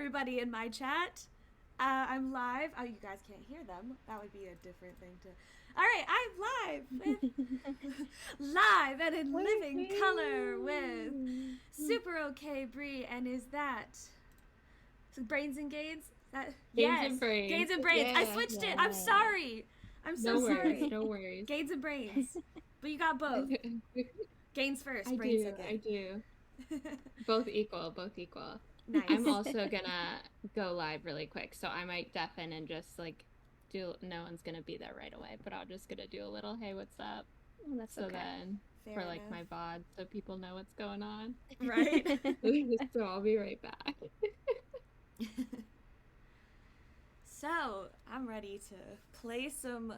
everybody in my chat. I'm live. Oh, you guys can't hear them. That would be a different thing to. All right, I'm live with live and in living color with SuperOkayBri, and is that Brains and Gains? That Gains yes, and Brains. Gains and Brains. Yeah, I switched it. I'm sorry. I'm so sorry. No worries. Gains and Brains, but you got both. Gains first, brains second. I do. Both equal. Nice. I'm also gonna go live really quick, so I might deafen and just like do. No one's gonna be there right away, but I'm just gonna do a little "Hey, what's up?" Well, that's so okay. Then Fair for like enough. my VOD, so people know what's going on. Right. So I'll be right back. So I'm ready to play some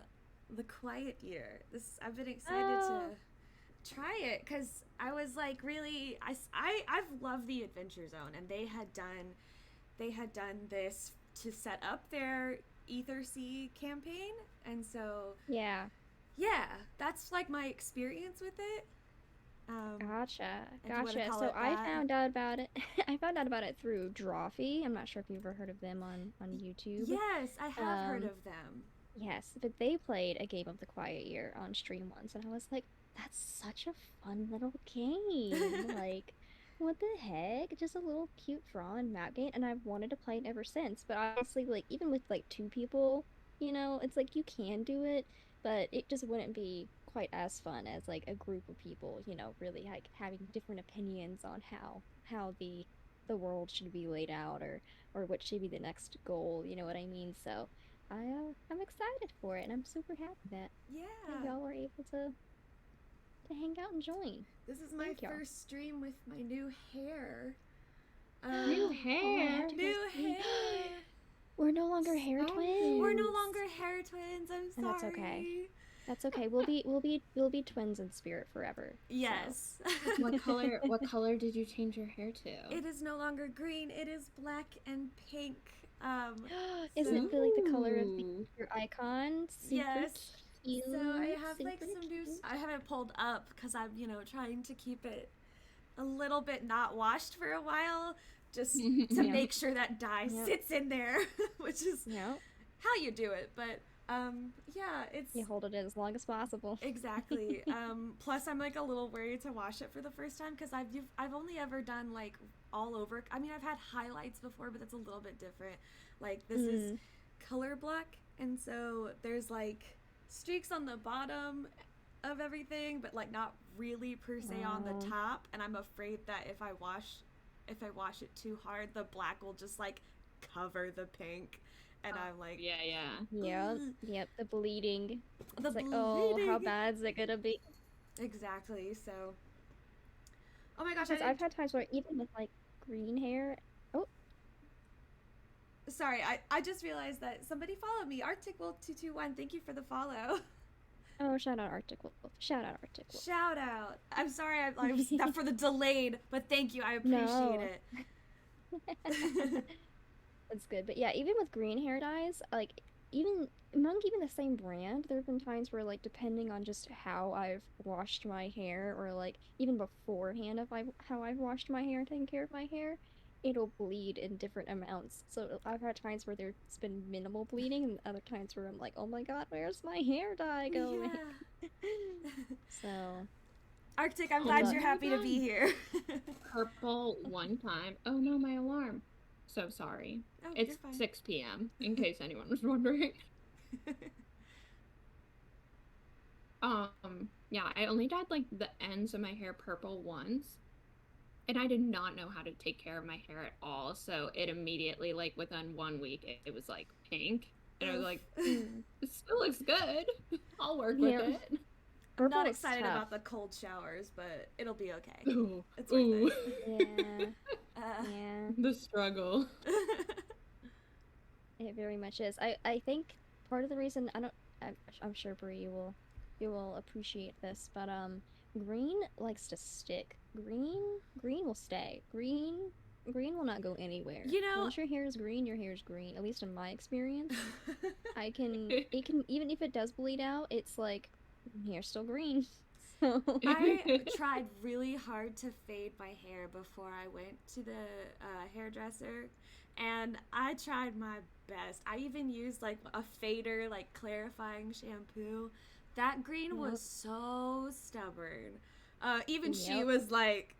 The Quiet Year. I've been excited to try it because I was like really I've loved the Adventure Zone, and they had done this to set up their Ether Sea campaign, and so yeah, that's like my experience with it. Gotcha. So I found out about it. I found out about it through Drawfee. I'm not sure if you've ever heard of them on YouTube. Yes, I have heard of them. Yes, but they played a game of The Quiet Year on stream once, and I was like, that's such a fun little game. Like, what the heck? Just a little cute drawn map game, and I've wanted to play it ever since. But honestly, like, even with like 2 people, it's like you can do it, but it just wouldn't be quite as fun as like a group of people, really like having different opinions on how the world should be laid out, or what should be the next goal, you know what I mean? So I'm excited for it, and I'm super happy that y'all were able to hang out and join. This is my first stream with my new hair. New hair. We're no longer hair twins. We're no longer hair twins. I'm sorry. And that's okay. That's okay. We'll be twins in spirit forever. Yes. So. What color did you change your hair to? It is no longer green. It is black and pink. Isn't it the color of your icon? Yes. So I have like some new. I haven't pulled up because I'm trying to keep it a little bit not washed for a while, just to make sure that dye sits in there, which is how you do it. But it's you hold it in as long as possible. Exactly. Plus I'm like a little worried to wash it for the first time because I've only ever done like all over. I mean, I've had highlights before, but that's a little bit different. Like this is color black, and so there's like streaks on the bottom of everything, but like not really per se on the top. And I'm afraid that if I wash it too hard, the black will just like cover the pink. And I'm like, yep, the bleeding. It's like, oh, how bad is it gonna be? Exactly. So, oh my gosh, I've had times where even with like green hair. Oh, sorry, I just realized that somebody followed me. Arctic221, thank you for the follow. Oh, shout out Arctic Wolf. Shout out Arctic Wolf. Shout out. I'm sorry, I'm not for the delayed, but thank you. I appreciate it. That's good. But yeah, even with green hair dyes, like even the same brand, there have been times where like depending on just how I've washed my hair, or like even beforehand how I've washed my hair and taken care of my hair, it'll bleed in different amounts. So I've had times where there's been minimal bleeding, and other times where I'm like, oh my god, where's my hair dye going? Yeah. So Arctic, I'm glad you're happy to be here. Purple one time. Oh no, my alarm. So sorry. Oh, it's 6 p.m. in case anyone was wondering. Yeah, I only dyed like the ends of my hair purple once, and I did not know how to take care of my hair at all. So it immediately, like within 1 week, it was like pink, and I was like, it still looks good. I'll work with it. I'm not excited about the cold showers, but it'll be okay. It's worth it. Yeah. The struggle. It very much is. I think part of the reason I'm sure Bri you will appreciate this, but green likes to stick. Green will stay. Green will not go anywhere. Once your hair is green, your hair is green. At least in my experience. It can even if it does bleed out, it's like hair's still green. So I tried really hard to fade my hair before I went to the hairdresser, and I tried my best. I even used like a fader, like clarifying shampoo. That green was Yep. so stubborn. Even she Yep. was like,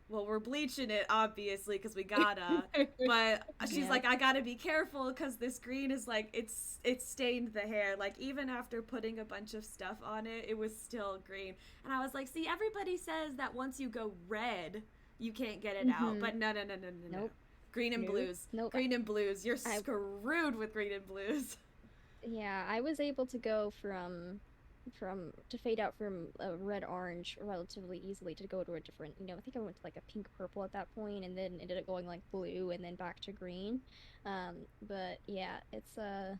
well, we're bleaching it obviously because we gotta, but she's Yep. like, I gotta be careful because this green is like it's stained the hair. Like even after putting a bunch of stuff on it, it was still green. And I was like, see, everybody says that once you go red, you can't get it out, but no, no, no, no, no, no. Nope. Green and Nope. blues, Nope. green and blues. You're I screwed with green and blues. Yeah, I was able to go from to fade out from a red orange relatively easily to go to a different, I think I went to like a pink purple at that point and then ended up going like blue and then back to green. But yeah, it's a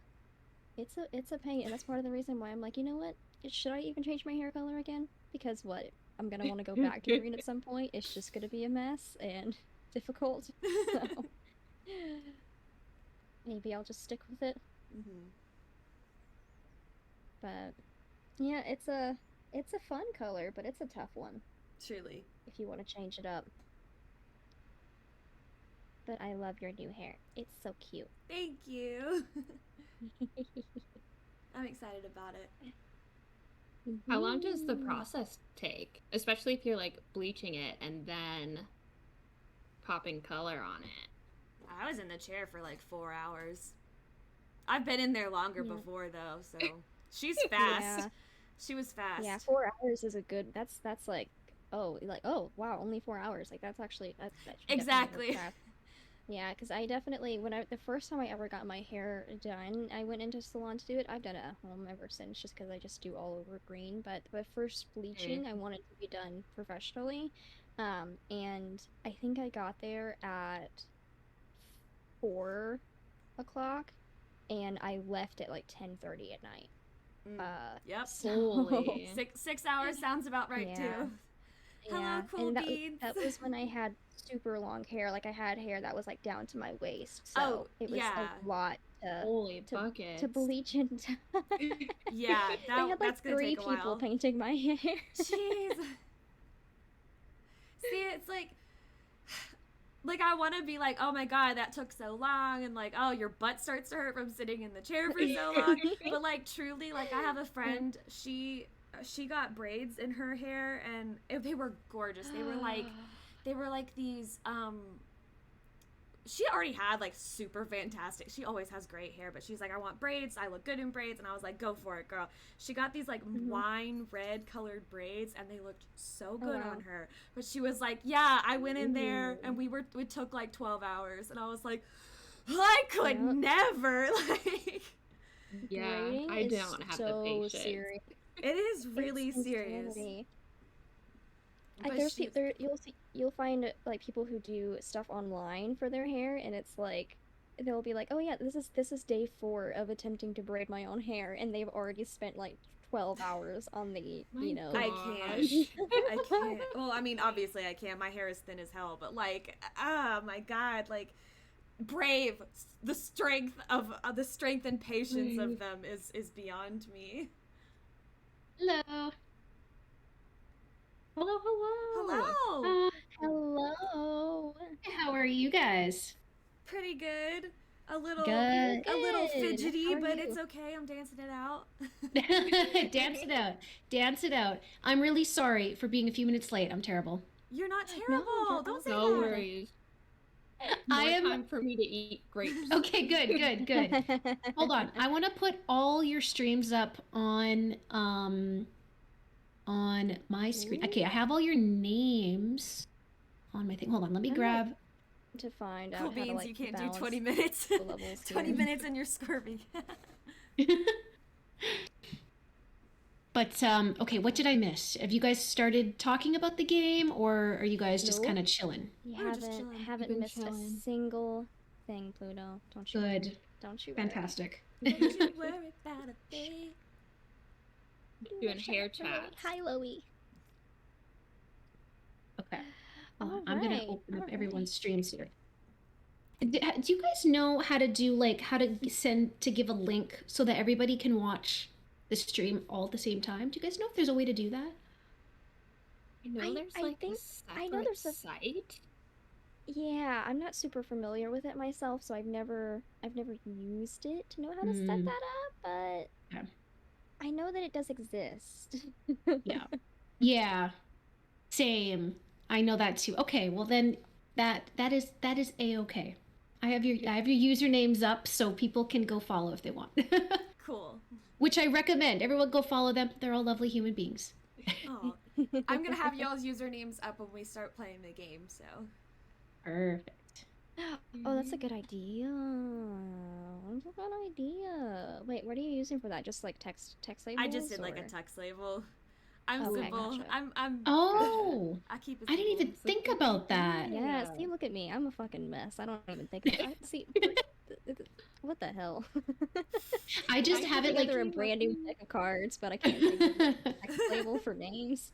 pain, and that's part of the reason why I'm like, you know what? Should I even change my hair color again? Because what? I'm gonna want to go back to green at some point. It's just gonna be a mess and difficult. So maybe I'll just stick with it. Hmm. But yeah, it's a fun color, but it's a tough one Truly. if you want to change it up. But I love your new hair. It's so cute. Thank you. I'm excited about it. How long does the Woohoo. process take? Especially if you're like bleaching it and then popping color on it. I was in the chair for like 4 hours. I've been in there longer Yeah. before though, so she's fast. Yeah. She was fast. Yeah, 4 hours is a good. That's like, oh wow, only 4 hours. Like that's actually that should definitely work Exactly. fast. Yeah, because I definitely the first time I ever got my hair done, I went into a salon to do it. I've done it at home ever since, just because I just do all over green. But the first bleaching, I wanted to be done professionally, and I think I got there at 4 o'clock, and I left at like 10:30 at night. Mm. Uh, Yep. so Holy. 6 hours sounds about right yeah. too. Hello, Yeah, cool and beans. that was when I had super long hair. Like I had hair that was like down to my waist, Oh, so it was yeah. a lot Holy to buckets. bleach and Yeah, they had like that's gonna 3 take a people while. painting my hair. Jeez. See, it's like I want to be like, oh my god, that took so long, and like, oh, your butt starts to hurt from sitting in the chair for so long. But like, truly, like, I have a friend. She got braids in her hair, and they were gorgeous. They were like these. She already had like super fantastic. She always has great hair, but she's like, I want braids. I look good in braids, and I was like, go for it, girl. She got these like wine red colored braids, and they looked so good wow. on her. But she was like, yeah, I went in there, and we took like 12 hours, and I was like, I could Yep. never like. Yeah, Braiding I is don't have the so patience. serious. It is really It's serious. insanity. But Like there's she, people you'll find like people who do stuff online for their hair, and it's like they'll be like, oh yeah, this is day 4 of attempting to braid my own hair, and they've already spent like 12 hours on the My I gosh. can't. I can't. Well, I mean, obviously I can. My hair is thin as hell, but like, oh my god, like, brave. The strength and patience of them is beyond me. Hello. Hello, hello. Hello. Hello. How are you guys? Pretty good. A little Good. a little Good. fidgety, How are but you? it's okay. I'm dancing it out. Dance it out. Dance it out. I'm really sorry for being a few minutes late. I'm terrible. You're not No, terrible. you're Don't say No that. worries. I More am time for me to eat grapes. okay. Good. Hold on. I want to put all your streams up on my screen. Okay, I have all your names on my thing. Hold on. Let me I'm grab. to find Cool out how to beans, like you can't do balance 20 minutes. the levels 20 here. minutes and you're scurvy. But okay, what did I miss? Have you guys started talking about the game, or are you guys just Nope. kind of chilling? You We're just haven't chilling. haven't been missed a chilling. single thing, Pluto. Don't you Good. don't you worry. Fantastic. Don't you worry about a thing. Doing Shut hair up, Chloe. chats. Hi, Loey. Okay. Hold on, I'm gonna Alright, open up alright. everyone's streams here. Do you guys know how to do like how to give a link so that everybody can watch the stream all at the same time? Do you guys know if there's a way to do that? I know there's I like a think I know separate there's a site. yeah, I'm not super familiar with it myself, so I've never used it to know how to set Mm, that up, but yeah. I know that it does exist. Yeah. Yeah. Same. I know that too. Okay, well then that is a-okay. I have your usernames up so people can go follow if they want. Cool. Which I recommend. Everyone go follow them. They're all lovely human beings. Oh, I'm gonna have y'all's usernames up when we start playing the game. So Perfect. Oh, that's a good idea. That's a good idea. Wait, what are you using for that? Just like text labels? I just did like a or- text label. I'm Okay, simple. gotcha. I'm Oh, I keep it I didn't simple. even think about that. Yeah, see, look at me. I'm a fucking mess. I don't even think about see what the hell? I just I have put it like together a brand new deck of cards, but I can't think of a text label for names.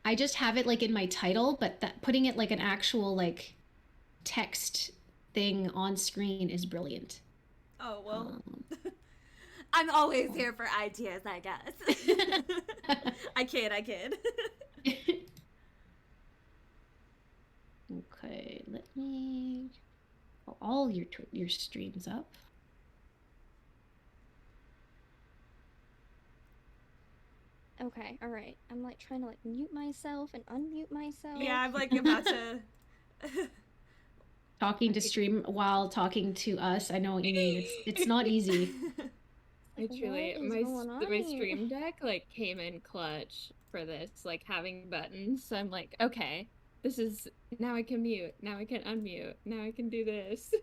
I just have it like in my title, but that putting it like an actual like text thing on screen is brilliant. Oh well. Um, I'm always here for ideas, I guess. I kid. Okay, let me pull all your streams up. Okay, all right. I'm like trying to like mute myself and unmute myself. Yeah, I'm like about to. Talking to stream while talking to us. I know what you mean. It's not easy. I truly, What is going on my here? stream deck like came in clutch for this, like having buttons. So I'm like, okay, this is now I can mute, now I can unmute, now I can do this.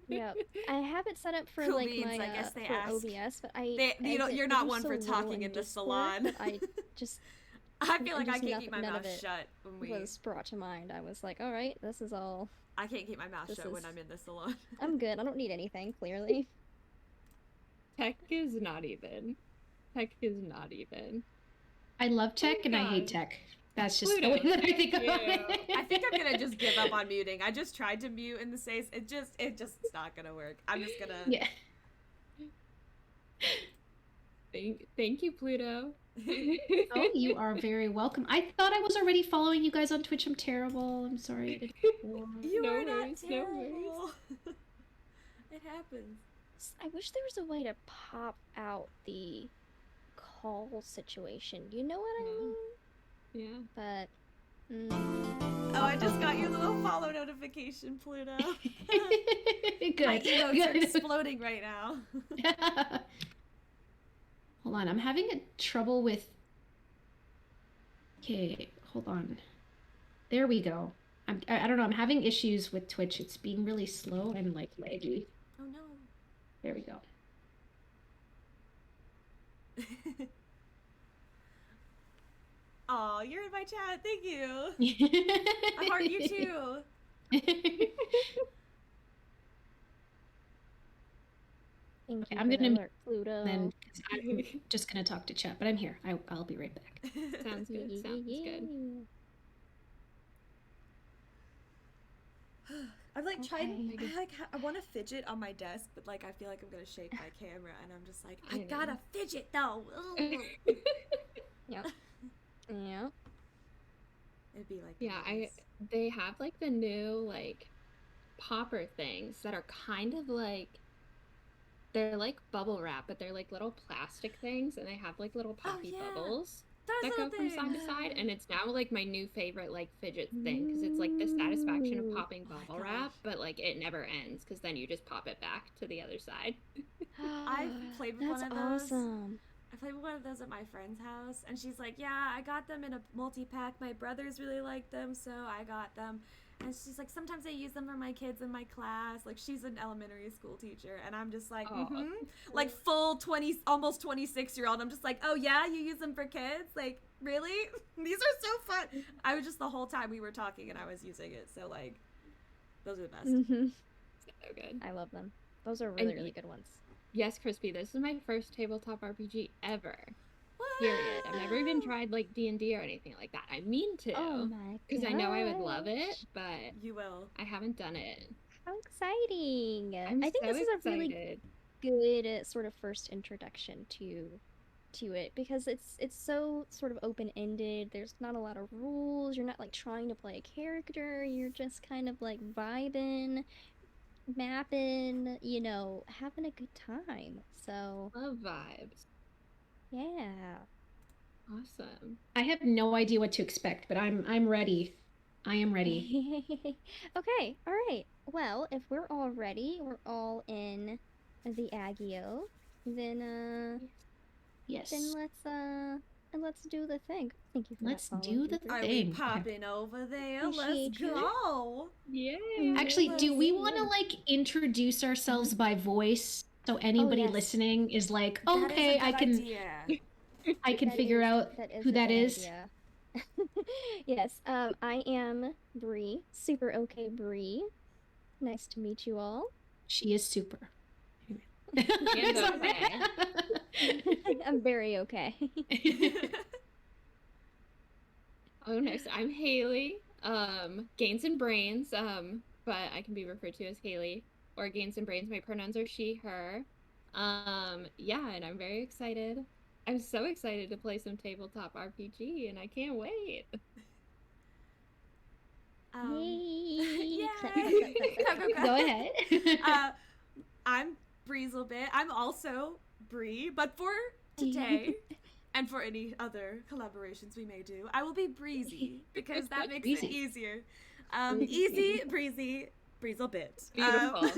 Yep. I have it set up for Cool like beans, my I guess they for ask. OBS, but I You're not one for talking in the salon. That I just I feel like I just can't keep my none mouth of it shut when we. was brought to mind. I was like, all right, this is all. I can't keep my mouth This shut when is- I'm in the salon. I'm good. I don't need anything. Clearly. Tech is not even. Tech is not even. I love tech and I hate God. tech. That's just the Pluto, way that I think about thank it. I think I'm gonna just give up on muting. I just tried to mute in the space. It just it's not gonna work. I'm just gonna. Yeah. Thank you, Pluto. Oh, you are very welcome. I thought I was already following you guys on Twitch. I'm terrible. I'm sorry. I didn't before. You No are not worries, no worries. terrible. It happens. I wish there was a way to pop out the call situation. You know what I mean? Yeah. But. Oh, I just got your little follow notification, Pluto. Good. My emotes are Good. exploding right now. Hold on. I'm having a trouble with. Okay, hold on. There we go. I don't know. I'm having issues with Twitch. It's being really slow and like laggy. Oh no. There we go. Aw, you're in my chat. Thank you. I heart you too. Thank you I'm for gonna the alert, Pluto. Then 'cause I'm just gonna talk to chat, but I'm here. I'll be right back. Sounds good. Sounds good. I've like tried. Okay. I want to fidget on my desk, but like I feel like I'm gonna shake my camera, and I'm just like, I I know. gotta fidget though. Yep. Yeah. It'd be like Yeah, nice. they have like the new like popper things that are kind of like they're like bubble wrap, but they're like little plastic things, and they have like little poppy yeah. bubbles Those that go little from side to things. side, and it's now like my new favorite like fidget thing because it's like the satisfaction of Ooh. popping Oh my bubble wrap, gosh. but like it never ends because then you just pop it back to the other side. I've played with That's one of those. awesome. I played with one of those at my friend's house, and she's like, yeah, I got them in a multi-pack. My brothers really like them, so I got them. And she's like, sometimes I use them for my kids in my class. Like, she's an elementary school teacher, and I'm just like, Aw. like full 20, almost 26-year-old. I'm just like, oh yeah, you use them for kids? Like, really? These are so fun. I was just the whole time we were talking, and I was using it. So like, those are the best. Mhm. So good. I love them. Those are really, And really good ones. Yes, Crispy, this is my first tabletop RPG ever. What? Period. I've never even tried like D&D or anything like that. I mean to. Oh my Because I know I would love it, gosh. but You will. I haven't done it. How exciting! I'm I think so this is a really excited. good sort of first introduction to to it because it's so sort of open-ended. There's not a lot of rules. You're not like trying to play a character. You're just kind of like vibing, mapping, having a good time. So, Love vibes. yeah. Awesome. I have no idea what to expect, but I'm ready. I am ready. Okay, all right. Well, if we're all ready, we're all in the Agio, then Yes. then let's do the thing. Thank you for Let's that follow, do the Reaper. Are we thing. popping over there? Appreciate Let's you. go. Yay. Actually, do we Yeah. want to like introduce ourselves by voice so anybody yes. listening is like, That is a okay, I good can idea. I can figure out who a that good is. idea. Yes, I am Bree, SuperOkayBri. Nice to meet you all. She is super. And okay. I'm very okay. Oh, nice. I'm Haley. GainsandBrains. But I can be referred to as Haley or GainsandBrains. My pronouns are she, her. Yeah, and I'm very excited. I'm so excited to play some tabletop RPG, and I can't wait. Yay! Yay! Clap, clap, clap, clap, clap. Go ahead. I'm Breezelbit. I'm also Bree, but for today and for any other collaborations we may do, I will be Breezy because that makes it Breezy. easier. Easy, breezy, Breezelbit. Beautiful.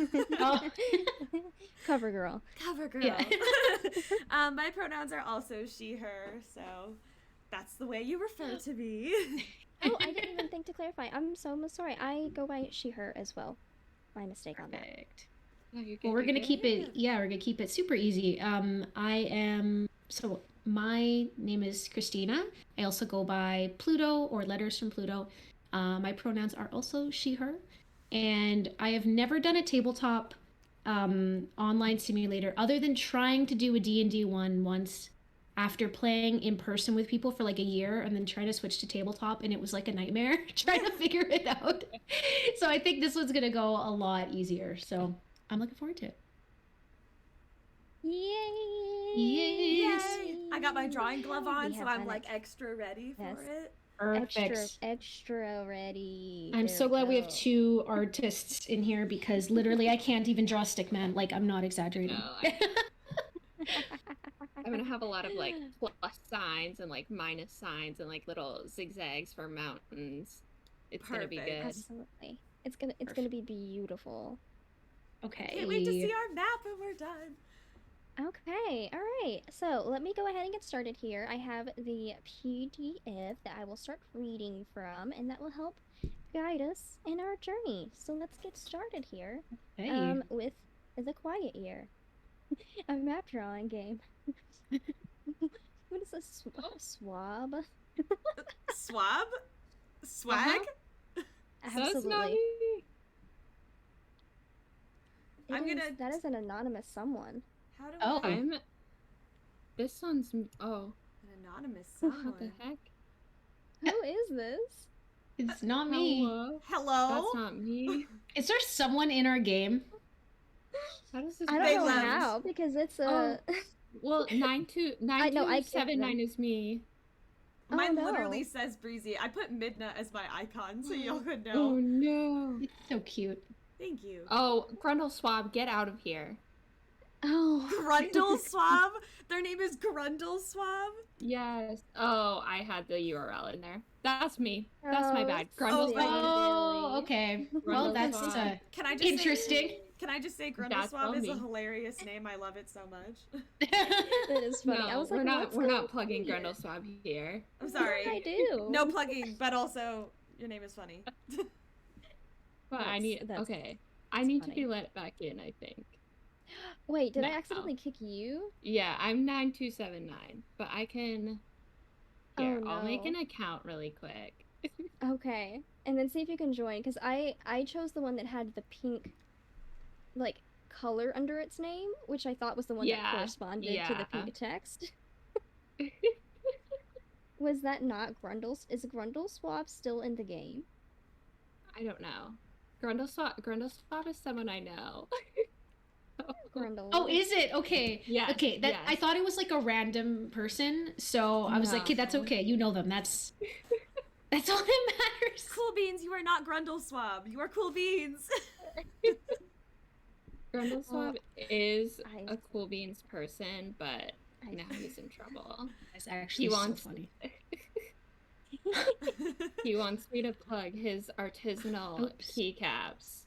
Cover girl. Cover girl. Yeah. My pronouns are also she, her, so that's the way you refer to me. Oh, I didn't even think to clarify. I'm so sorry. I go by she, her as well. My mistake on that. Perfect. No, you're good, Well, we're you're gonna good. keep it. Yeah, we're gonna keep it super easy. My name is Christina. I also go by Pluto or Letters from Pluto. My pronouns are also she, her, and I have never done a tabletop online simulator other than trying to do a D&D one once after playing in person with people for like a year and then trying to switch to tabletop, and it was like a nightmare trying to figure it out. So I think this one's gonna go a lot easier. So I'm looking forward to it. Yay! Yay! I got my drawing glove on, We so have I'm done like it. extra ready for Yes. it. Perfect. Extra ready. I'm There so we glad we have go. 2 artists in here because literally I can't even draw stickman. Like, I'm not exaggerating. No, I'm gonna have a lot of like plus signs and like minus signs and like little zigzags for mountains. It's gonna be Perfect. good. Absolutely. It's gonna be beautiful. Okay. Can't wait to see our map when we're done. Okay, all right. So let me go ahead and get started here. I have the PDF that I will start reading from, and that will help guide us in our journey. So let's get started here. Hey. With the Quiet Year, a map drawing game. What is a swab? Swab? Swag? That's not Absolutely. me. That is an anonymous someone. How do Oh. I... This one's oh. An anonymous What the someone. heck? Who is this? It's not me. Hello? Hello? That's not me. Is there someone in our game? How does this I They don't know left. how because it's a. Well, I know, I can't 9279 is me. Mine no. literally says Breezy. I put Midna as my icon so y'all could know. Oh no. It's so cute. Thank you. Oh, Grundle Swab, get out of here. Oh. Grundle Swab? Their name is Grundle Swab? Yes. Oh, I had the URL in there. That's me. That's my Oh, bad. Oh, Grundle Swab. Oh, okay. Well, Grundle that's Swab. Can I just interesting. Can I just say Grundle That's Swab on is a me. hilarious name. I love it so much. That is funny. I No, was we're like, not. what's We're going not plugging on here? Grundle Swab here. I'm What did I sorry. do? No plugging, but also your name is funny. But I That's- need. that's- Okay. I need to funny. be let back in. I think. Wait, did I No. accidentally kick you? Yeah, I'm 9279, but I can. Here, Oh, I'll make no. an account really quick. Okay, and then see if you can join because I chose the one that had the pink, like color under its name, which I thought was the one that Yeah, corresponded to the yeah. pink text. Was that not Grundle's? Is Grundle Swab still in the game? I don't know. Grundle Swab is someone I know. Grundle. Oh, is it? Okay. Yes, Okay. That I yes. thought it was like a random person, so I was like, okay, that's No. okay. You know them. That's all that matters. Cool Beans, you are not Grundle Swab. You are Cool Beans. Grundleswab is I- a Cool Beans person, but I- now he's in trouble. That's actually He so wants funny. He wants me to plug his artisanal Oops. keycaps.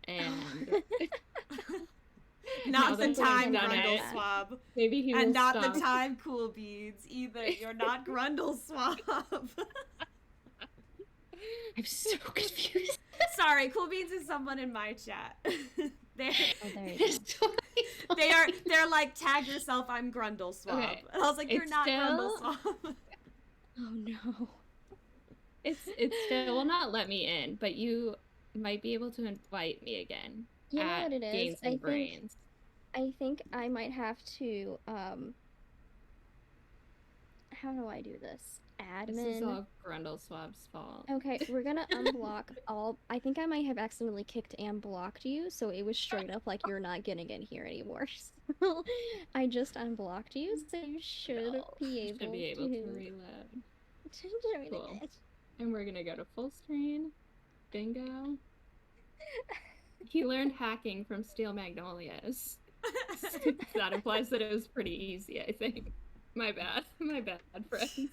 And Not now the that time, we've done Grundle it, Swab. maybe he will And not stop. the time, Cool Beans, either. You're not Grundle Swab. I'm so confused. Sorry, Cool Beans is someone in my chat. they're, Oh, there you go. It's totally fine. they're like, tag yourself, I'm Grundle Swab. Okay, And I was like, you're it's not still- Grundle Swab. Oh no. It still will not let me in, but you might be able to invite me again You know at what it is? Gains and Brains. I think I might have to how do I do this? This is Admin. all Grundleswab's fault. Okay, we're gonna unblock all. I think I might have accidentally kicked and blocked you, so it was straight up like you're not getting in here anymore. So I just unblocked you, so you should be able, Should be able to reload. to join Cool. again. And we're gonna go to full screen. Bingo. He learned hacking from Steel Magnolias. That implies that it was pretty easy, I think. My bad, friends.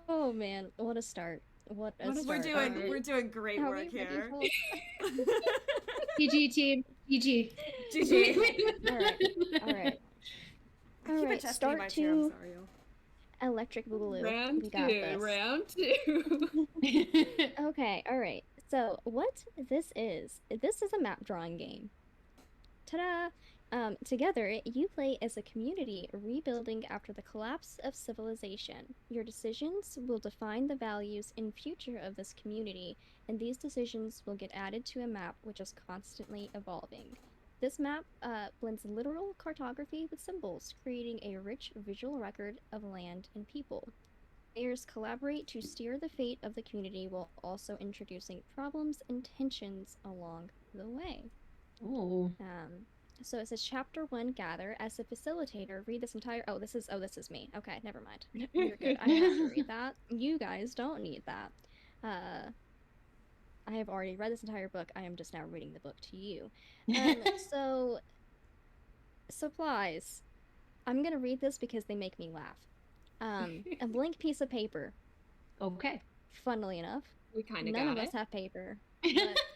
Oh man, what a start! What a start! We're doing great How are work we here. GG team. GG. GG. All right. I keep Alright, adjusting my start chair, I'm to sorry. Electric Boogaloo. Round We got this. round two. Okay, alright. So, what this is a map drawing game. Ta-da! Together, you play as a community rebuilding after the collapse of civilization. Your decisions will define the values and future of this community, and these decisions will get added to a map which is constantly evolving. This map blends literal cartography with symbols, creating a rich visual record of land and people. Players collaborate to steer the fate of the community while also introducing problems and tensions along the way. Oh. So it says chapter 1, gather. As a facilitator, read this entire this is me. Okay, never mind. You're good. I don't have to read that. You guys don't need that. I have already read this entire book. I am just now reading the book to you. So supplies. I'm gonna read this because they make me laugh. A blank piece of paper. Okay. Funnily enough, We kind of none got of it. us have paper, but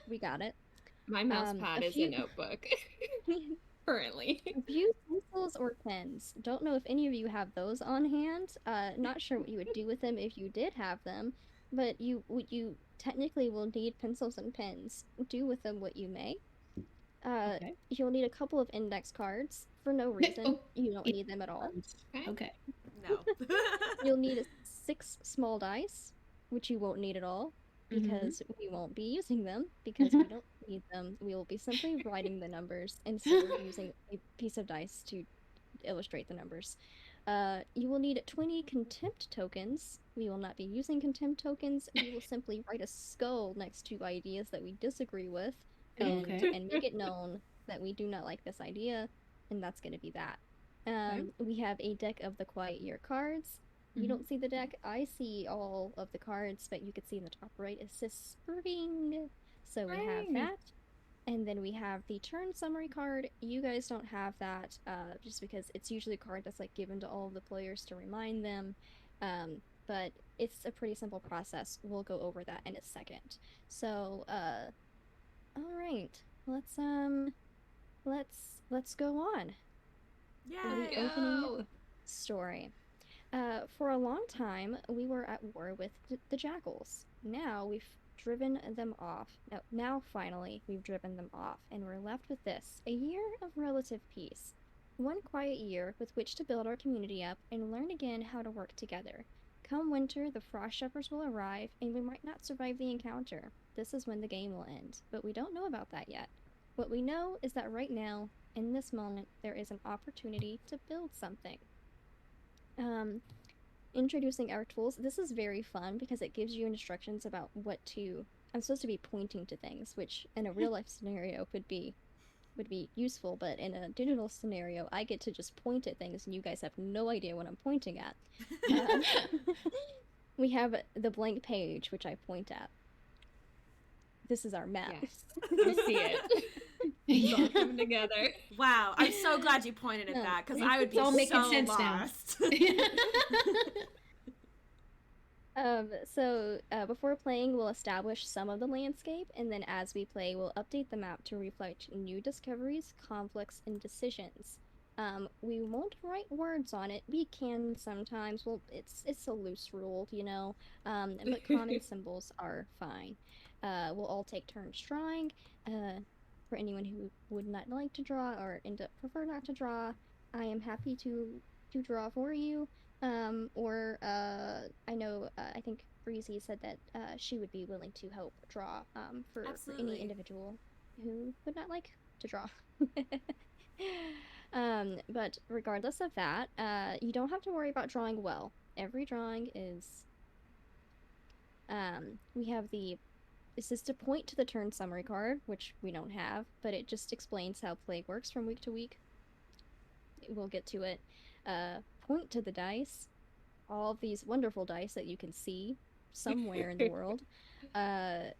we got it. My mouse a pad is few- a notebook. Currently. A few pencils or pens. Don't know if any of you have those on hand. Not sure what you would do with them if you did have them, but you technically will need pencils and pens. Do with them what you may. Okay. You'll need a couple of index cards for no reason. Oh, You don't need them at all. Okay. No. You'll need 6 small dice, which you won't need at all, because we won't be using them, because we don't need them. We will be simply writing the numbers instead of using a piece of dice to illustrate the numbers. You will need 20 contempt tokens. We will not be using contempt tokens. We will simply write a skull next to ideas that we disagree with and, Okay. and make it known that we do not like this idea, and that's going to be that. We have a deck of the Quiet Year cards. You don't see the deck. I see all of the cards, but you can see in the top right it says spring. So we have Spring. that. And then we have the turn summary card. You guys don't have that, just because it's usually a card that's like given to all of the players to remind them. But it's a pretty simple process. We'll go over that in a second. So, all right, let's go on. Yay. Opening story. For a long time, we were at war with the jackals. Now we've driven them off. Now finally, we've driven them off, and we're left with this: a year of relative peace. One quiet year with which to build our community up and learn again how to work together. Come winter, the frost shepherds will arrive, and we might not survive the encounter. This is when the game will end, but we don't know about that yet. What we know is that right now, in this moment, there is an opportunity to build something. Introducing our tools. This is very fun because it gives you instructions about what to... I'm supposed to be pointing to things, which in a real life scenario could be would be useful, but in a digital scenario, I get to just point at things and you guys have no idea what I'm pointing at. We have the blank page, which I point at. This is our map. Yes, I see it. It's all coming together. Wow, I'm so glad you pointed at that, because I would be all making so sense lost. So before playing, we'll establish some of the landscape, and then as we play, we'll update the map to reflect new discoveries, conflicts, and decisions. We won't write words on it. We can sometimes. Well, it's a loose rule, you know. But common symbols are fine. We'll all take turns drawing. For anyone who would not like to draw or prefer not to draw, I am happy to draw for you. I know, I think Breezy said that she would be willing to help draw for any individual who would not like to draw. But regardless of that, you don't have to worry about drawing well. Every drawing is... we have this is to point to the turn summary card, which we don't have, but it just explains how play works from week to week. We'll get to it. Point to the dice, all of these wonderful dice that you can see somewhere in the world.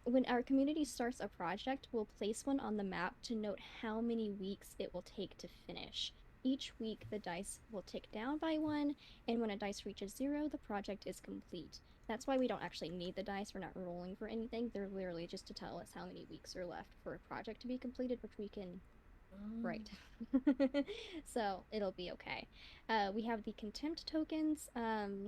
When our community starts a project, we'll place one on the map to note how many weeks it will take to finish. Each week, the dice will tick down by 1, and when a dice reaches 0, the project is complete. That's why we don't actually need the dice. We're not rolling for anything. They're literally just to tell us how many weeks are left for a project to be completed, which we can write. So it'll be okay. We have the contempt tokens,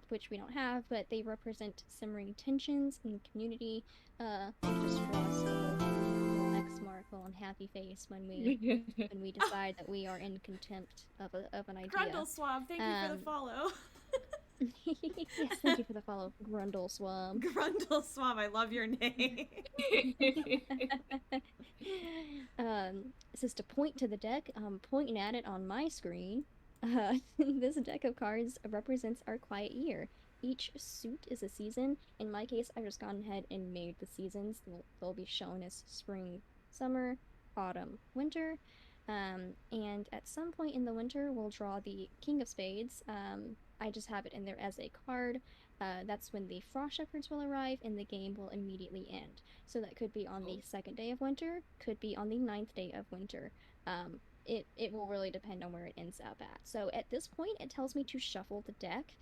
which we don't have, but they represent simmering tensions in the community. Just draw us a little X mark on happy face when we decide that we are in contempt of an idea. Grundle Swab, thank you for the follow. Yes, thank you for the follow, Grundle Swab. Grundle Swab, I love your name. This is to point to the deck. I'm pointing at it on my screen. This deck of cards represents our quiet year. Each suit is a season. In my case, I've just gone ahead and made the seasons. They'll be shown as spring, summer, autumn, winter. And at some point in the winter, we'll draw the King of Spades. I just have it in there as a card. That's when the Frost Shepherds will arrive and the game will immediately end. So that could be on the 2nd day of winter, could be on the 9th day of winter. It will really depend on where it ends up at. So at this point, it tells me to shuffle the deck.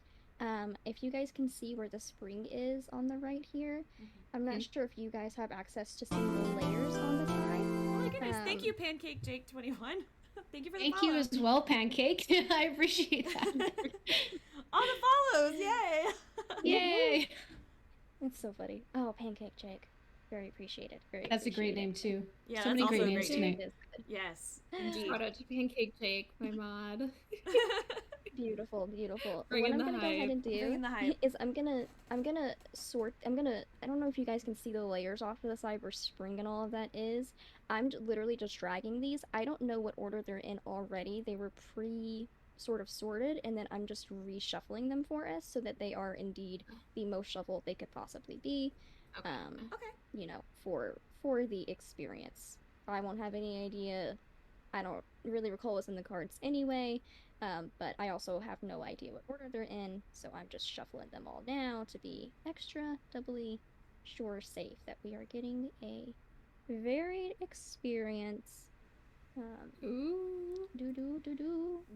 If you guys can see where the spring is on the right here, I'm not sure if you guys have access to seeing the layers on the side. Oh my goodness, thank you, Pancake Jake 21. Thank you for the Thank follow. you as well, Pancake. I appreciate that. All the follows, yay! Yay! It's so funny. Oh, Pancake Jake. Very appreciated. That's a great name too. Yeah, so that's many also great a names great name. tonight. Yes, indeed. Shout out to Pancake Jake, my mod. Beautiful, beautiful. Bringing What I'm gonna go ahead and do is I'm gonna sort. I don't know if you guys can see the layers off to the side where spring and all of that is. I'm literally just dragging these. I don't know what order they're in already. They were sort of sorted, and then I'm just reshuffling them for us so that they are indeed the most shuffled they could possibly be. Okay. You know, for the experience. I won't have any idea. I don't really recall what's in the cards anyway, but I also have no idea what order they're in, so I'm just shuffling them all now to be extra doubly safe that we are getting a varied experience. Ooh.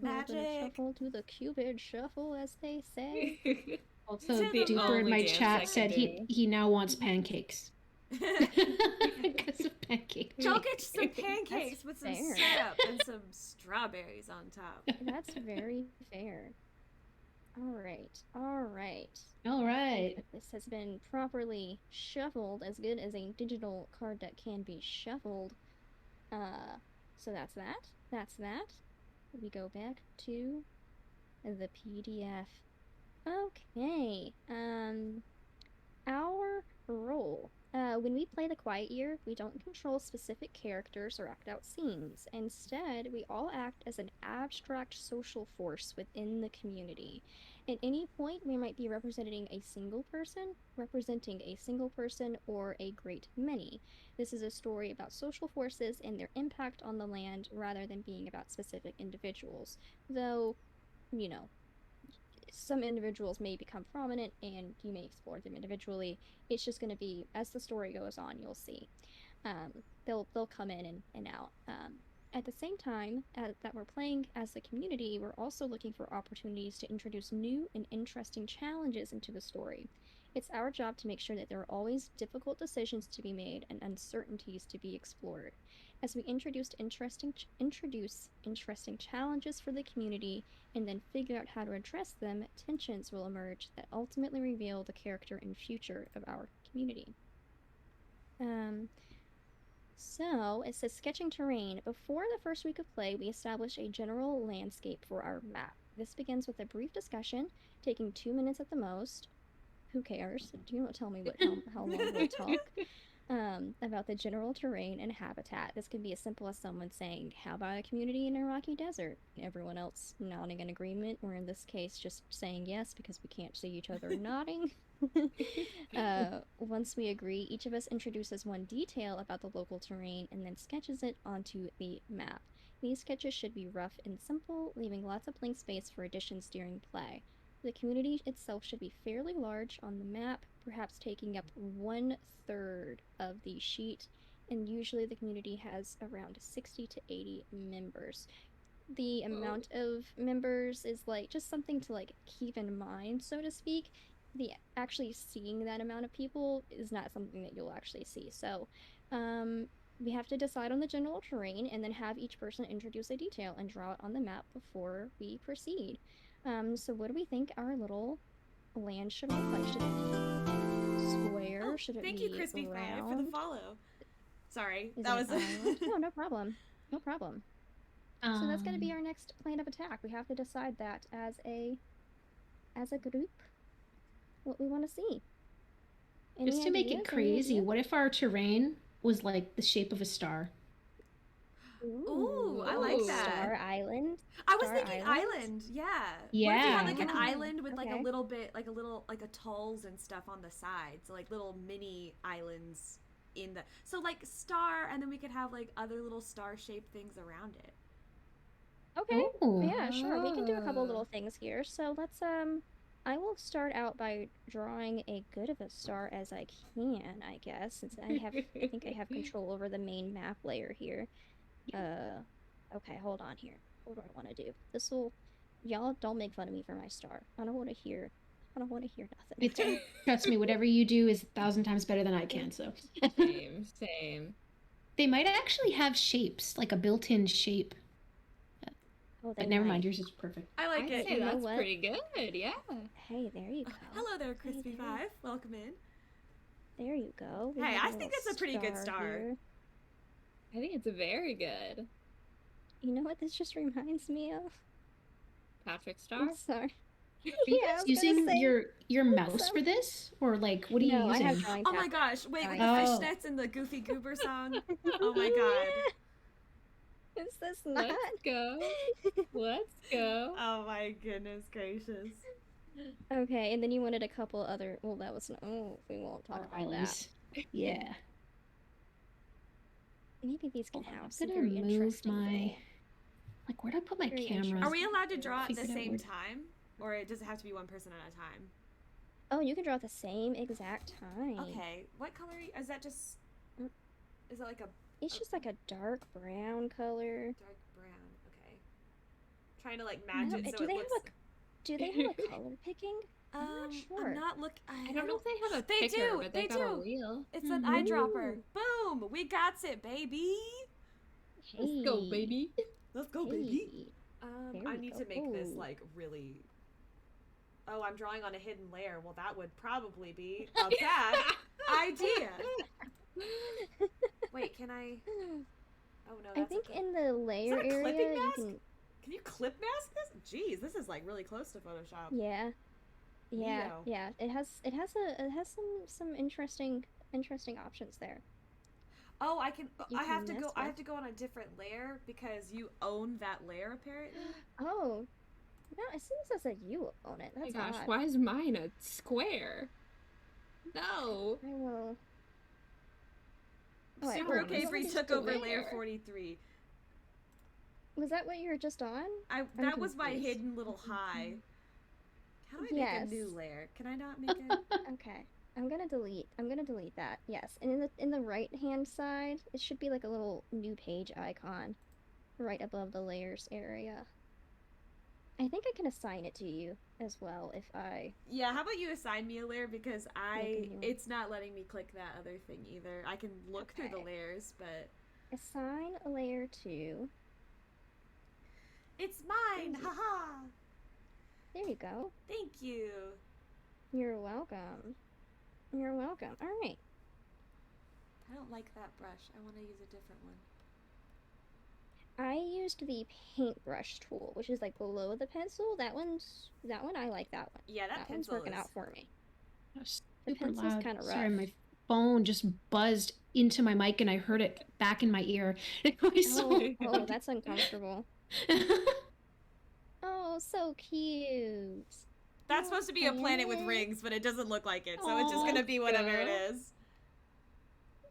Magic. Shuffle to the Cupid shuffle, as they say. Also, the Duper in my only dance I chat can said he now wants pancakes. Because of pancake. Go get some pancakes That's with some fair. syrup and some strawberries on top. That's very fair. All right. This has been properly shuffled, as good as a digital card deck can be shuffled. So that's that. We go back to the PDF. Okay. Our role. When we play the Quiet Year, we don't control specific characters or act out scenes. Instead, we all act as an abstract social force within the community. At any point, we might be representing a single person, or a great many. This is a story about social forces and their impact on the land rather than being about specific individuals. Though, you know, some individuals may become prominent and you may explore them individually. It's just going to be, as the story goes on, you'll see. They'll come in and out. At the same time that we're playing as a community, we're also looking for opportunities to introduce new and interesting challenges into the story. It's our job to make sure that there are always difficult decisions to be made and uncertainties to be explored. As we introduce interesting challenges for the community and then figure out how to address them, tensions will emerge that ultimately reveal the character and future of our community. So it says sketching terrain. Before the first week of play, we establish a general landscape for our map. This begins with a brief discussion, taking 2 minutes at the most. Who cares? Do you not tell me how long we'll talk? About the general terrain and habitat. This can be as simple as someone saying, "How about a community in a rocky desert?" Everyone else nodding in agreement, or in this case, just saying yes because we can't see each other nodding. Once we agree, each of us introduces one detail about the local terrain and then sketches it onto the map. These sketches should be rough and simple, leaving lots of blank space for additions during play. The community itself should be fairly large on the map, perhaps taking up 1/3 of the sheet, and usually the community has around 60 to 80 members. The amount of members is like just something to like keep in mind, so to speak. The actually seeing that amount of people is not something that you'll actually see. So we have to decide on the general terrain and then have each person introduce a detail and draw it on the map before we proceed. So what do we think our little land should look like? Should it be square? Should it Thank be you, Crispy5, for the round? follow. Sorry, Is that it was an island? No, no problem. No problem. So that's going to be our next plan of attack. We have to decide that as a group, what we want to see. Just to make it crazy, what if our terrain was like the shape of a star? Ooh, I like that. Star Island. I was thinking island. Yeah. Yeah. What if we had like an Oh, island with like okay. a little bit, like atolls and stuff on the sides, so like little mini islands in the, so like star, and then we could have like other little star-shaped things around it. Okay. Ooh. Yeah, sure. We can do a couple little things here. So let's I will start out by drawing a good of a star as I can, I guess, since I think I have control over the main map layer here. Okay, hold on here. What do I want to do? Y'all don't make fun of me for my star. I don't want to hear nothing. Okay? Trust me, whatever you do is 1,000 times better than I can, so. Same. They might actually have shapes, like a built-in shape. Oh, But never mind, yours is perfect. I like it. I'd say You know that's what? pretty good, yeah. Hey, there you go. Hello there, Crispy5. Welcome in. There you go. We Hey, have I think little it's a pretty good star. here. I think it's very good. You know what this just reminds me of? Patrick Star? I'm sorry. Are you Yeah, I guys was gonna using say- your mouse for this? Or like, what are you No, using? I have drawing Oh my tablet. gosh, wait, with the Oh. fishnets and the Goofy Goober song. Oh my god. Is this not? Let's go. Let's go. Oh my goodness gracious. Okay, and then you wanted a couple other. Well, that was. Oh, we won't talk about that. Islands. Yeah. Maybe these can Hold on, have I'm some gonna very move interesting. my. Like, where'd I put my Very camera? interesting. Are we allowed to draw at the Figure it out same where- time? Or does it have to be one person at a time? Oh, you can draw at the same exact time. Okay. What color is that? Just is it like a It's just like a dark brown color. dark brown? Okay. Trying to like match No, it so do it they looks have do they have a color picking? I'm not I'm sure. not I don't know if they have a They picker, do, but they they got a do. wheel. It's an eyedropper. Boom! We got it, baby. Let's go, baby. Let's go, Hey. baby. There I we need go. to make this Ooh. like really. Oh, I'm drawing on a hidden layer. Well, that would probably be a bad idea. Wait, can I? Oh no, that's I think okay. in the layer a clipping area you mask? can. Can you clip mask this? Jeez, this is like really close to Photoshop. Yeah. Yeah, Neato. yeah. It has some interesting interesting options there. Oh, I You have can to go. mess I with. have to go on a different layer because you own that layer apparently. Oh, no, as soon as I said you own it, Oh my that's gosh, odd. why is mine a square? No. I will. Oh, Super what Okay was Bree this took over doing? layer 43. Was that what you were just on? That was my confused. hidden little high. How do I Yes. make a new layer? Can I not make it? Okay. I'm gonna delete that. Yes. And in the right hand side, it should be like a little new page icon right above the layers area. I think I can assign it to you as well if I Yeah, how about you assign me a layer because make a new one. it's not letting me click that other thing either. I can look through the Okay. layers, but Assign a layer to. it's mine. Easy. Haha. There you go. Thank you. You're welcome. You're welcome. All right. I don't like that brush. I want to use a different one. I used the paintbrush tool, which is like below the pencil. That one I like that one. Yeah, that one's pencil working is... out for me. That was The super pencil's loud. kind of rough. Sorry, my phone just buzzed into my mic and I heard it back in my ear. It was so Oh, that's uncomfortable. Oh, so cute. That's supposed to be a planet with rings, but it doesn't look like it, so it's just gonna be whatever it is.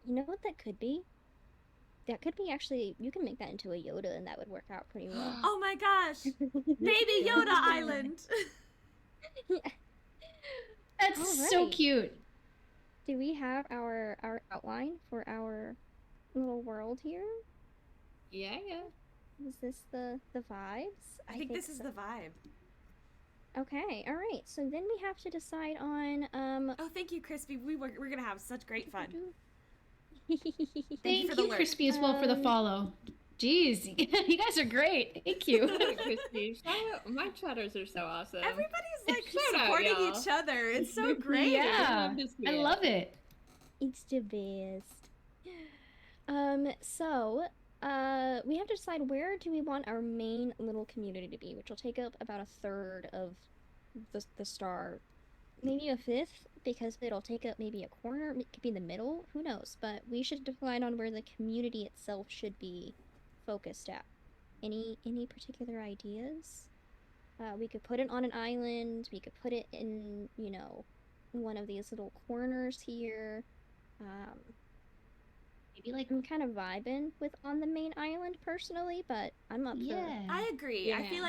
You know what that could be? That could be actually, you can make that into a Yoda and that would work out pretty well. Oh my gosh! Baby Yoda Island! Yeah. That's All so right. cute. Do we have our outline for our little world here? Yeah. Is this the vibes? I think this is so. the vibe. Okay, all right. So then we have to decide on Oh, thank you, Crispy. We're gonna have such great fun. Thank for the you, lurk. Crispy, as well for the follow. Jeez, you guys are great. Thank you. Crispy, my chatters are so awesome. Everybody's like Shout out, supporting y'all. each other. It's so great. Yeah, I love it. It's the best. So, we have to decide where do we want our main little community to be, which will take up about a third of the star. Maybe a fifth, because it'll take up maybe a corner. It could be in the middle. Who knows? But we should decide on where the community itself should be focused at. Any particular ideas? We could put it on an island. We could put it in, one of these little corners here. Maybe like I'm kind of vibing with on the main island personally, but I'm up for. I agree. Yeah. I feel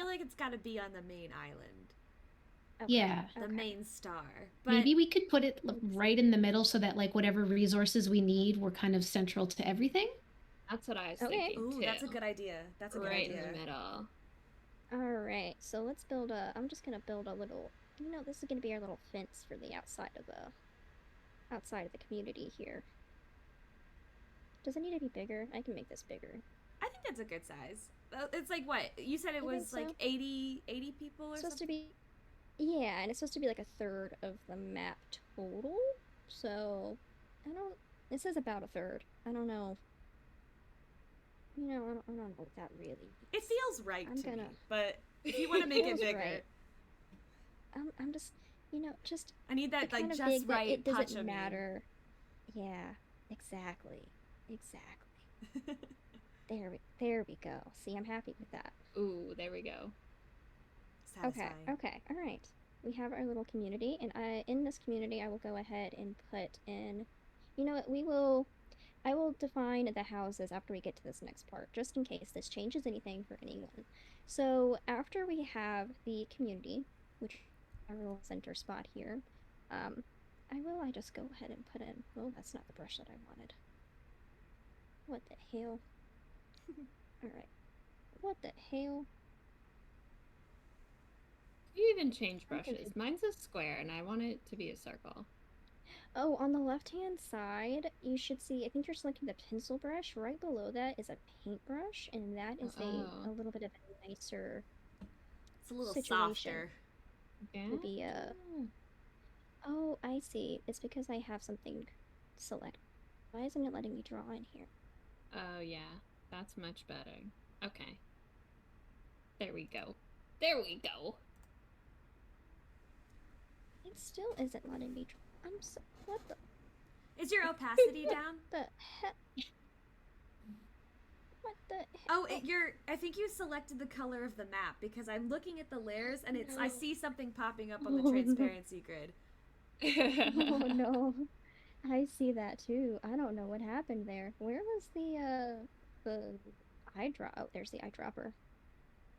like it's got to be on the main island. Okay, Yeah. The okay. main star. But maybe we could put it right in the middle so that like whatever resources we need were kind of central to everything. That's what I was Okay. thinking ooh, too. that's a good idea. That's a good right idea. in the middle. All right, so let's build a. I'm just gonna build a little. This is gonna be our little fence for the outside of the community here. Does it need to be bigger? I can make this bigger. I think that's a good size. It's like what? You said it You was think like so? 80 people or It's supposed something? to be. Yeah, and it's supposed to be like a third of the map total. So, it says about a third. I don't know. I don't know what that really means. It feels right I'm to me. gonna- But if you want to make it Feels bigger, right. I'm just, just I need that like kind of just big that right it touch doesn't of matter. Yeah, exactly. me. There we go. See, I'm happy with that. Ooh, there we go. Satisfying. Okay, all right. We have our little community, and in this community, I will go ahead and put in. You know what? I will define the houses after we get to this next part, just in case this changes anything for anyone. So after we have the community, which our little center spot here, I just go ahead and put in. Oh, that's not the brush that I wanted. What the hell? All right. What the hell? You even change I'm confused. brushes. Mine's a square, and I want it to be a circle. Oh, on the left-hand side, you should see, I think you're selecting the pencil brush. Right below that is a paintbrush, and that is a little bit of a nicer It's a little situation. softer. Yeah. Would be Oh, I see. It's because I have something selected. Why isn't it letting me draw in here? Oh yeah, that's much better. Okay. There we go. There we go. It still isn't letting me draw. What the? Is your opacity down? The heck? What the heck? Oh, I think you selected the color of the map because I'm looking at the layers and I see something popping up on the transparency grid. Oh no. I see that too. I don't know what happened there. Where was the eyedrop? Oh, there's the eyedropper.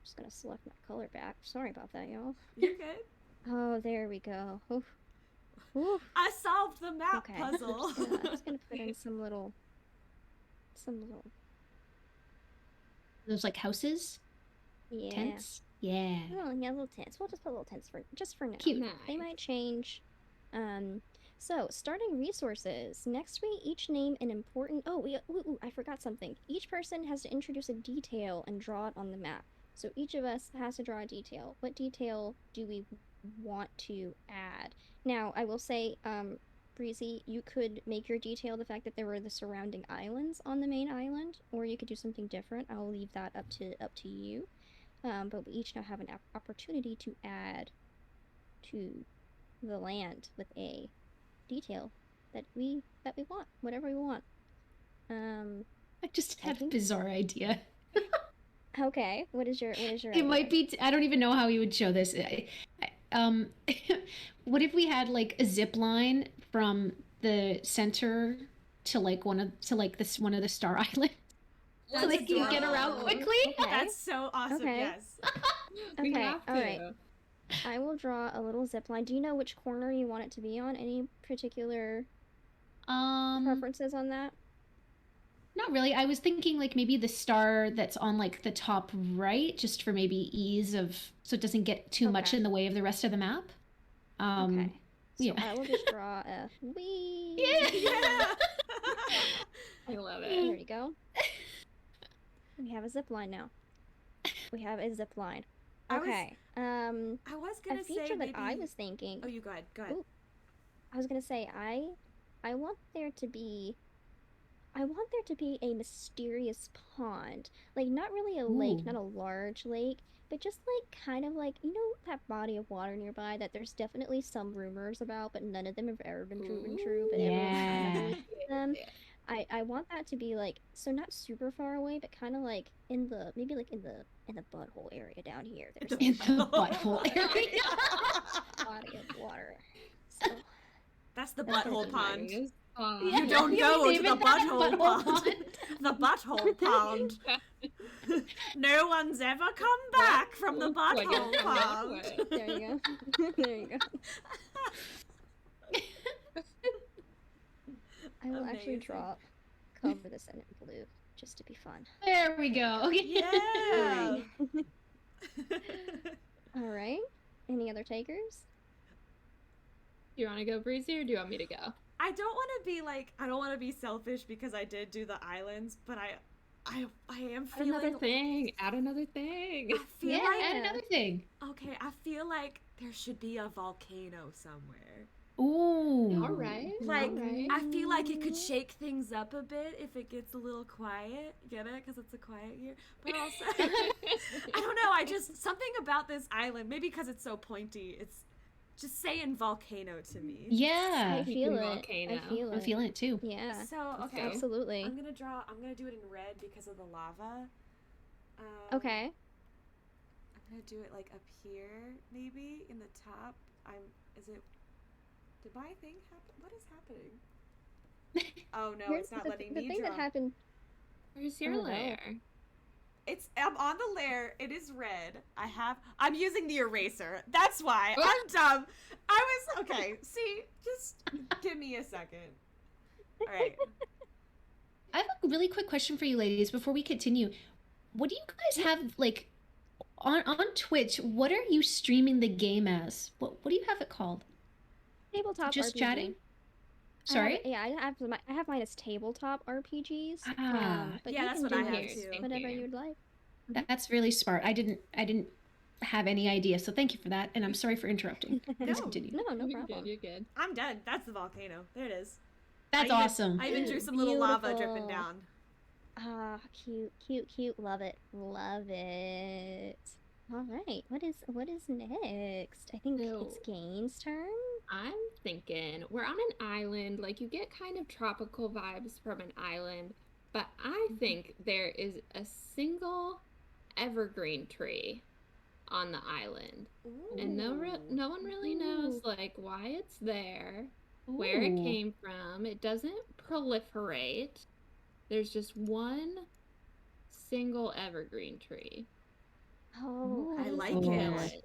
Just gonna select my color back. Sorry about that, y'all. You're good. Oh, there we go. Oof. Oof. I solved the map puzzle. I'm just gonna put in some little. Those like houses, Yeah. tents. Yeah. Oh, yeah, little tents. We'll just put little tents for now. Cute. They might change. So starting resources. Next, we each name an important. Oh, I forgot something. Each person has to introduce a detail and draw it on the map. So each of us has to draw a detail. What detail do we want to add? Now, I will say, Breezy, you could make your detail the fact that there were the surrounding islands on the main island, or you could do something different. I'll leave that up to you. But we each now have an opportunity to add to the land with a detail that we want, whatever we want. I just had a bizarre idea. Okay, what is your It idea? might be. I don't even know how you would show this. What if we had like a zip line from the center to like one of the star islands, so they can get around quickly? Okay. That's so awesome. Okay. Yes. We Okay, have to. all right. I will draw a little zip line. Do you know which corner you want it to be on? Any particular preferences on that? Not really. I was thinking like maybe the star that's on like the top right, just for maybe ease of, so it doesn't get too much Okay. in the way of the rest of the map. Okay. So yeah. I will just draw a wee. Yeah. I love There it. we go. We have a zip line now. We have a zip line. Okay. I was A gonna feature say that I maybe- was thinking. Oh, you go ahead. Go ahead. Ooh. I was gonna say I want there to be a mysterious pond. Like not really a lake, Ooh. not a large lake, but just like kind of like, you know, that body of water nearby that there's definitely some rumors about, but none of them have ever been proven true, but everyone kind of Yeah. believes them. I want that to be like, so not super far away, but kind of like in the, maybe like in the butthole area down here. There's In like the butthole area. a body of water. So That's the That's butthole gonna be pond. Yeah. You don't You go name to the it that, butthole butthole pond. pond. The butthole pond. No one's ever come back from the Like butthole a pond. way. there you go. There you go. I will actually Amazing. cover this in blue just to be fun. There we go. Okay. Yeah. All right. Any other takers? Do you want to go, Breezy, or do you want me to go? I don't want to be selfish because I did do the islands, but I am Add another feeling. thing. Add another thing. I feel Yeah. like Add another thing. okay. I feel like there should be a volcano somewhere. Ooh. All right. Like all right. I feel like it could shake things up a bit if it gets a little quiet. Get it? Because it's a quiet year. But also, I don't know. I just something about this island. Maybe because it's so pointy. It's just saying volcano to me. Yeah. I feel it. volcano. I feel I'm it. feeling it too. Yeah. So okay. Absolutely. I'm gonna do it in red because of the lava. Okay. I'm gonna do it like up here, maybe in the top. Did my thing happen? What is happening? Oh no, Here's it's not the, letting the me thing draw. that happened. Where's your Oh, wow. layer? I'm on the layer. It is red. I'm using the eraser. That's why. Oh. I'm dumb. Okay. See, just give me a second. All right. I have a really quick question for you ladies before we continue. What do you guys have like on Twitch? What are you streaming the game as? What do you have it called? Tabletop Just RPG. chatting? I Sorry? I have mine as tabletop RPGs. Ah. But Yeah, you that's can what do I have Here, too. same whatever here. you'd like. That's really smart. I didn't have any idea. So thank you for that. And I'm sorry for interrupting. Please No. continue. No You're problem. good. You're good. I'm done. That's the volcano. There it is. That's I even- awesome. I even drew some little lava dripping Beautiful. down. Ah, cute. Love it. All right. What is next? I think So- it's Gaines' turn. I'm thinking we're on an island, like you get kind of tropical vibes from an island, but I think there is a single evergreen tree on the island. And no one really knows Ooh. like why it's there, where it Ooh. came from. It doesn't proliferate. There's just one single evergreen tree. Oh, I I like like it. that.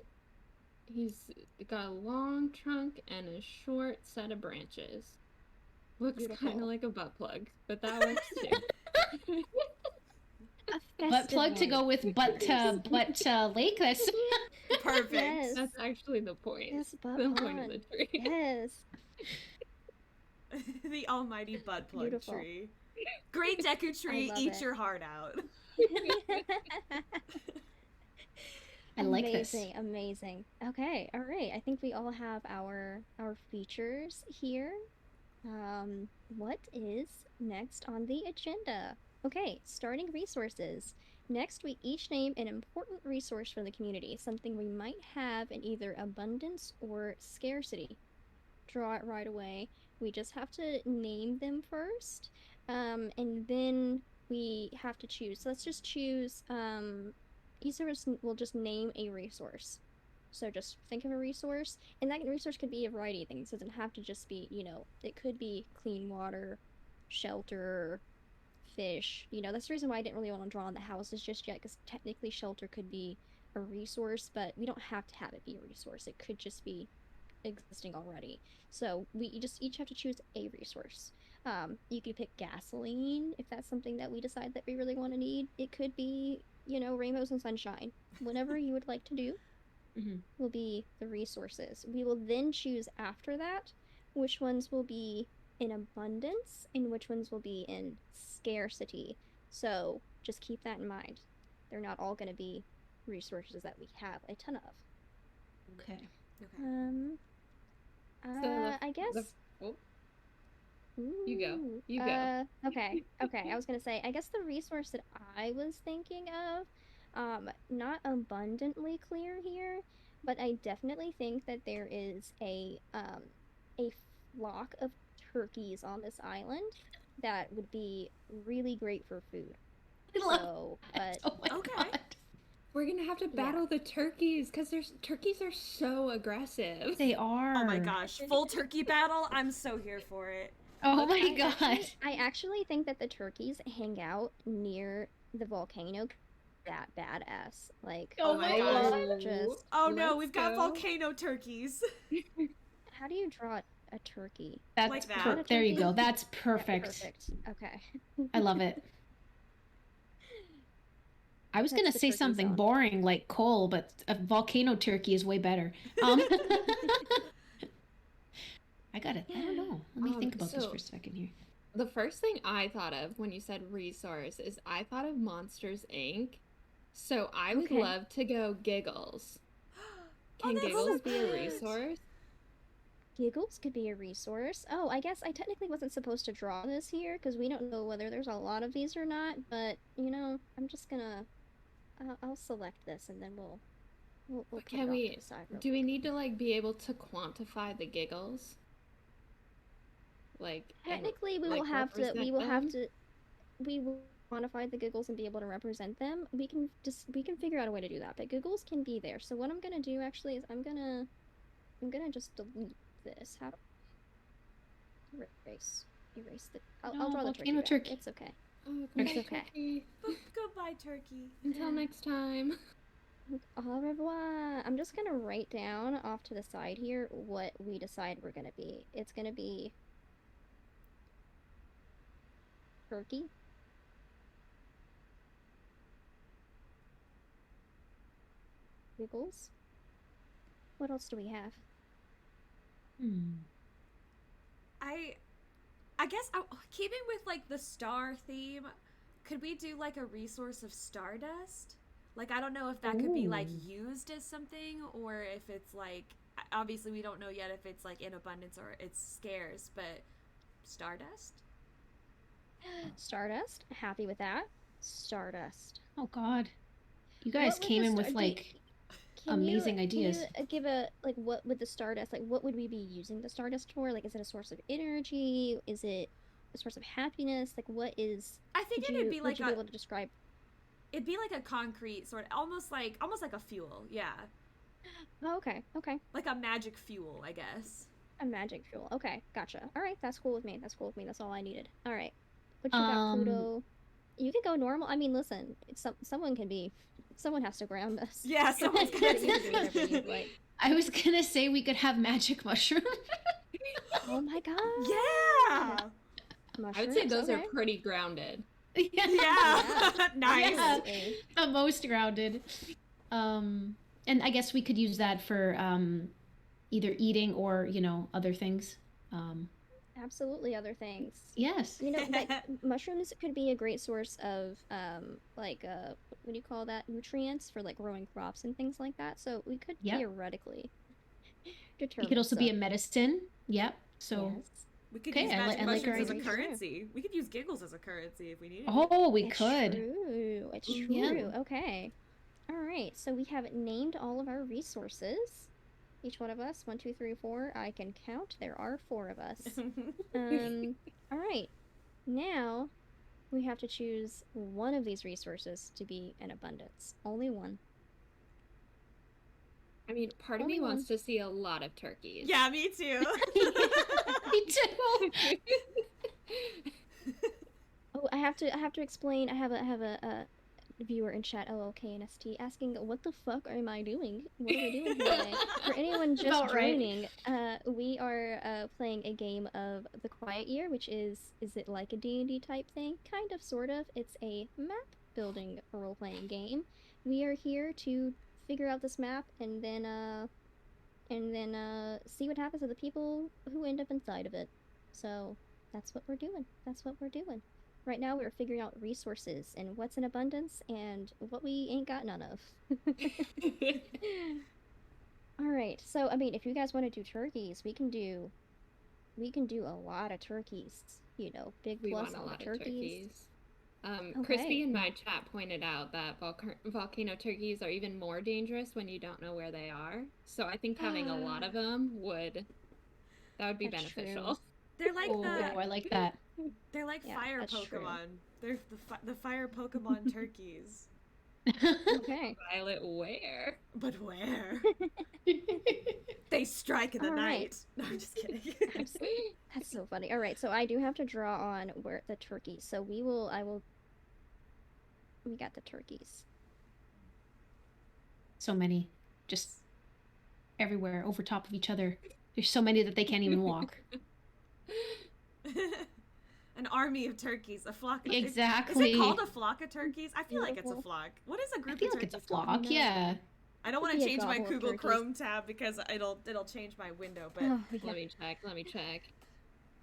He's got a long trunk and a short set of branches. Looks kind of Beautiful. like a butt plug, but that works too. A Butt festive plug to go one. with butt lake. That's Perfect. Yes. That's actually the point. Yes, butt The point of the pun. tree. Yes. The almighty butt plug Beautiful. tree. Great Deku tree, love eat it. your heart out. I like this. Amazing. Okay, all right. I think we all have our features here. What is next on the agenda? Okay, starting resources. Next, we each name an important resource for the community, something we might have in either abundance or scarcity. Draw it right away. We just have to name them first, and then we have to choose. So let's just choose. Each of us will just name a resource. So just think of a resource, and that resource could be a variety of things. It doesn't have to just be, it could be clean water, shelter, fish. That's the reason why I didn't really want to draw on the houses just yet, because technically shelter could be a resource, but we don't have to have it be a resource. It could just be existing already. So we just each have to choose a resource. You could pick gasoline if that's something that we decide that we really want to need. It could be, rainbows and sunshine. Whatever you would like to do will be the resources. We will then choose after that which ones will be in abundance and which ones will be in scarcity. So just keep that in mind. They're not all going to be resources that we have a ton of. Okay. Okay. I guess. You go. Ooh, You go. Okay. I was gonna say, I guess the resource that I was thinking of, not abundantly clear here, but I definitely think that there is a flock of turkeys on this island that would be really great for food. I love So, that. but Oh my Okay. god. We're gonna have to battle the turkeys because turkeys are so aggressive. They are. Oh my gosh, full turkey battle. I'm so here for it. Oh my god. I actually think that the turkeys hang out near the volcano. That badass. Like, Oh my god. just Oh no, Let's we've got go. volcano turkeys. how do you draw a turkey? That's Like that. there you turkey? go. That's Yeah, perfect. perfect. Okay. I love it. I was That's gonna the say turkey something zone. boring like coal, but a volcano turkey is way better. I got it. I don't know. Let me think about this so- for a second here. The first thing I thought of when you said resource is I thought of Monsters Inc. So I would Okay. love to go Giggles. Can that's Giggles so be a good. resource? Giggles could be a resource. Oh, I guess I technically wasn't supposed to draw this here because we don't know whether there's a lot of these or not. But I'm just gonna. I'll select this and then we'll put it Can off we? to the side. Real Do we quick. need to like be able to quantify the giggles? Like Technically, we like, will have to. represent We will have them? to. We will quantify the giggles and be able to represent them. We can figure out a way to do that. But giggles can be there. So what I'm gonna do actually is I'm gonna just delete this. How do erase the. I'll No, draw the volcano turkey. turkey. It's okay. Oh, It's goodbye, okay. turkey. Goodbye, turkey. Until next time. Au revoir. I'm just gonna write down off to the side here what we decide we're gonna be. It's gonna be turkey. Giggles. What else do we have? I guess keeping with like the star theme, could we do like a resource of stardust? Like I don't know if that could be like Ooh. used as something or if it's like obviously we don't know yet if it's like in abundance or it's scarce, but stardust? Stardust. Happy with that. Stardust. Oh god. You guys What was came the in star- with do- like amazing ideas. Can you give a like what with the Stardust? Like, what would we be using the Stardust for? Like, is it a source of energy? Is it a source of happiness? Like, what is? I think Would it'd be like you be able to describe? it'd be like a concrete sort of, almost like a fuel. Yeah, Oh, okay, okay. like a magic fuel, I guess. A magic fuel. Okay, gotcha. All right, that's cool with me. That's cool with me. That's all I needed. All right. What you got, Um, Pluto? You can go normal. I mean, listen, someone has to ground us. Yeah, someone's You gonna can do whatever you like. I was gonna say we could have magic mushroom. Oh my god. Yeah. I would say Mushrooms, those are okay. pretty grounded. Yeah. Nice. Yeah. Absolutely. The most grounded. And I guess we could use that for either eating or, other things. Absolutely other things. Yes. You know, like mushrooms could be a great source of what do you call that? Nutrients for like growing crops and things like that. So we could Yep. theoretically It determine could also be a some. medicine. Yep. So, Yes. We could Okay, use I magic like mushrooms as a very true. currency. We could use giggles as a currency if we needed. oh, we It's could. true. It's true. Yeah. Okay. All right. So we have named all of our resources. Each one of us, 1, 2, 3, 4. I can count. There are 4 of us. All right. Now we have to choose one of these resources to be in abundance. Only one. I mean, part of Only me one. wants to see a lot of turkeys. Yeah, me too. Me too. Oh, I have to explain. I have a viewer in chat, OOKNST, asking, "What the fuck am I doing? What are we doing here today?" For anyone just About right. joining, we are playing a game of The Quiet Year, which is it like a D&D type thing? Kind of, sort of. It's a map building role-playing game. We are here to figure out this map and then see what happens to the people who end up inside of it. So that's what we're doing. That's what we're doing. Right now we're figuring out resources and what's in abundance and what we ain't got none of. All right. So I mean, if you guys want to do turkeys, we can do a lot of turkeys. You know, big We plus want a on the lot of turkeys. turkeys. Okay. Crispy in my chat pointed out that volcano turkeys are even more dangerous when you don't know where they are. So I think having a lot of them would be That's true. beneficial. They're like Oh, I like that. they're like Yeah, fire that's true. Pokemon. They're the fire Pokemon turkeys. Okay. Violet, where? But where? They strike in the All right. night. No, I'm just kidding. Absolutely. That's so funny. All right, so I do have to draw on where the turkeys. So we got the turkeys. So many. Just everywhere, over top of each other. There's so many that they can't even walk. An army of turkeys, a flock. Is Exactly. it called a flock of turkeys? I feel like it's a Beautiful. flock. What is a I group feel of like turkeys it's a called? flock, No. yeah. I don't want Could to be a change my gobble of Google turkeys. Chrome tab because it'll change my window. But Oh, yeah. Let me check.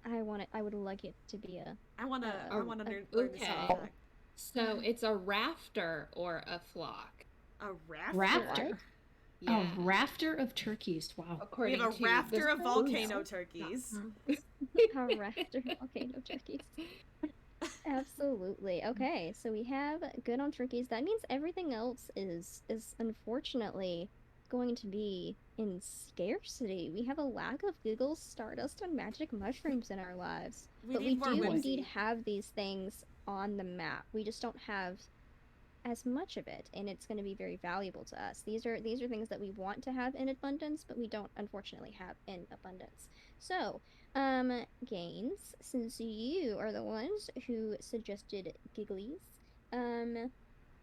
I would like it to be a I want to Uh, learn this okay. fun fact. So it's a rafter or a flock. A rafter. Rafter? Yeah. A rafter of turkeys. Wow. We According have a to rafter this of volcano website. turkeys. a rafter volcano turkeys. Absolutely. Okay, so we have good on turkeys. That means everything else is unfortunately going to be in scarcity. We have a lack of Google's Stardust and magic mushrooms in our lives. But we need more do indeed whimsy. have these things on the map. We just don't have as much of it, and it's going to be very valuable to us. These are things that we want to have in abundance, but we don't unfortunately have in abundance. So, Gaines, since you are the ones who suggested gigglies,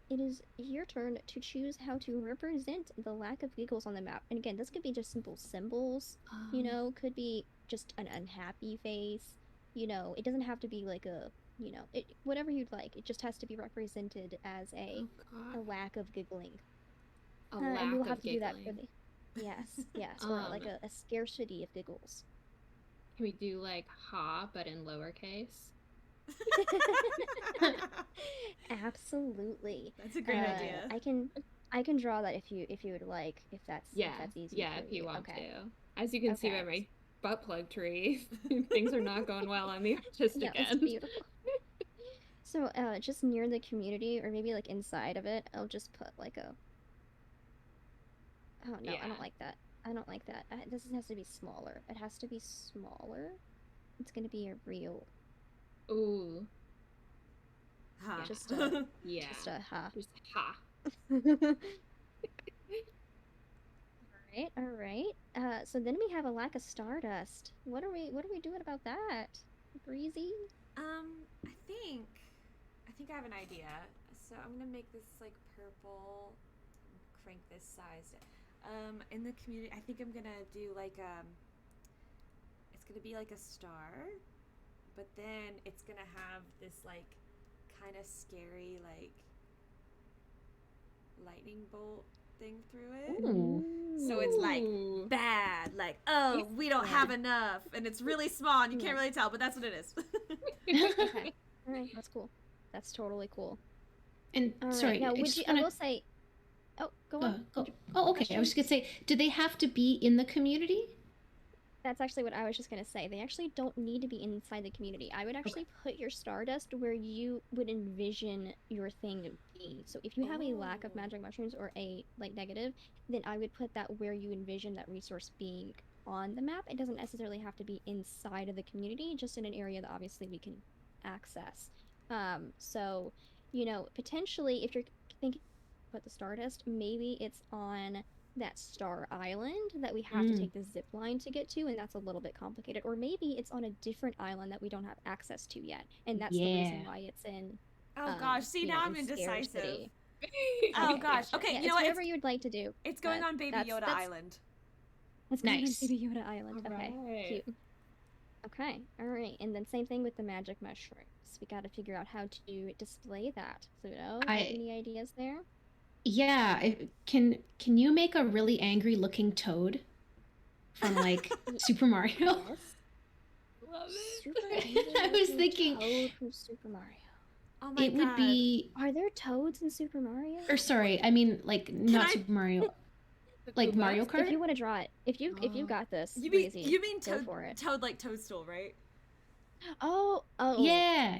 it is your turn to choose how to represent the lack of giggles on the map. And again, this could be just simple symbols, you know, could be just an unhappy face, you know, it doesn't have to be like a, you know, whatever you'd like. It just has to be represented as a lack of giggling. A And lack we'll have of to do that for giggling. the yes, or like a scarcity of giggles. Can we do like ha but in lowercase? Absolutely. That's a great idea. I can draw that if you would like, if that's easy. Yeah, for if you want okay. to. As you can see by Okay. my butt plug tree, things are not going well on the artistic Yeah, it's end. beautiful. So, just near the community, or maybe like inside of it, I'll just put like Oh no, I Yeah. don't like that. I don't like that. This has to be smaller. It has to be smaller. It's gonna be a real, Ooh. Huh. just a, Yeah. just a ha. Just ha. All right. So then we have a lack of stardust. What are we doing about that? Breezy? I think I have an idea. So I'm gonna make this like purple, crank this size. In the community, I think I'm gonna do like it's gonna be like a star, but then it's gonna have this like kind of scary like lightning bolt thing through it. Ooh. So it's like Ooh. bad, like, oh, we don't have enough, and it's really small, and you can't really tell, but that's what it is. Okay. All right, that's cool. That's totally cool. And All right. sorry, Now, I would just you? I wanna will say. Oh, go on. go. Oh, okay. I was just gonna say, do they have to be in the community? That's actually what I was just gonna say. They actually don't need to be inside the community. I would actually put your stardust where you would envision your thing being. So if you have a lack of magic mushrooms or a like negative, then I would put that where you envision that resource being on the map. It doesn't necessarily have to be inside of the community, just in an area that obviously we can access. So potentially if you're thinking about the stardust, maybe it's on that star island that we have to take the zip line to get to, and that's a little bit complicated. Or maybe it's on a different island that we don't have access to yet, and that's the reason why it's in. Oh gosh, see, now I'm indecisive. Scarcity. Oh gosh, okay, Yeah, you know what? whatever you'd like to do. It's going on Baby Yoda Island. It's going Nice. on Baby Yoda Island. Okay, Alright. cute. Okay, all right, and then same thing with the magic mushrooms. We got to figure out how to display that. Pluto, any ideas there? Yeah, can you make a really angry looking toad from like Super Mario? Yes. Love it. Super I was thinking Toad from Super Mario. Oh my it god. would be, Are there toads in Super Mario? or sorry, I mean like not I- Super Mario, like Goombas? Mario Kart. If you want to draw it, if you got this, You mean Breezy, go toad, for it. toad like toadstool, right? Oh, Yeah.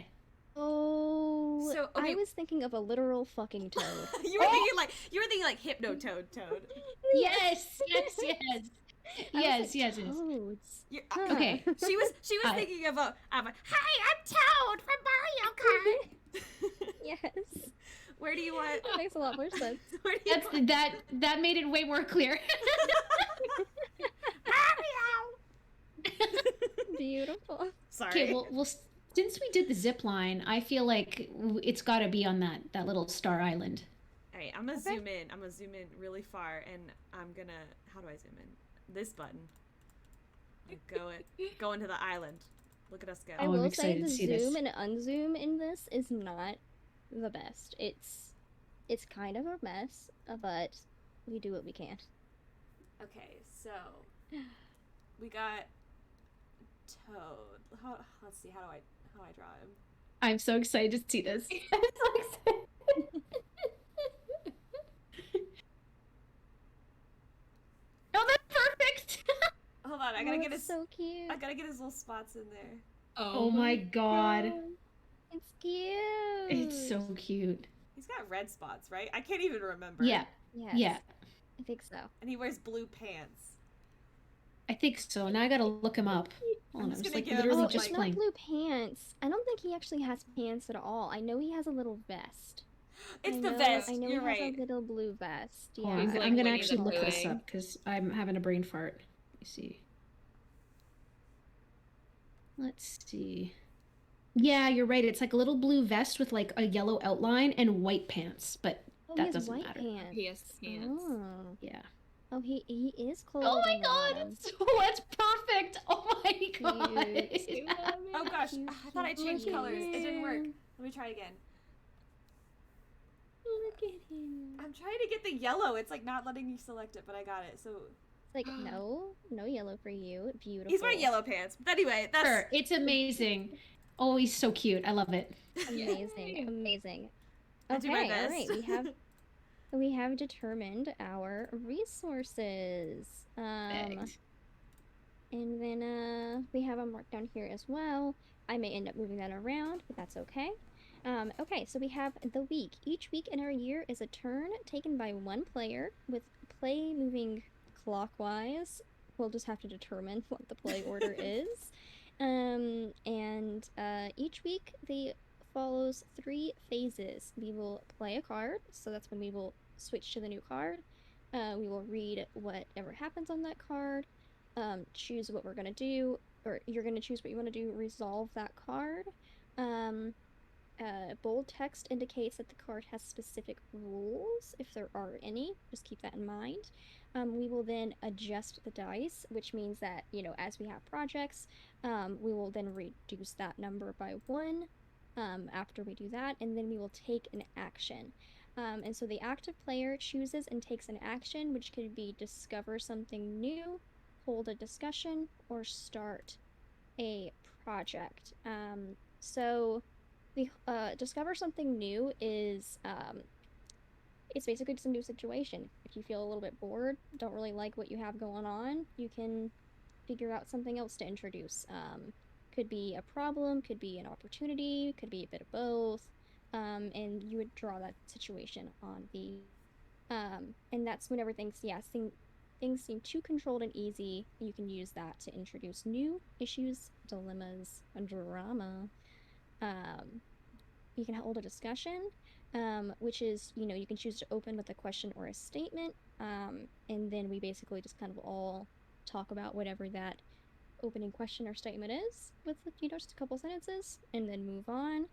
Oh, So, okay. I was thinking of a literal fucking toad. you were thinking like hypno toad. Yes. Yes. Toads. Okay. She was thinking of a hi, I'm Toad from Mario Kart. Yes. Where do you want? That makes a lot more sense. Where do you want? That made it way more clear. Beautiful. Sorry. Okay, well, since we did the zip line, I feel like it's got to be on that little star island. All right, I'm gonna zoom in. I'm gonna zoom in really far, and I'm gonna. How do I zoom in? This button. Go into the island. Look at us go. I I'm will say excited the to see this. zoom and unzoom in this is not the best. It's kind of a mess, but we do what we can. Okay, so we got Toad. Let's see. How do I draw him? I'm so excited to see this. I'm so excited. Oh, that's perfect. Hold on, I gotta get his. So cute. I gotta get his little spots in there. Oh my god. It's cute. It's so cute. He's got red spots, right? I can't even remember. Yeah. Yes, Yeah. I think so. And he wears blue pants. I think so. Now I gotta look him up. Hold on, just I'm just gonna like give him literally some, just It's playing. not blue pants. I don't think he actually has pants at all. I know he has a little vest. It's I the know- vest. I know You're he right. has a little blue vest. Hold Yeah. on, He's like I'm gonna Winnie actually the look this Pooh. up because I'm having a brain fart. Let me see. Let's see. Yeah, you're right. It's like a little blue vest with like a yellow outline and white pants, but Oh, that he has doesn't white matter. pants. He has pants. Oh. Yeah. Oh, he is clothed. Oh my in the god, bottom. that's perfect. Oh my god. Cute. Oh gosh, Cute, I thought I cute. changed Look at colors. It didn't work. him. Let me try again. Look at him. I'm trying to get the yellow. It's like not letting me select it, but I got it. So It's like no yellow for you. Beautiful. he's wearing yellow pants. But anyway, that's Sure, it's amazing. Oh, he's so cute. I love it. Amazing, amazing. I do my Okay, all right. best. We have determined our resources. Perfect. And then we have them marked down here as well. I may end up moving that around, but that's okay. Okay, so we have the week. Each week in our year is a turn taken by one player with play moving clockwise. We'll just have to determine what the play order is. And each week they follows 3 phases. We will play a card, so that's when we will switch to the new card. We will read whatever happens on that card, choose what we're gonna do, or you're gonna choose what you want to do, resolve that card. Um, Bold text indicates that the card has specific rules, if there are any. Just keep that in mind. We will then adjust the dice, which means that, as we have projects, we will then reduce that number by 1 after we do that, and then we will take an action. And so the active player chooses and takes an action, which could be discover something new, hold a discussion, or start a project. So the discover something new is it's basically just a new situation. If you feel a little bit bored, don't really like what you have going on, you can figure out something else to introduce. Could be a problem, could be an opportunity, could be a bit of both. And you would draw that situation on the and that's whenever things seem too controlled and easy, you can use that to introduce new issues, dilemmas, and drama. You can hold a discussion, which is, you can choose to open with a question or a statement, and then we basically just kind of all talk about whatever that opening question or statement is with, just a couple sentences, and then move on.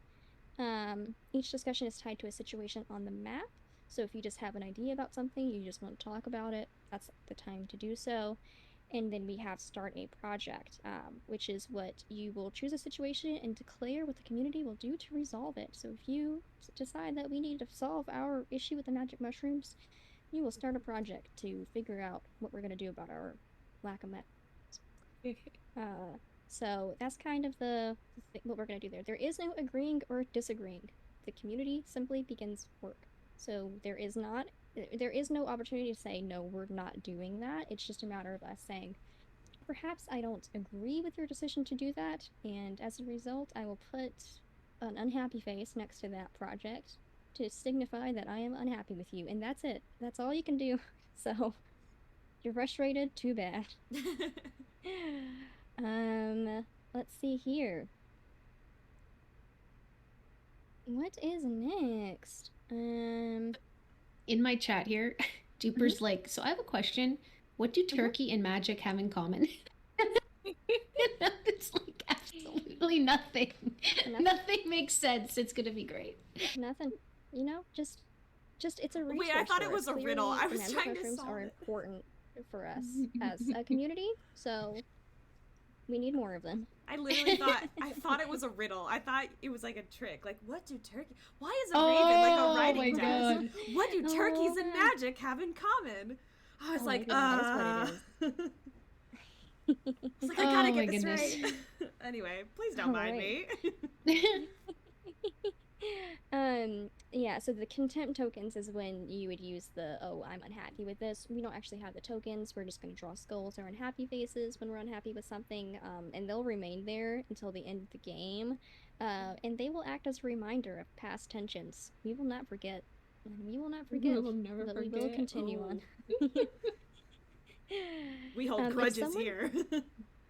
Each discussion is tied to a situation on the map, so if you just have an idea about something, you just want to talk about it, that's the time to do so. And then we have start a project, which is what you will choose a situation and declare what the community will do to resolve it. So if you decide that we need to solve our issue with the magic mushrooms, you will start a project to figure out what we're going to do about our lack of methods. So that's kind of what we're going to do there. There is no agreeing or disagreeing. The community simply begins work. So there is no opportunity to say, no, we're not doing that. It's just a matter of us saying, perhaps I don't agree with your decision to do that, and as a result, I will put an unhappy face next to that project to signify that I am unhappy with you, and that's it. That's all you can do. So, you're frustrated? Too bad. Let's see here. What is next? In my chat here, Duper's like, so I have a question. What do turkey and magic have in common? It's like absolutely nothing. Nothing makes sense. It's gonna be great. Nothing. Just it's a resource. Wait, I thought it was a Clearly, riddle. I the was magic trying to mushrooms solve are it. important for us as a community, so we need more of them. I literally thought it was a riddle. I thought it was like a trick. Like, what do turkey? Why is a raven like a writing desk? What do turkeys and magic have in common? I was like, that is what it is. It's like, I gotta get this right. Anyway, please don't mind me. Yeah, so the contempt tokens is when you would use I'm unhappy with this. We don't actually have the tokens. We're just going to draw skulls or unhappy faces when we're unhappy with something, and they'll remain there until the end of the game. And they will act as a reminder of past tensions. We will not forget. And we will not forget. We will never forget. We will continue on. We hold grudges here.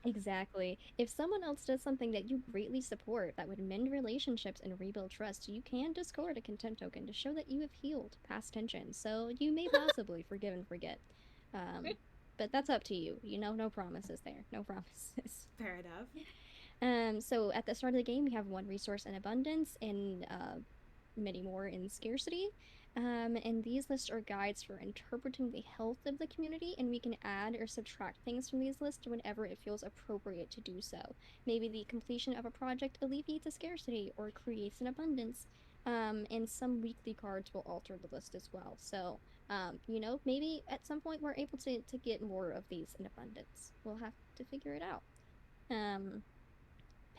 Exactly. If someone else does something that you greatly support that would mend relationships and rebuild trust, you can discard a contempt token to show that you have healed past tension. So you may possibly forgive and forget. But that's up to you. No promises there. No promises. Fair enough. So at the start of the game, we have 1 resource in abundance and many more in scarcity. And these lists are guides for interpreting the health of the community, and we can add or subtract things from these lists whenever it feels appropriate to do so. Maybe the completion of a project alleviates a scarcity or creates an abundance, and some weekly cards will alter the list as well. So, maybe at some point we're able to get more of these in abundance. We'll have to figure it out.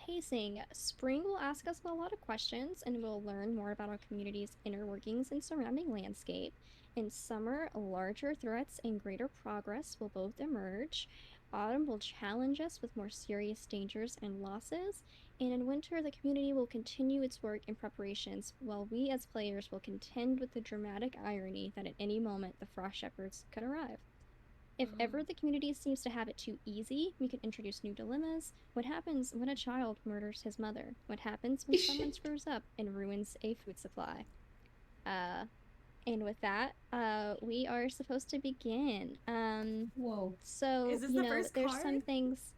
Pacing. Spring will ask us a lot of questions, and we'll learn more about our community's inner workings and surrounding landscape. In summer, larger threats and greater progress will both emerge. Autumn will challenge us with more serious dangers and losses. And in winter, the community will continue its work and preparations, while we as players will contend with the dramatic irony that at any moment the Frost Shepherds could arrive. If ever the community seems to have it too easy, we could introduce new dilemmas. What happens when a child murders his mother? What happens when someone screws up and ruins a food supply? And with that, we are supposed to begin. Whoa. So, Is this the first there's card? some things.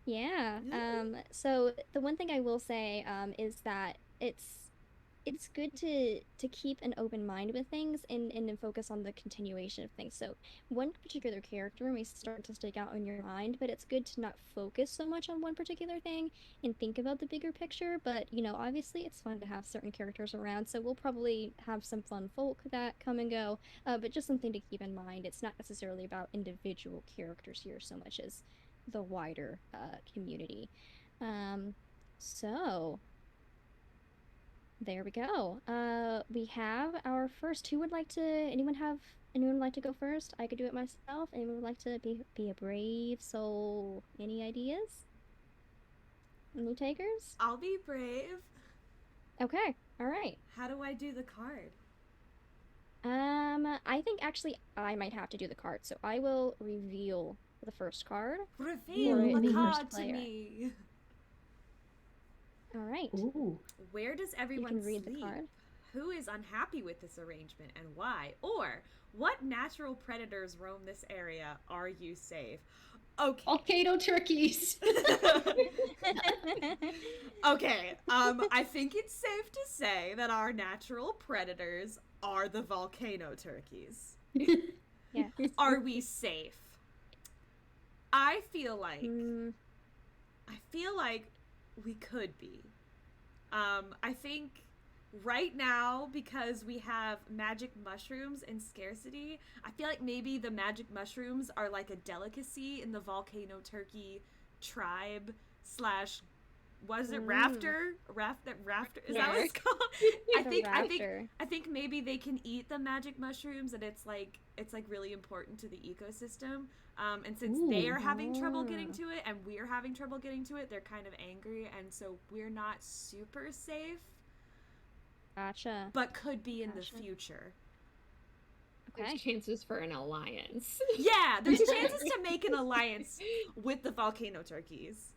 Yeah. Ooh. So the one thing I will say, is that it's good to keep an open mind with things and then focus on the continuation of things. So one particular character may start to stick out in your mind, but it's good to not focus so much on one particular thing and think about the bigger picture. But obviously it's fun to have certain characters around, so we'll probably have some fun folk that come and go. But just something to keep in mind. It's not necessarily about individual characters here so much as the wider community. So there we go. We have our first. Anyone like to go first? I could do it myself. Anyone would like to be a brave soul? Any ideas? Any takers? I'll be brave. Okay. All right. How do I do the card? I think actually I might have to do the card, so I will reveal the first card. Reveal for the the card first to player. me. All right. Ooh. Where does You everyone can read sleep? the card. Who is unhappy with this arrangement and why? Or what natural predators roam this area? Are you safe? Okay. Volcano turkeys. Okay. I think it's safe to say that our natural predators are the volcano turkeys. Yeah. Are we safe? I feel like we could be. I think right now, because we have magic mushrooms in scarcity, I feel like maybe the magic mushrooms are like a delicacy in the volcano turkey tribe slash, what is it, rafter? Rafter, is that what it's called? I think maybe they can eat the magic mushrooms, and it's like really important to the ecosystem. And since they are having trouble getting to it and we're having trouble getting to it, they're kind of angry, and so we're not super safe. Gotcha. But could be in the future. Okay. There's chances for an alliance. Yeah, there's chances to make an alliance with the volcano turkeys.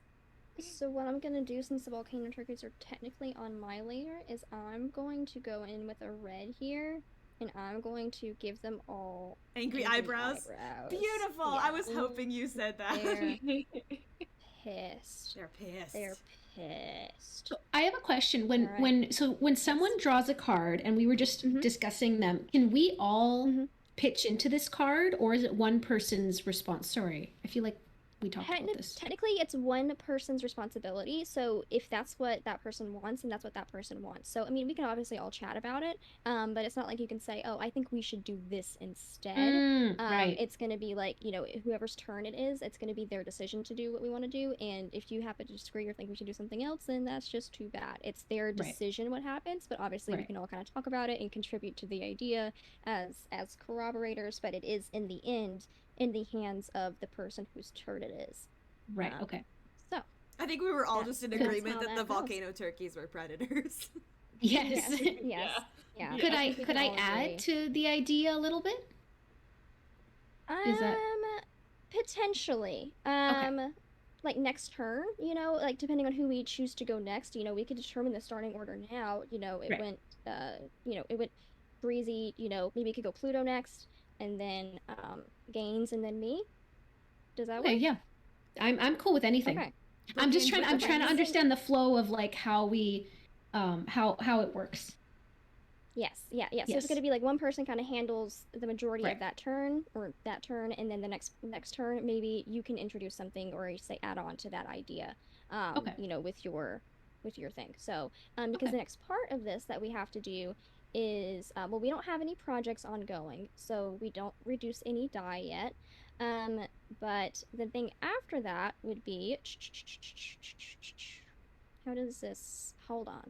So what I'm gonna do, since the volcano turkeys are technically on my layer, is I'm going to go in with a red here, and I'm going to give them all Angry eyebrows. Beautiful. Yeah. I was hoping you said that. They're pissed. They're pissed. They're pissed. So I have a question. Alright. When someone draws a card, and we were just discussing them, can we all pitch into this card, or is it one person's response? Sorry, I feel like we talked about this. Technically, it's one person's responsibility. So if that's what that person wants, and that's what that person wants. So I mean, we can obviously all chat about it, but it's not like you can say, "Oh, I think we should do this instead." Right. It's gonna be like, whoever's turn it is, it's gonna be their decision to do what we want to do. And if you happen to disagree or think we should do something else, then that's just too bad. It's their decision what happens, but obviously we can all kind of talk about it and contribute to the idea as corroborators. But it is in the end in the hands of the person whose turn it is. Right. Okay. So I think we were all just in agreement that the that goes. volcano turkeys were predators. Yes. Yes. Yeah. Could I add to the idea a little bit? Is that Potentially. Like next turn, like depending on who we choose to go next, we could determine the starting order now. It went Breezy, maybe we could go Pluto next, and then Gains, and then me. Does that work? Okay, yeah. I'm cool with anything. Okay. I'm trying to understand the flow of like how we how it works. Yes, yeah. So it's going to be like one person kind of handles the majority of that turn, and then the next turn, maybe you can introduce something or say add on to that idea, with your thing. So, because the next part of this that we have to do is, we don't have any projects ongoing, so we don't reduce any die yet. But the thing after that would be, how does this? Hold on.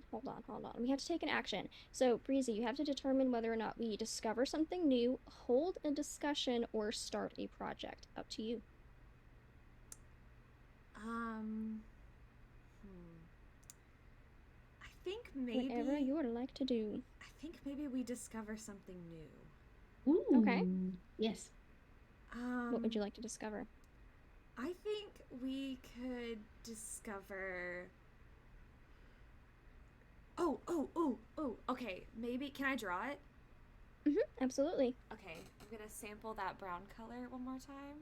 We have to take an action. So, Breezy, you have to determine whether or not we discover something new, hold a discussion, or start a project. Up to you. I think maybe Whatever you would like to do. I think maybe we discover something new. Ooh. Okay. Yes. What would you like to discover? I think we could discover. Oh. Okay, maybe can I draw it? Absolutely. Okay, I'm gonna sample that brown color one more time.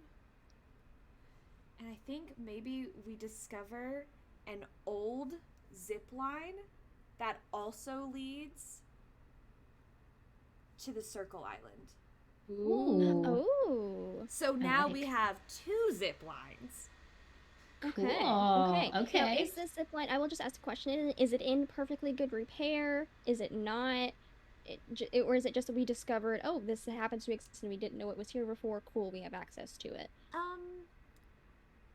And I think maybe we discover an old zip line that also leads to the Circle Island. Ooh. Oh. So now we have 2 zip lines. Okay. Cool. Okay. Okay. Now, is this zip line? I will just ask a question. Is it in perfectly good repair? Is it not? Or is it just that we discovered? Oh, this happens to exist and we didn't know it was here before. Cool, we have access to it.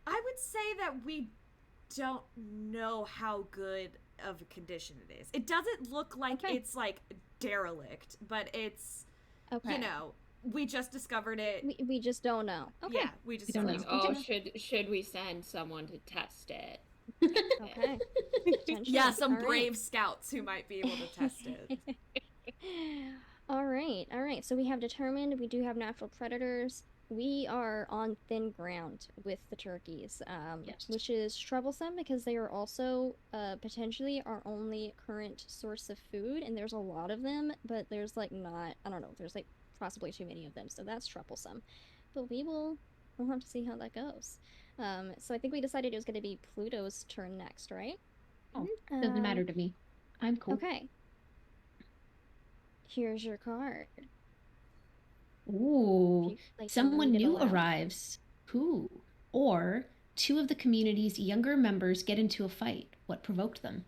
I would say that we don't know how good of a condition it is. It doesn't look like it's like derelict, but it's you know, we just discovered it. We just don't know. Okay. Yeah, we just don't don't know. know. Oh, should we send someone to test it? Okay. Yeah, some All brave scouts who might be able to test it. All right. So we have determined we do have natural predators. We are on thin ground with the turkeys, Yes. which is troublesome because they are also potentially our only current source of food, and there's a lot of them, but there's like not, I don't know, there's like possibly too many of them, so that's troublesome. But we'll have to see how that goes. So I think we decided it was going to be Pluto's turn next, right? Oh, doesn't matter to me. I'm cool. Okay. Here's your card. Ooh, Like, someone read it new aloud. arrives. Who? Or 2 of the community's younger members get into a fight. What provoked them?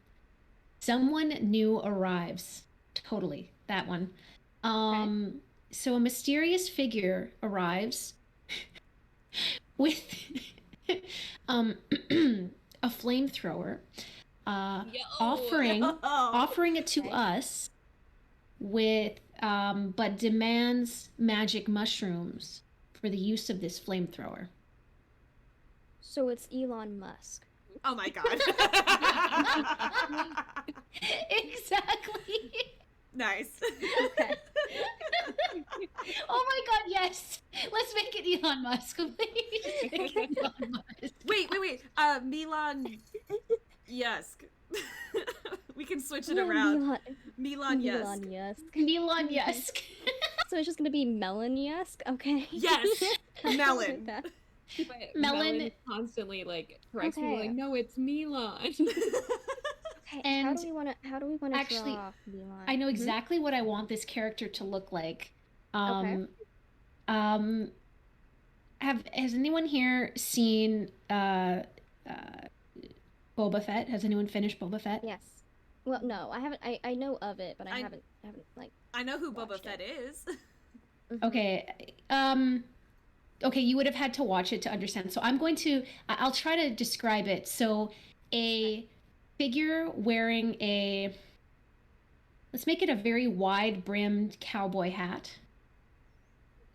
Someone new arrives. Totally, that one. So a mysterious figure arrives with a flamethrower, offering it to us with but demands magic mushrooms for the use of this flamethrower. So it's Elon Musk. Oh my god. Exactly. Nice. Okay. Oh my god, yes. Let's make it Elon Musk, please. Make it Elon Musk. Wait. Milan Yusk. We can switch it Yeah, around. Milan Yusk. Elon Musk. Elon Musk. So it's just gonna be Melon Yusk? Okay. Yes. Melon. That. But Melon constantly like corrects me Okay. like, no, it's Milan. Okay, And how do we want to actually, draw Elon? I know exactly what I want this character to look like. Okay. Has anyone here seen Boba Fett? Has anyone finished Boba Fett? Yes. Well, no, I haven't. I know of it, but I haven't like. I know who Boba Watched Fett it. is. Okay. Okay, you would have had to watch it to understand. So I'll try to describe it. So a figure wearing let's make it a very wide-brimmed cowboy hat.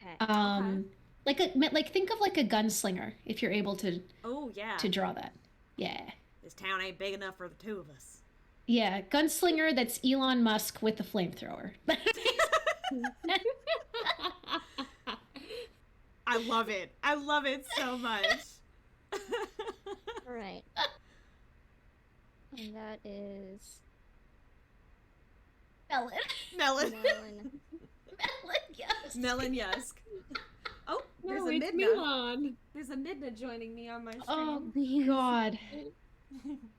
Okay. Like think of like a gunslinger if you're able to Oh yeah. to draw that. Yeah. This town ain't big enough for the 2 of us. Yeah, gunslinger that's Elon Musk with the flamethrower. I love it. I love it so much. All right. And that is Melon. Melon. Melon. Yes. Melon Yusk. Oh, there's No, a it's Midna. Milan. There's a Midna joining me on my stream. Oh Yes. god.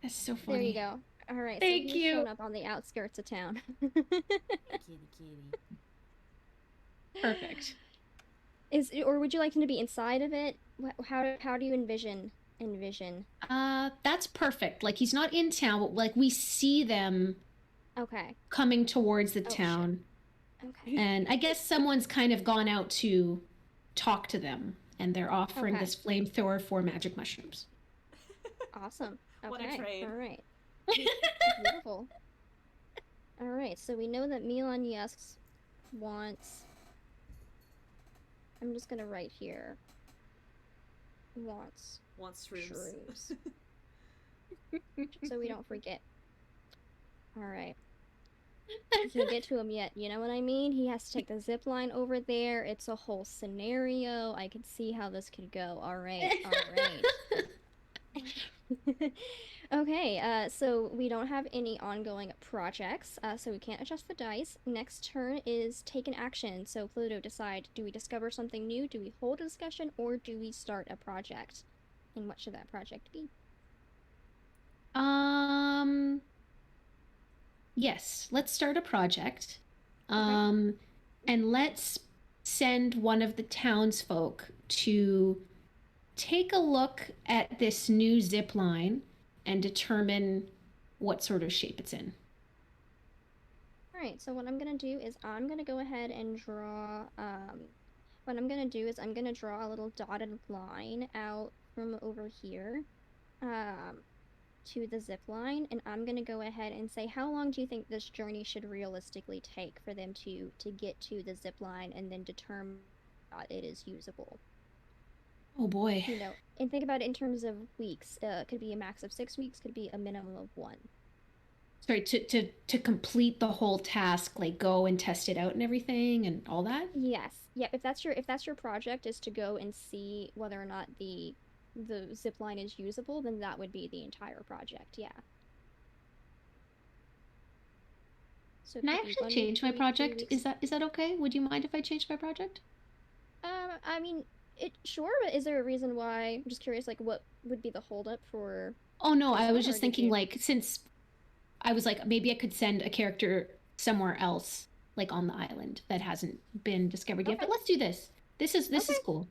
That's so funny. There you go. All right. Thank so he's you. shown up on the outskirts of town. Kitty. Perfect. Or would you like him to be inside of it? How do you envision? That's perfect. Like he's not in town, but like we see them Okay. coming towards the Oh, shit. town. Okay. And I guess someone's kind of gone out to talk to them and they're offering Okay. this flamethrower for magic mushrooms. Awesome. Okay. What a trade. All right. Beautiful. All right, so we know that Milan Yesks wants. I'm just gonna write here. Wants shrooms. So we don't forget. All right. I can't get to him yet. You know what I mean? He has to take the zip line over there. It's a whole scenario. I could see how this could go. All right. Okay, so we don't have any ongoing projects, so we can't adjust the dice. Next turn is take an action. So Pluto, decide, do we discover something new, do we hold a discussion, or do we start a project? And what should that project be? Yes, let's start a project. Okay. And let's send one of the townsfolk to take a look at this new zip line and determine what sort of shape it's in. Alright, so what I'm gonna do is I'm gonna go ahead and draw, what I'm gonna do is I'm gonna draw a little dotted line out from over here, to the zip line, and I'm gonna go ahead and say, how long do you think this journey should realistically take for them to get to the zip line and then determine that it is usable? Oh boy. You know, and think about it in terms of weeks. Could be a max of 6 weeks, could be a minimum of 1. Sorry, to complete the whole task, like go and test it out and everything and all that? Yes. Yeah, if that's your project, is to go and see whether or not the zip line is usable, then that would be the entire project. Yeah. So Can I actually change my project? Is that okay? Would you mind if I change my project? I mean, sure, but is there a reason why? I'm just curious, like, what would be the holdup for? Oh no, I was just thinking, like, since I was like, maybe I could send a character somewhere else, like on the island that hasn't been discovered yet. But let's do this. This is cool.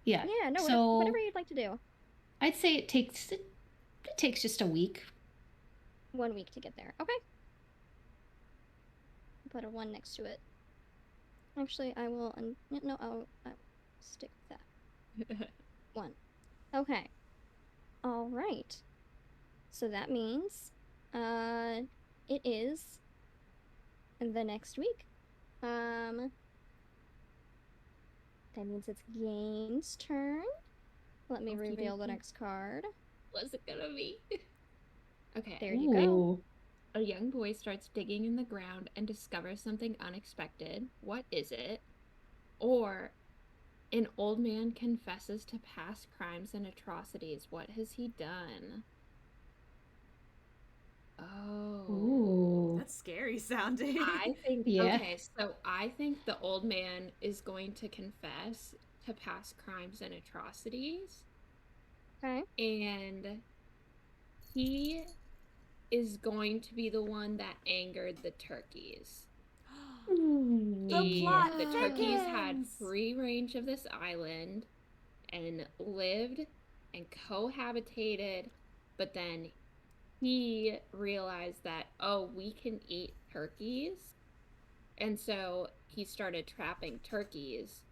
Yeah. Yeah. No. So, whatever you'd like to do. I'd say it takes just a week. 1 week to get there. Okay. Put a 1 next to it. Actually, I will. No, I'll stick with that. 1. Okay. All right. So that means, it is the next week. That means it's Gaines' turn. Let me reveal the next card. What's it gonna be? Okay. There you go. A young boy starts digging in the ground and discovers something unexpected. What is it? Or an old man confesses to past crimes and atrocities. What has he done? Oh. Ooh. That's scary sounding. I think, yeah. Okay, so I think the old man is going to confess to past crimes and atrocities. Okay. And he is going to be the one that angered the turkeys. The plot The turkeys had thickens. free range of this island and lived and cohabitated, but then he realized that, oh, we can eat turkeys. And so he started trapping turkeys,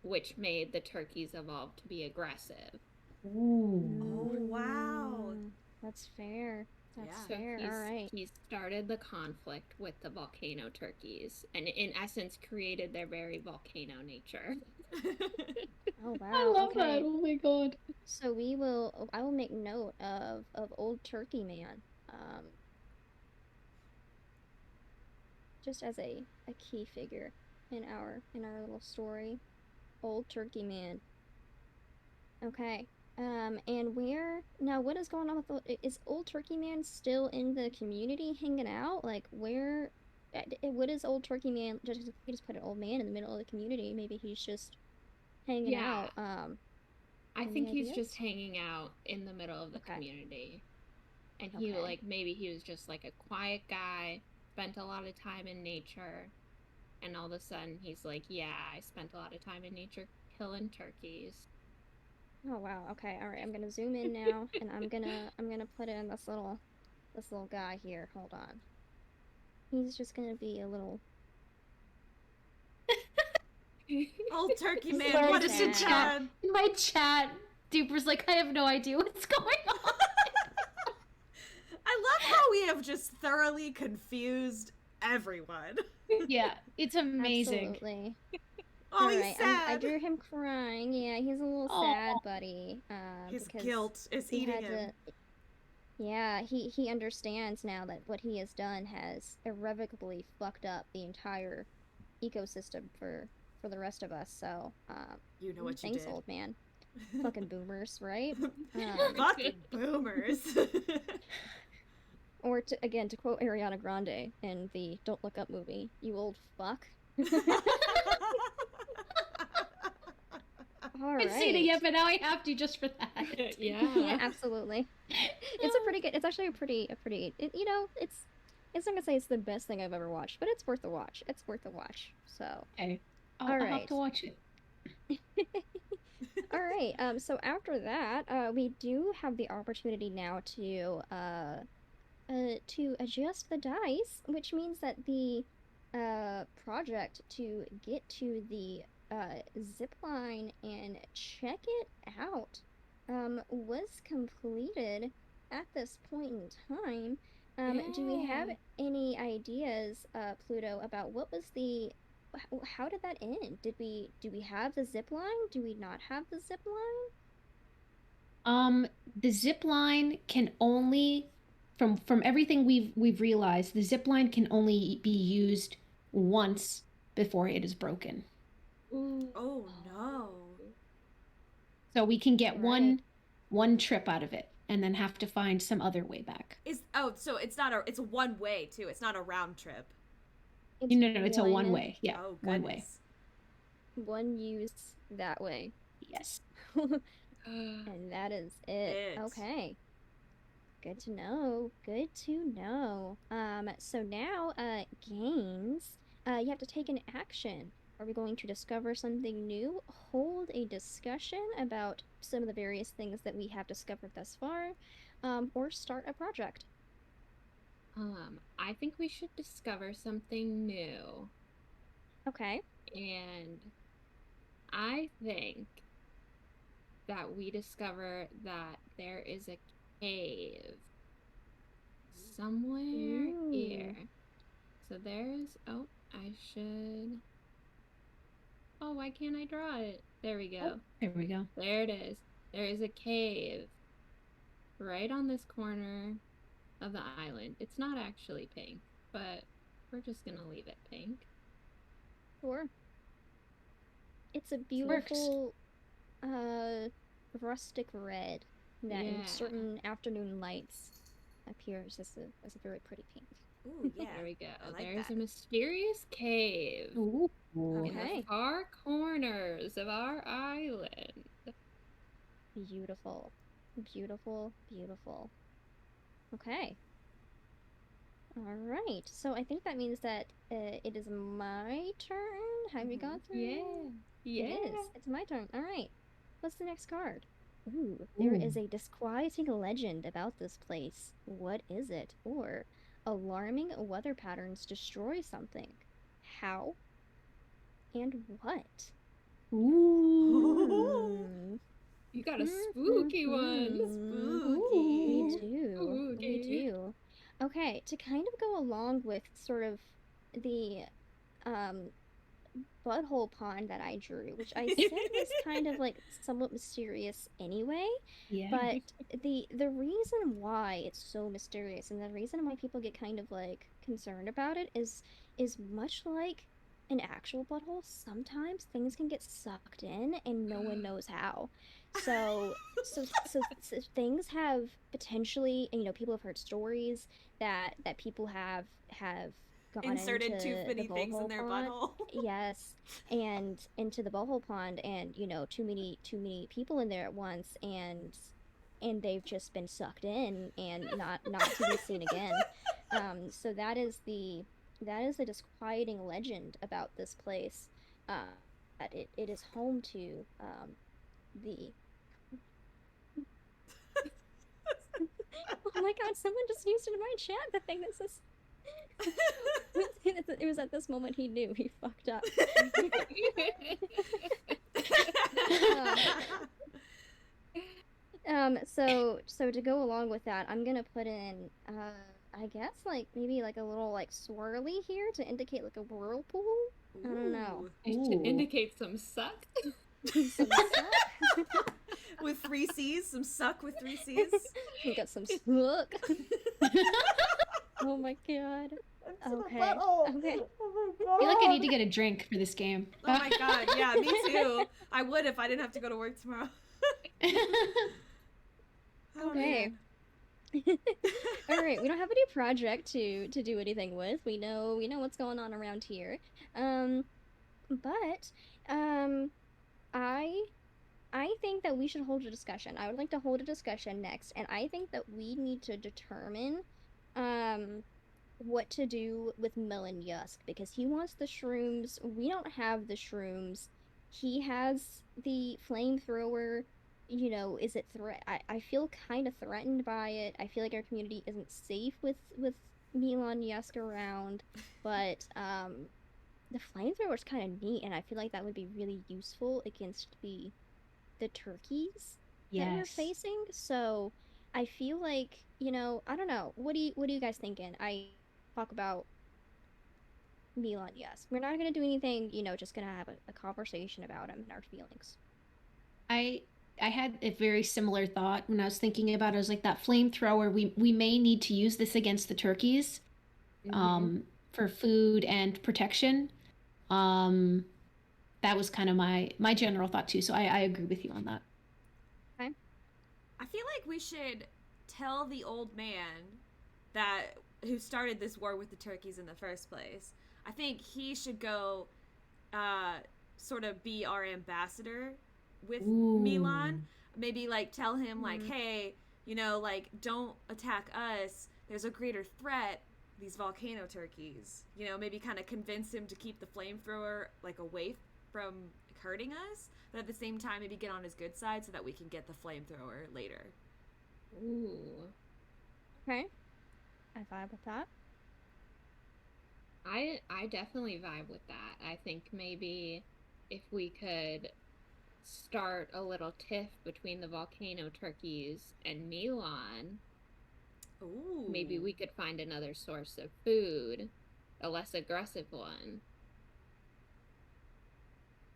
which made the turkeys evolve to be aggressive. Ooh. Oh, wow. That's fair. That's Yeah. fair. So All right. he started the conflict with the volcano turkeys and in essence created their very volcano nature. Oh wow. I love okay. that. Oh my god. So I will make note of Old Turkey Man. Just as a key figure in our little story. Old Turkey Man. Okay. And what is going on with is Old Turkey Man still in the community hanging out? Like, what is Old Turkey Man? We just put an old man in the middle of the community. Maybe he's just hanging out. I think he's ideas? just hanging out in the middle of the community. And he maybe he was just like a quiet guy, spent a lot of time in nature, and all of a sudden he's like, yeah, I spent a lot of time in nature killing turkeys. Oh wow. Okay. All right. I'm gonna zoom in now, and I'm gonna put in this little guy here. Hold on. He's just gonna be a little. Old Turkey Man, Sorry, what is it, Chad? In my chat, Duper's like, I have no idea what's going on. I love how we have just thoroughly confused everyone. Yeah, it's amazing. Absolutely. Oh, All he's right, sad. I drew him crying. Yeah, he's a little Aw. sad, buddy. His Because guilt is he eating had him. to. Yeah, he understands now that what he has done has irrevocably fucked up the entire ecosystem for the rest of us. So, You know what you thanks, did. old man. Fucking boomers, right? Fucking boomers. Or again, to quote Ariana Grande in the Don't Look Up movie, "You old fuck." All I haven't seen it right. yet, but now I have to just for that. Yeah, absolutely. It's a pretty good. It's actually a pretty. You know, it's not gonna say it's the best thing I've ever watched, but it's worth a watch. It's worth a watch. So, Okay. All I'll have right. to watch it. all right. So after that, we do have the opportunity now to adjust the dice, which means that the project to get to the zip line and check it out was completed at this point in time. Do we have Yeah. any ideas, Pluto, about what was the how did that end? Do we have the zip line? Do we not have the zip line? The zip line can only, from everything we've realized, the zip line can only be used once before it is broken. Oh no. So we can get Right. one trip out of it and then have to find some other way back. So it's not it's a one way too. It's not a round trip. It's No, it's a one way. Yeah, Oh one way. goodness. one use that way. Yes. And that is it. It. Okay. Good to know. Good to know. So now, Gaines, you have to take an action. Are we going to discover something new, hold a discussion about some of the various things that we have discovered thus far, or start a project? I think we should discover something new. Okay. And I think that we discover that there is a cave somewhere here. So there's, oh, I should, oh, why can't I draw it? There we go. Oh, there we go. There it is. There is a cave right on this corner of the island. It's not actually pink, but we're just gonna leave it pink. Sure. It's a beautiful, rustic red that in Yeah. certain afternoon lights appears as a very pretty pink. Ooh, yeah. There we go. I like There's that. a mysterious cave Ooh. in Okay. the far corners of our island. Beautiful. Beautiful, beautiful. Okay. All right. So I think that means that it is my turn. Have we gone through? Yeah. It is. It's my turn. All right. What's the next card? Ooh, there is a disquieting legend about this place. What is it? Or alarming weather patterns destroy something. How? And what? Ooh. You got a spooky one. Spooky. We do. We do. Okay, to kind of go along with sort of the butthole pond that I drew, which I said was kind of like somewhat mysterious anyway. Yeah. But the reason why it's so mysterious and the reason why people get kind of like concerned about it is much like an actual butthole. Sometimes things can get sucked in and no one knows how. So things have potentially, and, you know, people have heard stories that people have gone Inserted into too many the things in butthole their pond. butthole. Yes, and into the butthole pond, and you know, too many people in there at once, and they've just been sucked in and not to be seen again. So that is the disquieting legend about this place. That it is home to the. Oh my God! Someone just used it in my chat. The thing that says. It was at this moment he knew he fucked up. So to go along with that, I'm gonna put in, I guess like maybe like a little like swirly here to indicate like a whirlpool. I don't know. Ooh. It should indicate some suck. Some suck. With 3 C's, some suck with 3 C's. We got some suck. Oh my god. Okay. Okay. Oh I my feel like I need to get a drink for this game. Oh my god, yeah, me too. I would if I didn't have to go to work tomorrow. Oh, Okay. man. All right, we don't have any project to do anything with. We know what's going on around here. But I think that we should hold a discussion. I would like to hold a discussion next, and I think that we need to determine what to do with Melon Yusk because he wants the shrooms. We don't have the shrooms. He has the flamethrower. Is it I feel kind of threatened by it. I feel like our community isn't safe with Melon Yusk around, but the flamethrower is kind of neat, and I feel like that would be really useful against the turkeys that we're facing. So I feel like, I don't know. What are you guys thinking? I talk about Milan, yes. We're not gonna do anything, just gonna have a conversation about him and our feelings. I had a very similar thought when I was thinking about it. I was like, that flamethrower, we may need to use this against the turkeys, for food and protection. That was kind of my general thought too. So I agree with you on that. Okay. I feel like we should tell the old man who started this war with the turkeys in the first place. I think he should go sort of be our ambassador with Milan. Maybe like tell him like, hey, like don't attack us. There's a greater threat, these volcano turkeys. Maybe kind of convince him to keep the flamethrower like away from hurting us, but at the same time maybe get on his good side so that we can get the flamethrower later. Ooh. Okay. I vibe with that. I definitely vibe with that. I think maybe if we could start a little tiff between the volcano turkeys and Milan, Ooh. maybe we could find another source of food, a less aggressive one.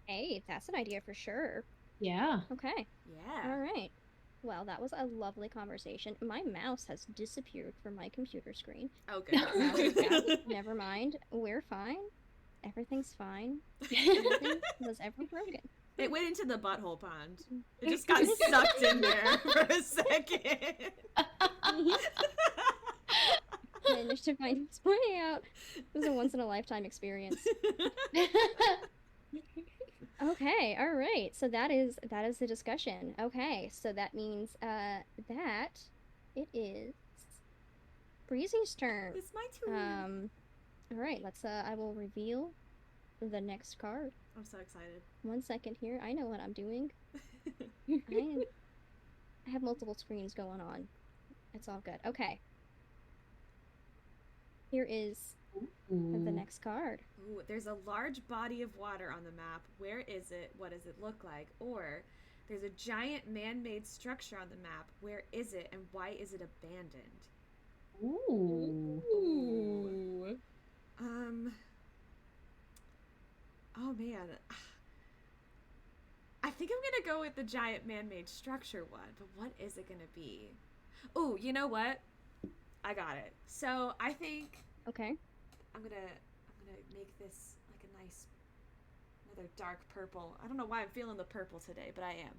Hey, that's an idea for sure. Yeah. Okay. Yeah. All right. Well, that was a lovely conversation. My mouse has disappeared from my computer screen. Okay. Never mind. We're fine. Everything's fine. Nothing was ever broken. It went into the butthole pond. It just got sucked in there for a second. Managed to find its way out. It was a once-in-a-lifetime experience. Okay, all right. So that is the discussion. Okay, so that means that it is Breezy's turn. It's my turn. All right. Let's. I will reveal the next card. I'm so excited. 1 second here. I know what I'm doing. I have multiple screens going on. It's all good. Okay. Here is the next card. Ooh, there's a large body of water on the map. Where is it? What does it look like? Or there's a giant man-made structure on the map. Where is it and why is it abandoned? Ooh. Ooh. Oh man. I think I'm gonna go with the giant man-made structure one, but what is it gonna be? Oh, you know what? I got it. So I think Okay. I'm gonna make this like a nice another dark purple. I don't know why I'm feeling the purple today, but I am.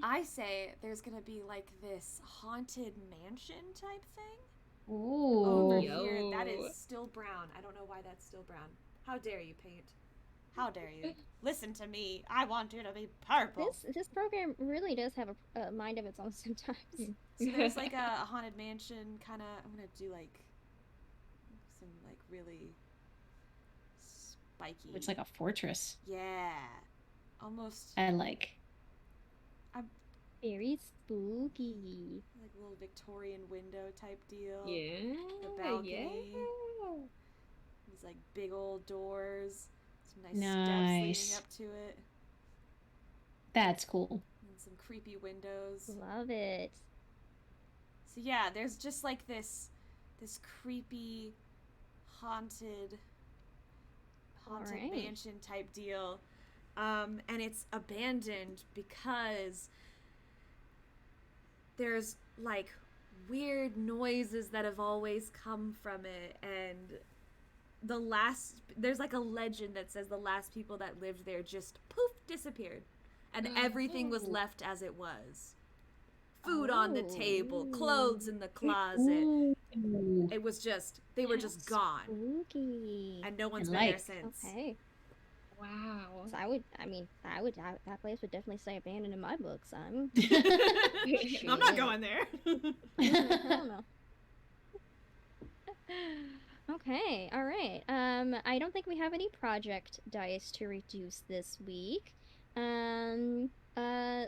I say there's gonna be like this haunted mansion type thing over here. That is still brown. I don't know why that's still brown. How dare you, paint? How dare you? Listen to me. I want you to be purple. This program really does have a mind of its own sometimes. So there's like a haunted mansion kind of. I'm gonna do like some like really spiky. It's like a fortress. Yeah, almost. I like. Very spooky. Like a little Victorian window type deal. Yeah. The balcony. Yeah. These like big old doors. Some nice steps leading up to it. That's cool. And some creepy windows. Love it. So yeah, there's just like this creepy haunted Alright. mansion type deal. And it's abandoned because there's like weird noises that have always come from it, and there's like a legend that says the last people that lived there just poof disappeared, and everything was left as it was. Food on the table, clothes in the closet. It was just, they were just gone. Spooky. And no one's been there since. Okay. Wow. So that place would definitely stay abandoned in my books. I'm not going there. Hell no. Okay, all right. I don't think we have any project dice to reduce this week.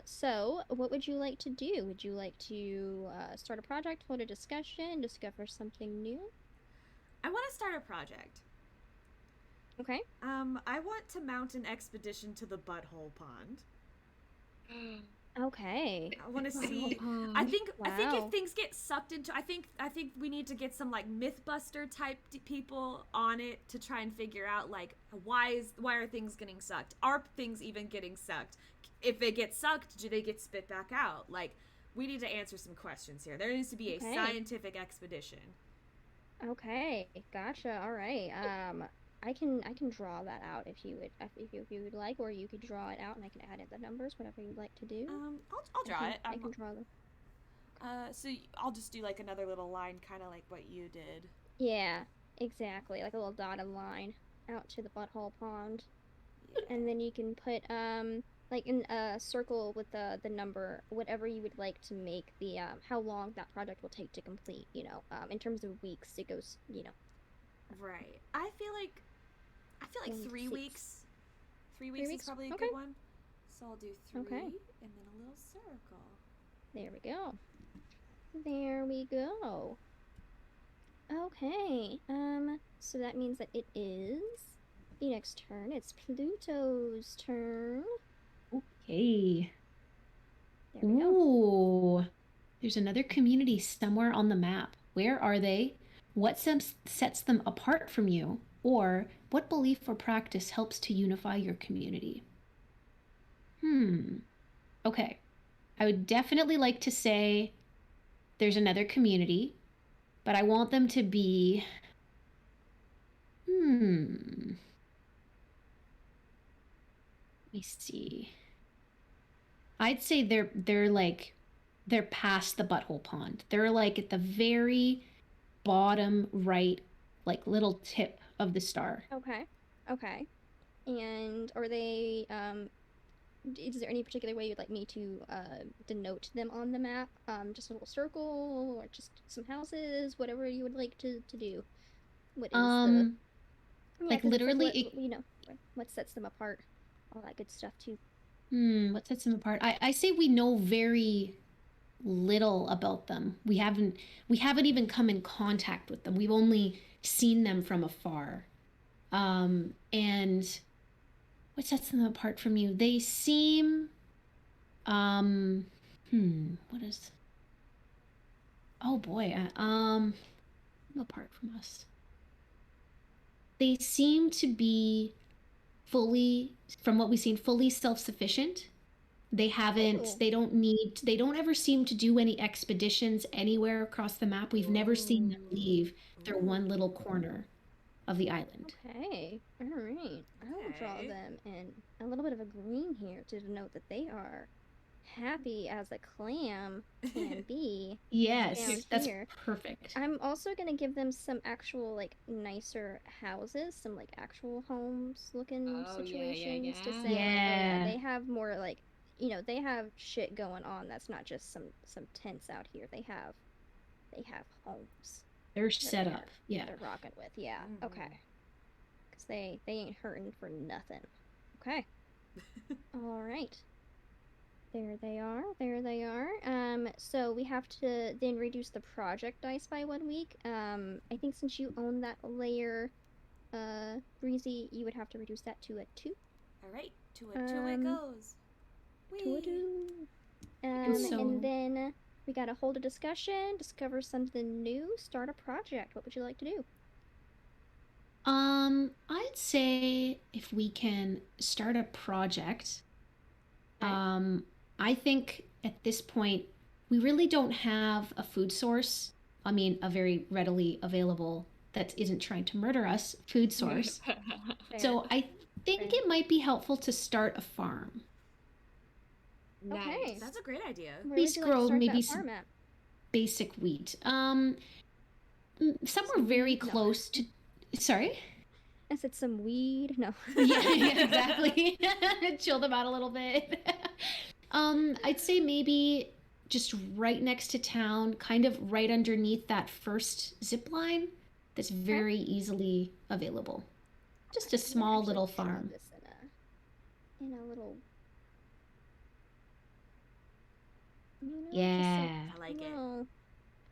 So what would you like to do? Would you like to start a project, hold a discussion, discover something new? I want to start a project. Okay. I want to mount an expedition to the Butthole Pond. Okay. I want to see. I think if Wow. things get sucked into, I think we need to get some like MythBuster type people on it to try and figure out like why are things getting sucked? Are things even getting sucked? If they get sucked, do they get spit back out? Like, we need to answer some questions here. There needs to be a scientific expedition. Okay. Gotcha. All right. I can draw that out if you would like, or you could draw it out and I can add in the numbers, whatever you'd like to do. I'll draw it. I can draw them. So I'll just do like another little line, kind of like what you did. Yeah, exactly. Like a little dotted line out to the Butthole Pond. Yeah. And then you can put like in a circle with the number, whatever you would like to make the how long that project will take to complete, in terms of weeks it goes, Right. I feel like 3 6. weeks. 3 weeks is probably a Okay. good one. So I'll do 3 Okay. and then a little circle. There we go. There we go. Okay. So that means that it is the next turn. It's Pluto's turn. Okay. There we go. Ooh. There's another community somewhere on the map. Where are they? What sets them apart from you? Or what belief or practice helps to unify your community? Okay. I would definitely like to say there's another community, but I want them to be... Let me see. I'd say they're past the Butthole Pond. They're like at the very bottom right, like little tip of the star. Okay. And are they is there any particular way you'd like me to denote them on the map? Just a little circle or just some houses, whatever you would like to do. What is the like 'cause it's literally what sets them apart? All that good stuff too. What sets them apart? I say we know very little about them. We haven't even come in contact with them. We've only seen them from afar. And what sets them apart from you? They seem what is oh boy, apart from us. They seem to be fully, from what we've seen, fully self-sufficient. They don't ever seem to do any expeditions anywhere across the map. We've never seen them leave their one little corner of the island. Okay. All right. I will draw Okay. them in a little bit of a green here to denote that they are happy as a clam can be. Yes, Down that's here. perfect. I'm also gonna give them some actual like nicer houses, some like actual homes looking Oh, yeah, situations to yeah. say, like, oh, Yeah. they have more like they have shit going on. That's not just some tents out here. They have homes They're set they're- up. Yeah. they're rocking with. Yeah. Mhm. Okay. Cause they ain't hurting for nothing. Okay. All right. There they are. There they are. So we have to then reduce the project dice by 1 week. I think since you own that layer, Breezy, you would have to reduce that to a 2. All right, 2 and 2 it Um, goes. 2 a Whee! 2. So- And then we gotta hold a discussion, discover something new, start a project. What would you like to do? I'd say if we can start a project, Okay. I think at this point we really don't have a food source. I mean, a very readily available that isn't trying to murder us food source. Fair. So I think Fair. it might be helpful to start a farm. Okay. Nice. That's a great idea. Where Please would you like to grow start maybe that some farm at? basic wheat. Somewhere Some very weed? No. close to. Sorry. I said some weed. No. Yeah, exactly. Chill them out a little bit. I'd say maybe just right next to town, kind of right underneath that first zip line that's very easily available. Just a Okay, I'm gonna small actually little draw farm. this in a little. You know, Yeah. I like it.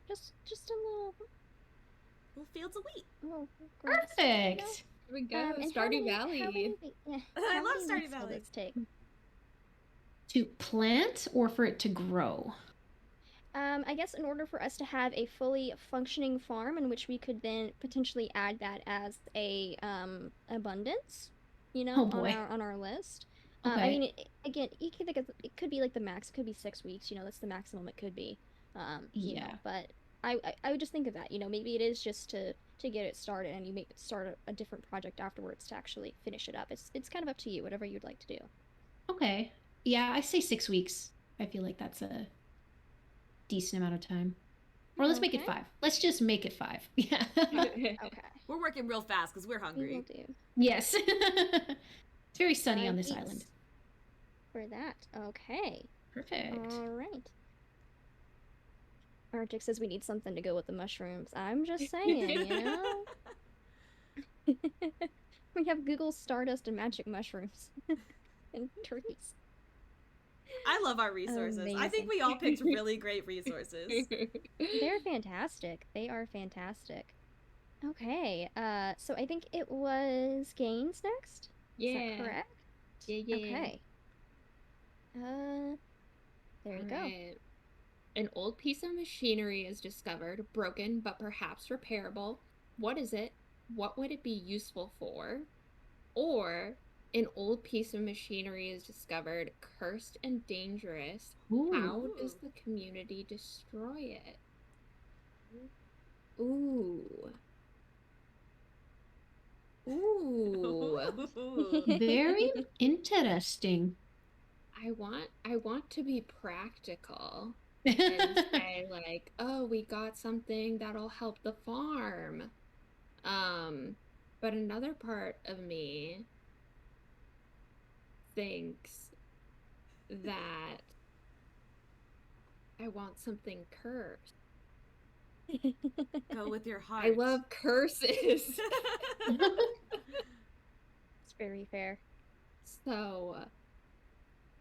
Just a little Little fields of wheat. grass, you know? Perfect. Here we go. And Stardew Valley. I how love many Stardew weeks will Valley. this take? To plant or for it to grow? I guess in order for us to have a fully functioning farm in which we could then potentially add that as a abundance, you know, Oh boy. on our list. Okay. I mean, again, you could think it could be like the max. It could be 6 weeks. You know, that's the maximum it could be. You know, Yeah. but I would just think of that. You know, maybe it is just to get it started, and you may start a different project afterwards to actually finish it up. It's kind of up to you, whatever you'd like to do. Okay. Yeah, I say 6 weeks. I feel like that's a decent amount of time. Or let's make it Okay. 5. Let's just make it 5. Yeah. Okay, We're working real fast because we're we will hungry. do. Yes. It's very sunny on this Weeks island. For that, okay. Perfect. All right. Arctic says we need something to go with the mushrooms. I'm just saying, you know? We have Google Stardust and magic mushrooms. And turkeys. I love our resources. I think Amazing. we all picked really great resources. They're fantastic. They are fantastic. Okay, so I think it was Gaines next? Is that Yeah. correct? Yeah. Okay. There you go. Alright. An old piece of machinery is discovered, broken but perhaps repairable. What is it? What would it be useful for? Or an old piece of machinery is discovered, cursed and dangerous. How does Ooh. the community destroy it? Ooh. Ooh. Very interesting. I want to be practical and say like, oh, we got something that'll help the farm. But another part of me thinks that I want something cursed. Go with your heart. I love curses. It's very fair. So,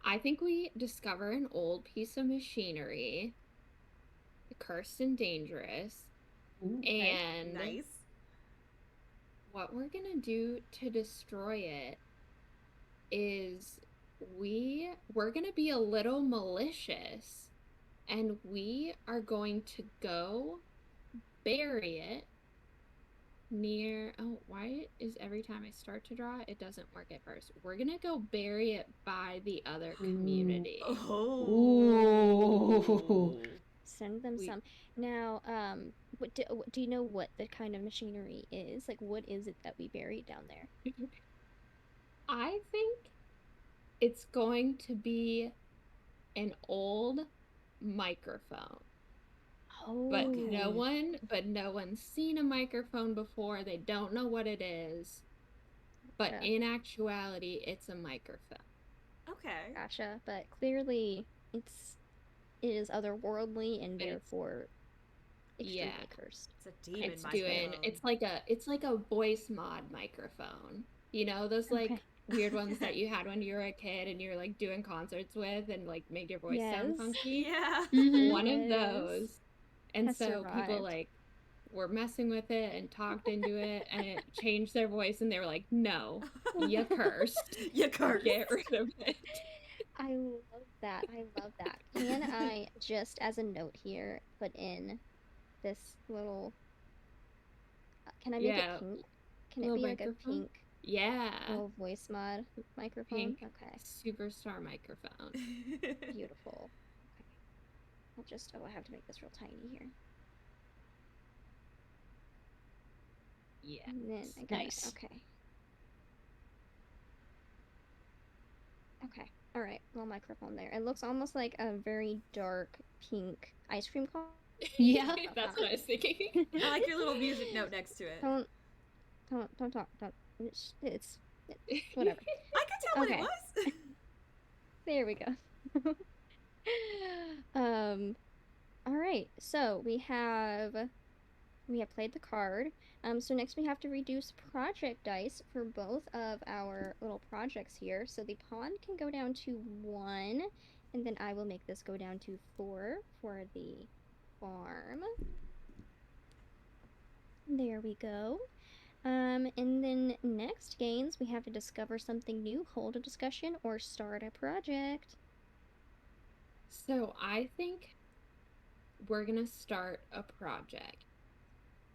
I think we discover an old piece of machinery, cursed and dangerous, Ooh, and Nice. what we're gonna do to destroy it is we're gonna be a little malicious, and we are going to go bury it near. Oh, why is every time I start to draw it doesn't work at first? We're gonna go bury it by the other community. Oh. Send them We- some. Now, what do you know what the kind of machinery is? Like, what is it that we buried down there? I think it's going to be an old microphone. But no one's seen a microphone before. They don't know what it is. But Yeah. in actuality, it's a microphone. Okay. Gotcha. But clearly, it is otherworldly and But therefore extremely yeah. cursed. It's a demon It's microphone. it's like a voice mod microphone. You know, those like Okay. weird ones that you had when you were a kid and you're like doing concerts with and like made your voice sound Yes. funky. Yeah. Mhm. One of Yes. those. And Has so people survived. like were messing with it and talked into it and it changed their voice and they were like, no, you cursed. You cursed. Get rid of it. I love that. I love that. Can I just, as a note here, put in this little? Can I make it Yeah, pink? Can it little be like a microphone. pink Yeah, little voice mod microphone? pink Okay, superstar microphone. beautiful. Okay, I'll just. Oh, I have to make this real tiny here. Yeah. And then I got it. Nice. Okay. Okay. All right. Little microphone there. It looks almost like a very dark pink ice cream cone. Yeah. That's what I was thinking. I like your little music note next to it. Don't talk. Don't. It's whatever. I could tell Okay. what it was. There we go. All right. So we have played the card. So next we have to reduce project dice for both of our little projects here. So the pawn can go down to 1, and then I will make this go down to 4 for the farm. There we go. And then next, Gains, we have to discover something new, hold a discussion, or start a project. So I think we're gonna start a project.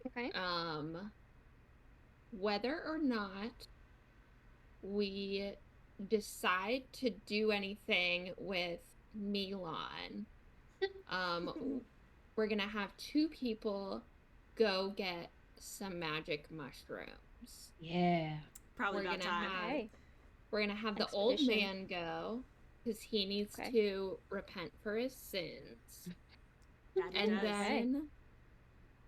Okay. Whether or not we decide to do anything with Milan, we're gonna have 2 people go get some magic mushrooms. Yeah. Probably We're about gonna time. have Okay. we're gonna have the old Expedition. man go because he needs Okay. to repent for his sins. That he And does. then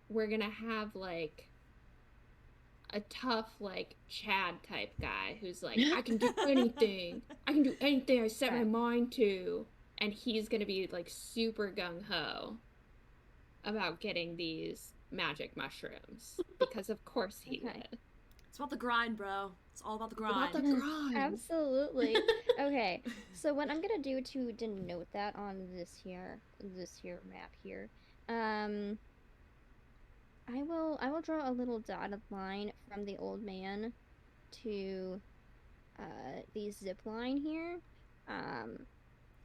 we're gonna have like a tough like Chad type guy who's like, I can do anything. I can do anything I set my Okay. mind to. And he's gonna be like super gung ho about getting these magic mushrooms. Because of course he Okay. would. It's about the grind, bro. It's all about the About grind. the grind. Absolutely. Okay. So what I'm gonna do to denote that on this here map here, I will draw a little dotted line from the old man to the zip line here, and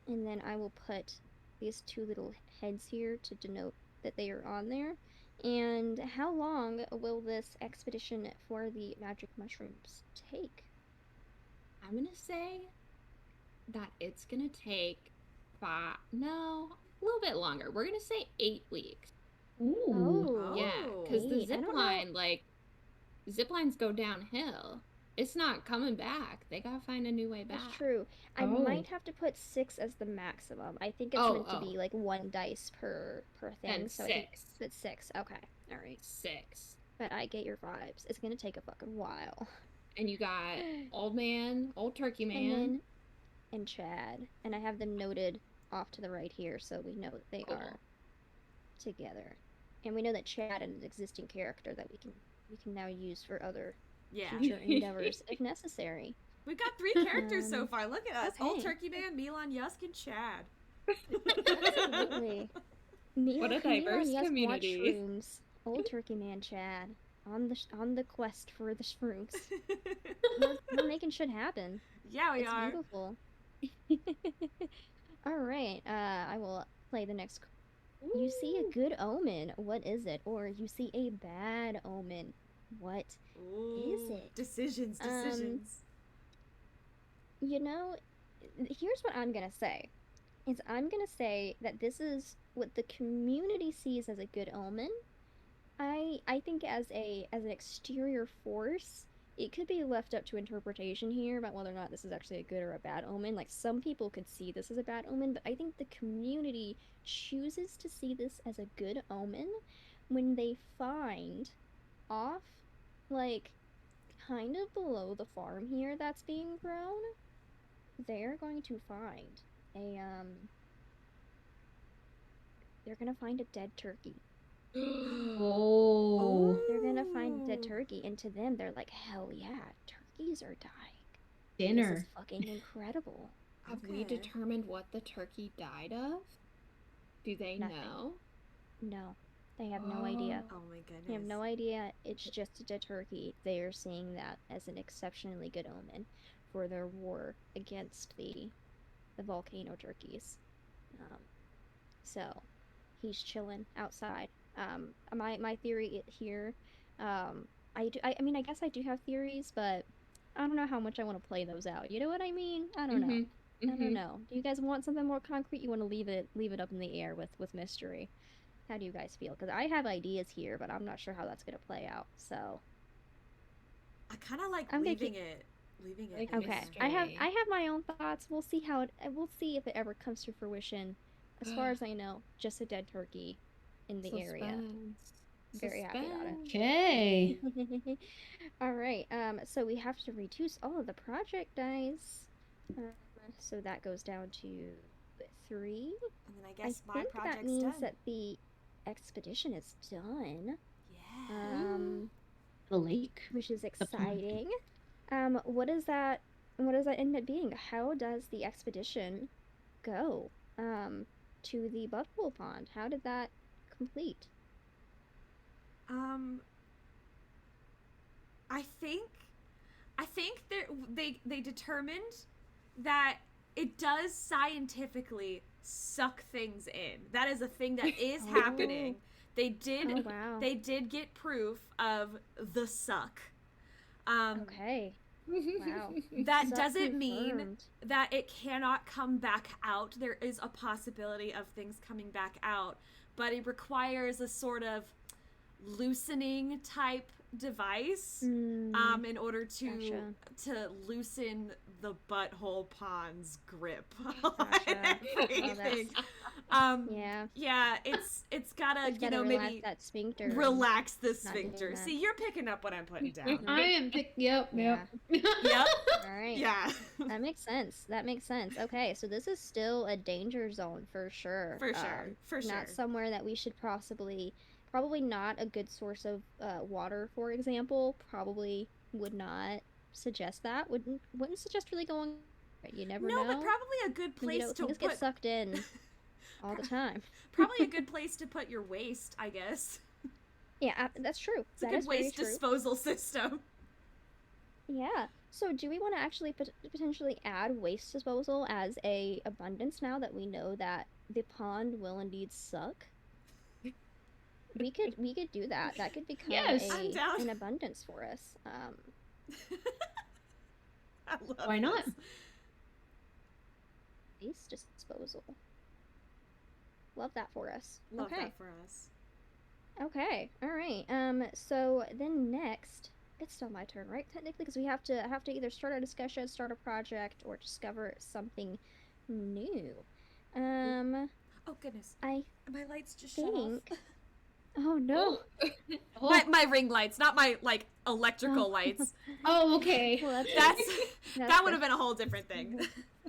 then I will put these 2 little heads here to denote that they are on there. And how long will this expedition for the magic mushrooms take? I'm gonna say that it's gonna take a little bit longer. We're gonna say 8 weeks. Ooh. Oh. Yeah, because the 8. I zip don't know. line, like, zip lines go downhill. It's not coming back. They gotta find a new way back. That's true. I Oh. might have to put 6 as the maximum. I think it's meant to be like 1 dice per thing. And So I think 6. it's 6. Okay. All right. 6. But I get your vibes. It's gonna take a fucking while. And you got old man, old turkey man. And Chad. And I have them noted off to the right here so we know that they Cool. are together. And we know that Chad is an existing character that we can now use for other Yeah. future endeavors if necessary. We've got 3 characters so far. Look at us. Old Okay. Turkey Man, Milan, Yusk, and Chad. Absolutely. What a diverse Yes, community. watch shrooms. Old Turkey Man Chad on the quest for the shrooms. We're making shit happen. Yeah, we It's are. beautiful. All right. I will play the next. You see a good omen. What is it? Or you see a bad omen. What is it? Decisions. You know, here's what I'm gonna say. I'm gonna say that this is what the community sees as a good omen. I think as an exterior force, it could be left up to interpretation here about whether or not this is actually a good or a bad omen. Like, some people could see this as a bad omen, but I think the community chooses to see this as a good omen when they find off, like, kind of below the farm here that's being grown, they're going to find they're gonna find a dead turkey. Oh. They're gonna find a dead turkey, and to them, they're like, hell yeah, turkeys are dying. This is Dinner. fucking incredible. Have we Okay. determined what the turkey died of? Do they Nothing. know? No, they have no idea. Oh my goodness. They have no idea. It's just a dead turkey. They are seeing that as an exceptionally good omen for their war against the the volcano turkeys. Um, so he's chilling outside. My theory here, I mean, I guess I do have theories, but I don't know how much I want to play those out. You know what I mean? I don't know. I don't know. Do you guys want something more concrete? You want to leave it up in the air with mystery? How do you guys feel? Because I have ideas here, but I'm not sure how that's gonna play out. So I kind of like I'm gonna leaving keep. it, leaving it Like in Okay, there. mystery. I have my own thoughts. We'll see how it. We'll see if it ever comes to fruition. As far as I know, just a dead turkey in the area. Suspense. Very happy about it. Suspense. Okay. All right. So we have to reduce all of the project dice. Um, so that goes down to 3. And then I I guess my think that project's means done. that the expedition is done. Yeah. Um, The lake. which is The pond. exciting. What is that? What does that end up being? How does the expedition go? To the Butthole Pond. How did that complete? Um, I think they determined that it does scientifically suck things in. That is a thing that is Oh. happening. They did Oh wow. they did get proof of the suck. Okay. Wow. That Suck doesn't mean confirmed. that it cannot come back out. There is a possibility of things coming back out, but it requires a sort of loosening type device in order Gotcha. to loosen the butthole pond's grip Gotcha. on everything. Yeah. Yeah, it's gotta, It's gotta relax maybe that sphincter. relax the not doing sphincter. that. See, you're picking up what I'm putting down. I am pick. Yep. Yeah. Yep. All right. Yeah. That makes sense. That makes sense. Okay, so this is still a danger zone for sure. For sure. For sure. Not somewhere that we should probably not a good source of water, for example. Probably would not suggest that. Wouldn't suggest really going. You never No, know. but probably a good place to things put. get sucked in all the time. Probably a good place to put your waste, I guess. Yeah, that's true. It's a good waste disposal system. Yeah. So do we want to actually potentially add waste disposal as a abundance now that we know that the pond will indeed suck? We could do that. That could become Yes. I'm down. an abundance for us. I love Why not? this. Waste disposal. Love that for us. Love Okay. that for us. Okay. All right. So then next, it's still my turn, right? Technically, because we have to either start a discussion, start a project, or discover something new. Oh goodness, I my lights just shut off. think. Oh no. Oh. My ring lights, not my electrical Oh. lights. Oh, okay. Well, That's That's that would good. have been a whole different thing.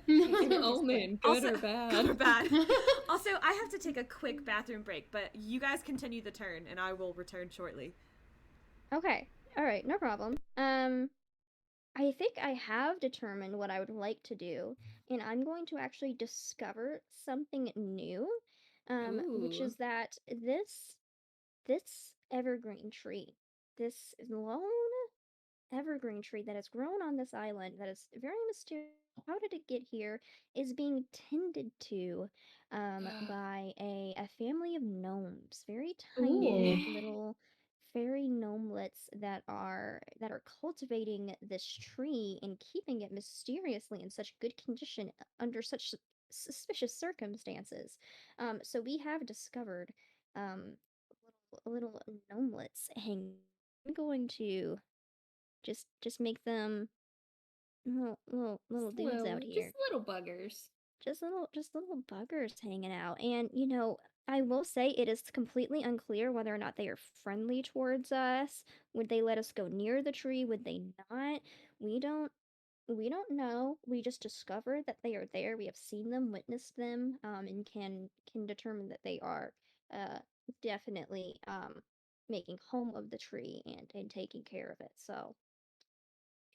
Omen, good Also- or bad? Good or bad. Also, I have to take a quick bathroom break, but you guys continue the turn, and I will return shortly. Okay. All right. No problem. I think I have determined what I would like to do, and I'm going to actually discover something new. Which Ooh. is that this evergreen tree, this lone evergreen tree that has grown on this island that is very mysterious. How did it get here? Is being tended to by a family of gnomes, very tiny Ooh. little fairy gnomelets that are cultivating this tree and keeping it mysteriously in such good condition under such suspicious circumstances. So we have discovered um, little gnomelets hanging. I'm going to just make them little dudes out Just here. little buggers. Just little buggers hanging out. And I will say it is completely unclear whether or not they are friendly towards us. Would they let us go near the tree? Would they not? We don't we don't know. We just discovered that they are there. We have seen them, witnessed them, and can determine that they are uh definitely making home of the tree and taking care of it. So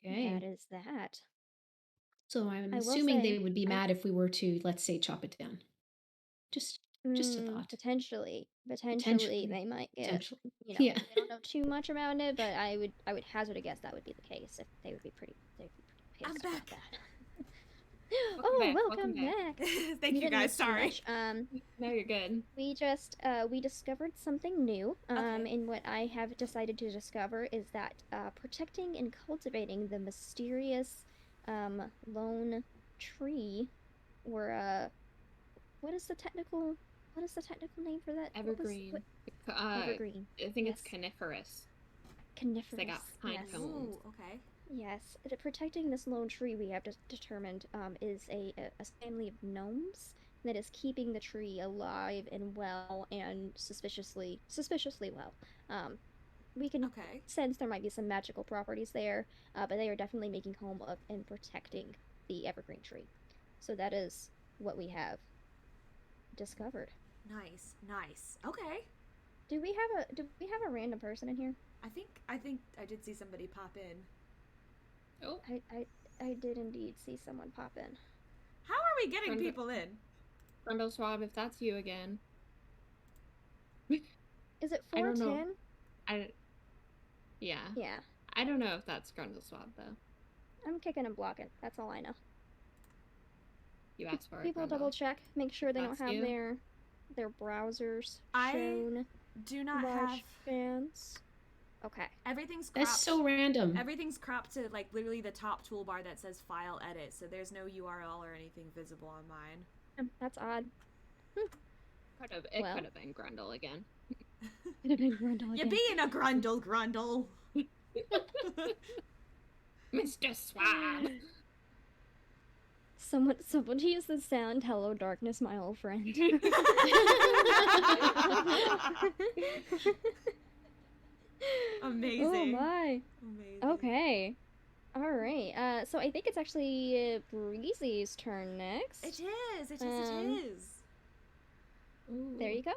Okay. that is that. So I'm I will assuming say, they would be mad if we were to, let's say, chop it down. Just a thought. potentially Potentially. they might get, Potentially. we Yeah. don't know too much about it, but I would hazard a guess that would be the case. If they would be pretty I'm pissed about back. that. Welcome back. Thank you didn't guys. miss too Sorry. much. No, you're good. We just we discovered something new. Okay. And what I have decided to discover is that protecting and cultivating the mysterious lone tree, or what is the technical name for that? Evergreen. Evergreen. I think it's Yes. coniferous. Coniferous. They got pine Yes. cones. Ooh, okay. Yes, protecting this lone tree we have determined is a family of gnomes that is keeping the tree alive and well and suspiciously well. We can Okay. sense there might be some magical properties there, but they are definitely making home of and protecting the evergreen tree. So that is what we have discovered. Nice. Nice. Okay. Do we have a random person in here? I think I did see somebody pop in. Oh, I did indeed see someone pop in. How are we getting Brenda. people in? Grundle Swab, if that's you again. Is it I don't know. 410? Yeah. Yeah. I don't know if that's Grundle Swab, though. I'm kicking and blocking. That's all I know. You asked for it, People Grundle. double check, make sure they That's don't have you? their browsers I shown Do not have large fans. Okay. everything's cropped. That's so random. Everything's cropped to like literally the top toolbar that says file edit, so there's no URL or anything visible on mine. That's odd. It Well. could have been Grundle again. Could have been Grundle You're again. being a grundle. Mr. Swab! Someone use the sound "Hello Darkness, my old friend." Amazing. Oh my. Amazing. Okay. All right. So I think it's actually Breezy's turn next. It is. It is. There you go.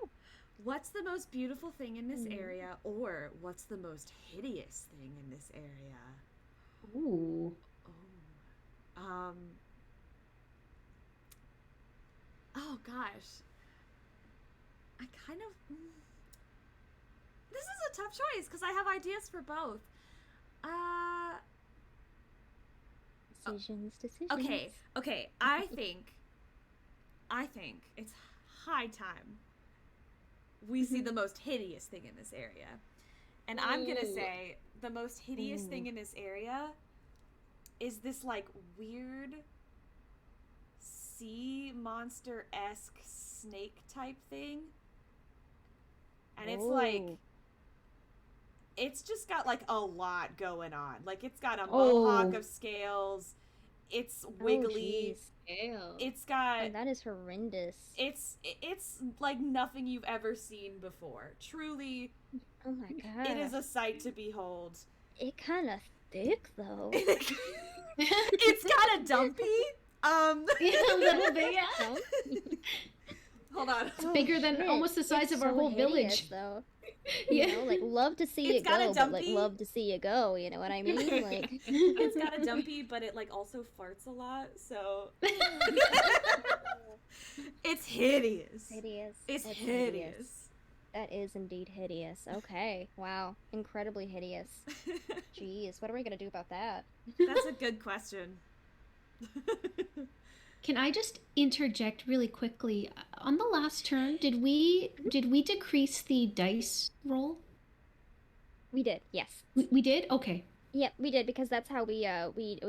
What's the most beautiful thing in this area, or what's the most hideous thing in this area? Ooh. Oh. Oh gosh. I kind of. This is a tough choice because I have ideas for both. Decisions. Okay. I think it's high time we see the most hideous thing in this area. And I'm gonna Ooh. say the most hideous thing in this area is this like weird sea monster-esque snake type thing. And it's like Ooh. it's just got like a lot going on. Like it's got a mohawk Oh. of scales. It's wiggly. Ew. It's got Oh, that is horrendous. it's like nothing you've ever seen before. Truly, Oh my god. it is a sight to behold. It kind of thick though. It's got a dumpy. Yeah, a little bit, yeah. No? Hold on. Oh, Bigger than shit. almost the size It's of our so whole hideous, village. though. Yeah. You know, like love to see It's it got a go, but like dumpy- love to see it go. You know what I mean? Like It's got a dumpy, but it like also farts a lot. So it's hideous. hideous. It's It's hideous. That is indeed hideous. Okay. Wow. Incredibly hideous. Jeez. What are we gonna do about that? That's a good question. Can I just interject really quickly? On the last turn, did we decrease the dice roll? We did. Yes. We did? Okay. Yep. We did because that's how we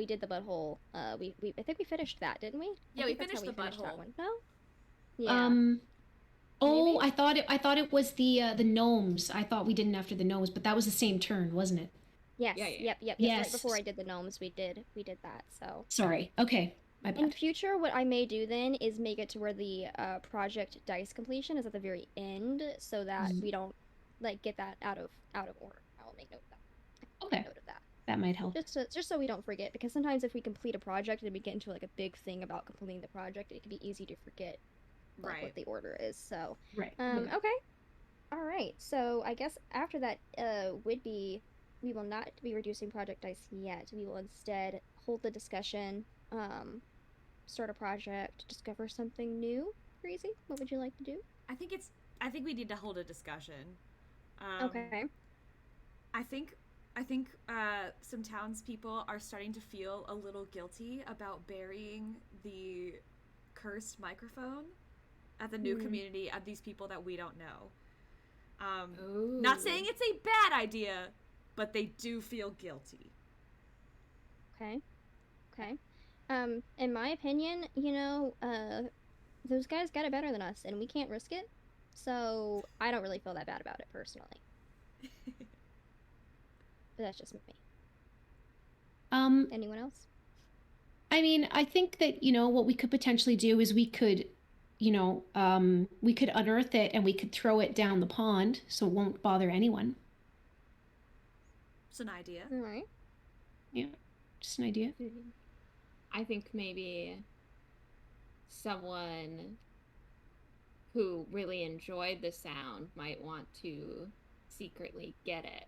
did the butthole. We I think we finished that, didn't we? Yeah, I we think that's finished how the finished that butthole. one. No. Yeah. Oh, Maybe? I thought it was the gnomes. I thought we didn't after the gnomes, but that was the same turn, wasn't it? Yes. yeah, yeah. Yep. Yes. Right before I did the gnomes, we did that. So. Sorry. Okay. My In bad. future, what I may do then is make it to where the project dice completion is at the very end, so that we don't like get that out of order. I will make note of that. Okay. Note of that. That might help. Just so we don't forget, because sometimes if we complete a project and we get into like a big thing about completing the project, it can be easy to forget like, Right. what the order is. So Right. okay, all right. So I guess after that would be we will not be reducing project dice yet. We will instead hold the discussion. Start a project, discover something new. Crazy. What would you like to do? I think we need to hold a discussion. Okay. I think I think some townspeople are starting to feel a little guilty about burying the cursed microphone at the new community of these people that we don't know. Not saying it's a bad idea, but they do feel guilty. Okay. In my opinion, those guys got it better than us, and we can't risk it. So I don't really feel that bad about it personally. But that's just me. Anyone else? I mean, I think that, what we could potentially do is we could unearth it and we could throw it down the pond so it won't bother anyone. It's an idea. All right. Yeah, just an idea. I think maybe someone who really enjoyed the sound might want to secretly get it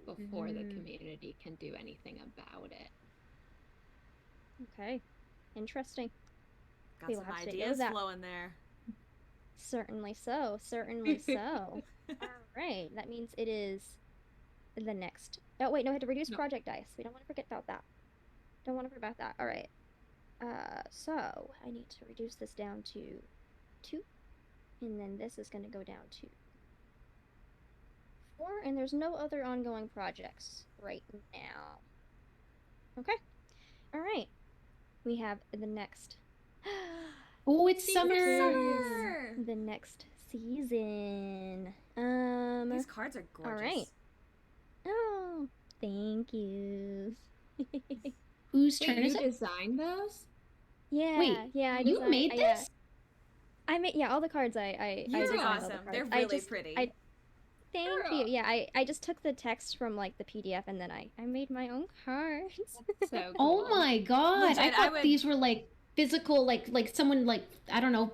before the community can do anything about it. Okay. Interesting. Got some ideas flowing there. Certainly so. All right. That means it is the next. Oh, wait. No, I had to reduce project dice. We don't want to forget about that. All right. So I need to reduce this down to 2. And then this is going to go down to 4. And there's no other ongoing projects right now. Okay. All right. We have the next. Oh, it's summer. The next season. These cards are gorgeous. All right. Oh, thank you. Whose turn is You it? designed those? Yeah. Wait, yeah. You made this? I made all the cards. I You're designed all the awesome. cards. They're really pretty. Thank you. Yeah, I just took the text from like the PDF and then I made my own cards. So Oh cool. my god! Legit, I thought these were like physical, like someone I don't know,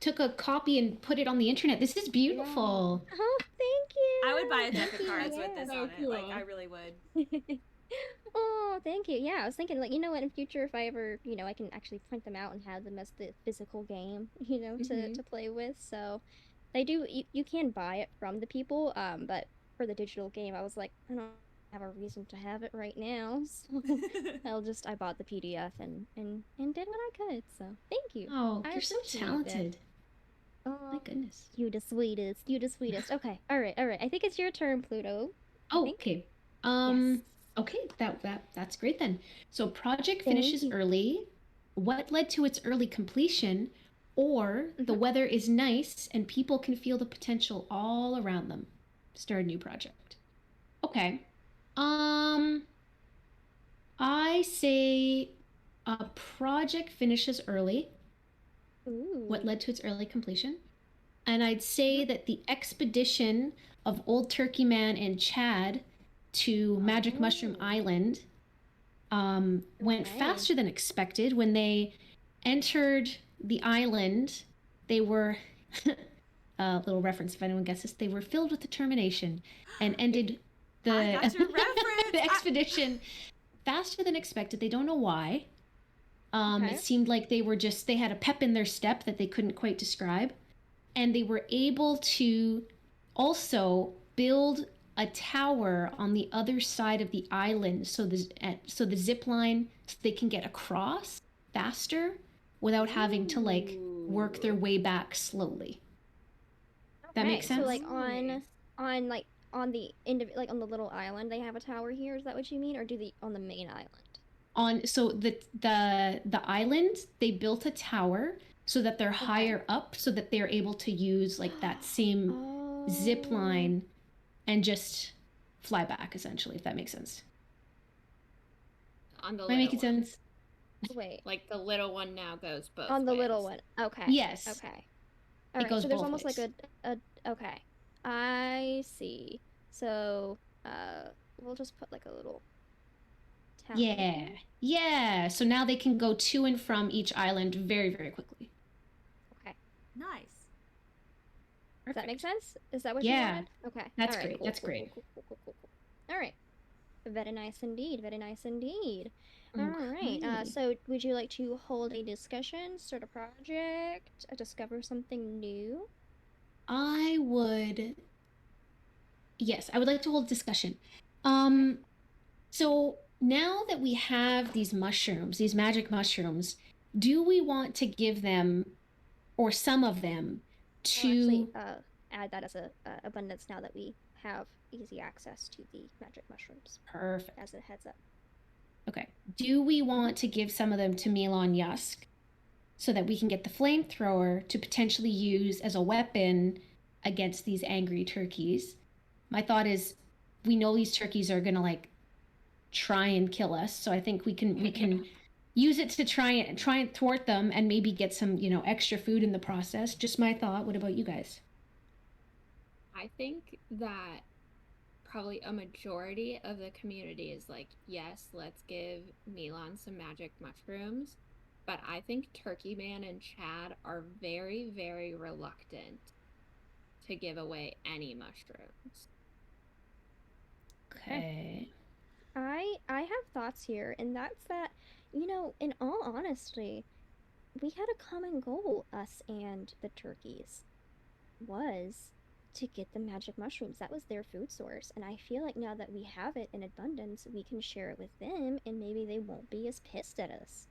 took a copy and put it on the internet. This is beautiful. Yeah. Oh, thank you. I would buy a deck of cards with this So on cool. it. Like I really would. Oh, thank you. Yeah, I was thinking, what, in future, if I ever, I can actually print them out and have them as the physical game, to play with. So they do, you can buy it from the people, but for the digital game, I was like, I don't have a reason to have it right now. So I bought the PDF and did what I could. So thank you. Oh, I you're so appreciate it. talented. Oh, My goodness. you the sweetest. Okay. All right. I think it's your turn, Pluto. Oh, okay. Yes. Okay, that's great then. So project finishes early. What led to its early completion? Or the weather is nice and people can feel the potential all around them. Start a new project. Okay. I say a project finishes early. Ooh. What led to its early completion? And I'd say that the expedition of Old Turkey Man and Chad to Magic Mushroom Island went faster than expected. When they entered the island, they were, a little reference if anyone gets this, they were filled with determination and ended I got your reference. the expedition faster than expected. They don't know why. It seemed like they had a pep in their step that they couldn't quite describe. And they were able to also build a tower on the other side of the island so the zip line, so they can get across faster without having to work their way back slowly. That makes sense? So on the little island they have a tower here, is that what you mean? Or on the main island? So the island, they built a tower so that they're higher up, so that they're able to use that same zip line and just fly back, essentially, if that makes sense. On the Am I making sense? Wait. Like the little one now goes both On the ways. little one. Okay. Yes. Okay. All right. goes So there's both almost ways. like a okay. I see. So we'll just put like a little tower. Yeah. So now they can go to and from each island very, very quickly. Okay. Nice. Does that make sense? Is that what you wanted? Okay. That's All right, great. cool, That's cool, great. Cool. All right. Very nice indeed. All right. So would you like to hold a discussion, start a project, discover something new? I would Yes, I would like to hold discussion. So now that we have these mushrooms, these magic mushrooms, do we want to give them, or some of them, I'll actually to add that as a abundance now that we have easy access to the magic mushrooms. perfect? As a heads up. Okay. Do we want to give some of them to Milan Yusk so that we can get the flamethrower to potentially use as a weapon against these angry turkeys? My thought is, we know these turkeys are gonna like try and kill us, so I think we can use it to try and thwart them and maybe get some, extra food in the process. Just my thought. What about you guys? I think that probably a majority of the community is like, yes, let's give Milan some magic mushrooms. But I think Turkey Man and Chad are very, very reluctant to give away any mushrooms. Okay. I have thoughts here, and that's that, in all honesty, we had a common goal, us and the turkeys, was to get the magic mushrooms. That was their food source, and I feel like now that we have it in abundance, we can share it with them, and maybe they won't be as pissed at us.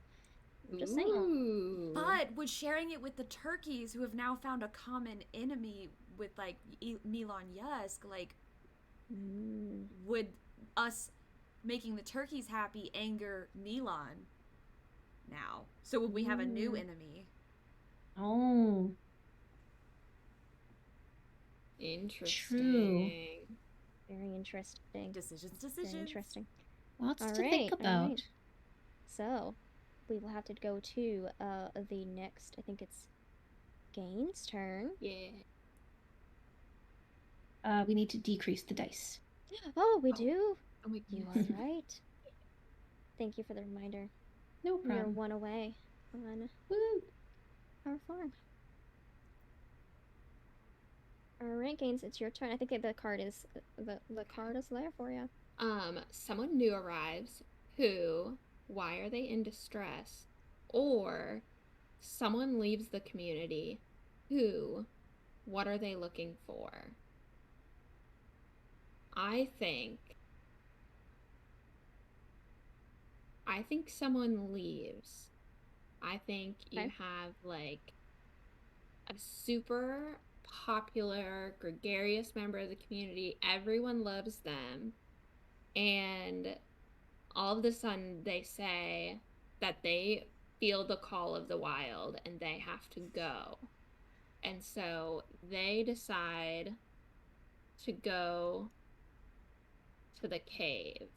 Just saying. Ooh. But would sharing it with the turkeys, who have now found a common enemy with like Milan Yusk, like, would us making the turkeys happy anger Milan now? So would we have a new enemy? Oh, Interesting. true. Very interesting. Decisions. Very interesting. Lots All to right, think all about. right. So, we will have to go to the next, I think it's Gaines' turn. Yeah. We need to decrease the dice. Oh, we do? Oh my You goodness. are right. Thank you for the reminder. No We are problem. one away on Woo. our farm. All right, Gaines, it's your turn. I think the card is the card is there for you. Someone new arrives. Who? Why are they in distress? Or someone leaves the community. Who? What are they looking for? I think someone leaves. I think you Okay. have like a super popular, gregarious member of the community. Everyone loves them. And all of a sudden they say that they feel the call of the wild and they have to go. And so they decide to go to the cave.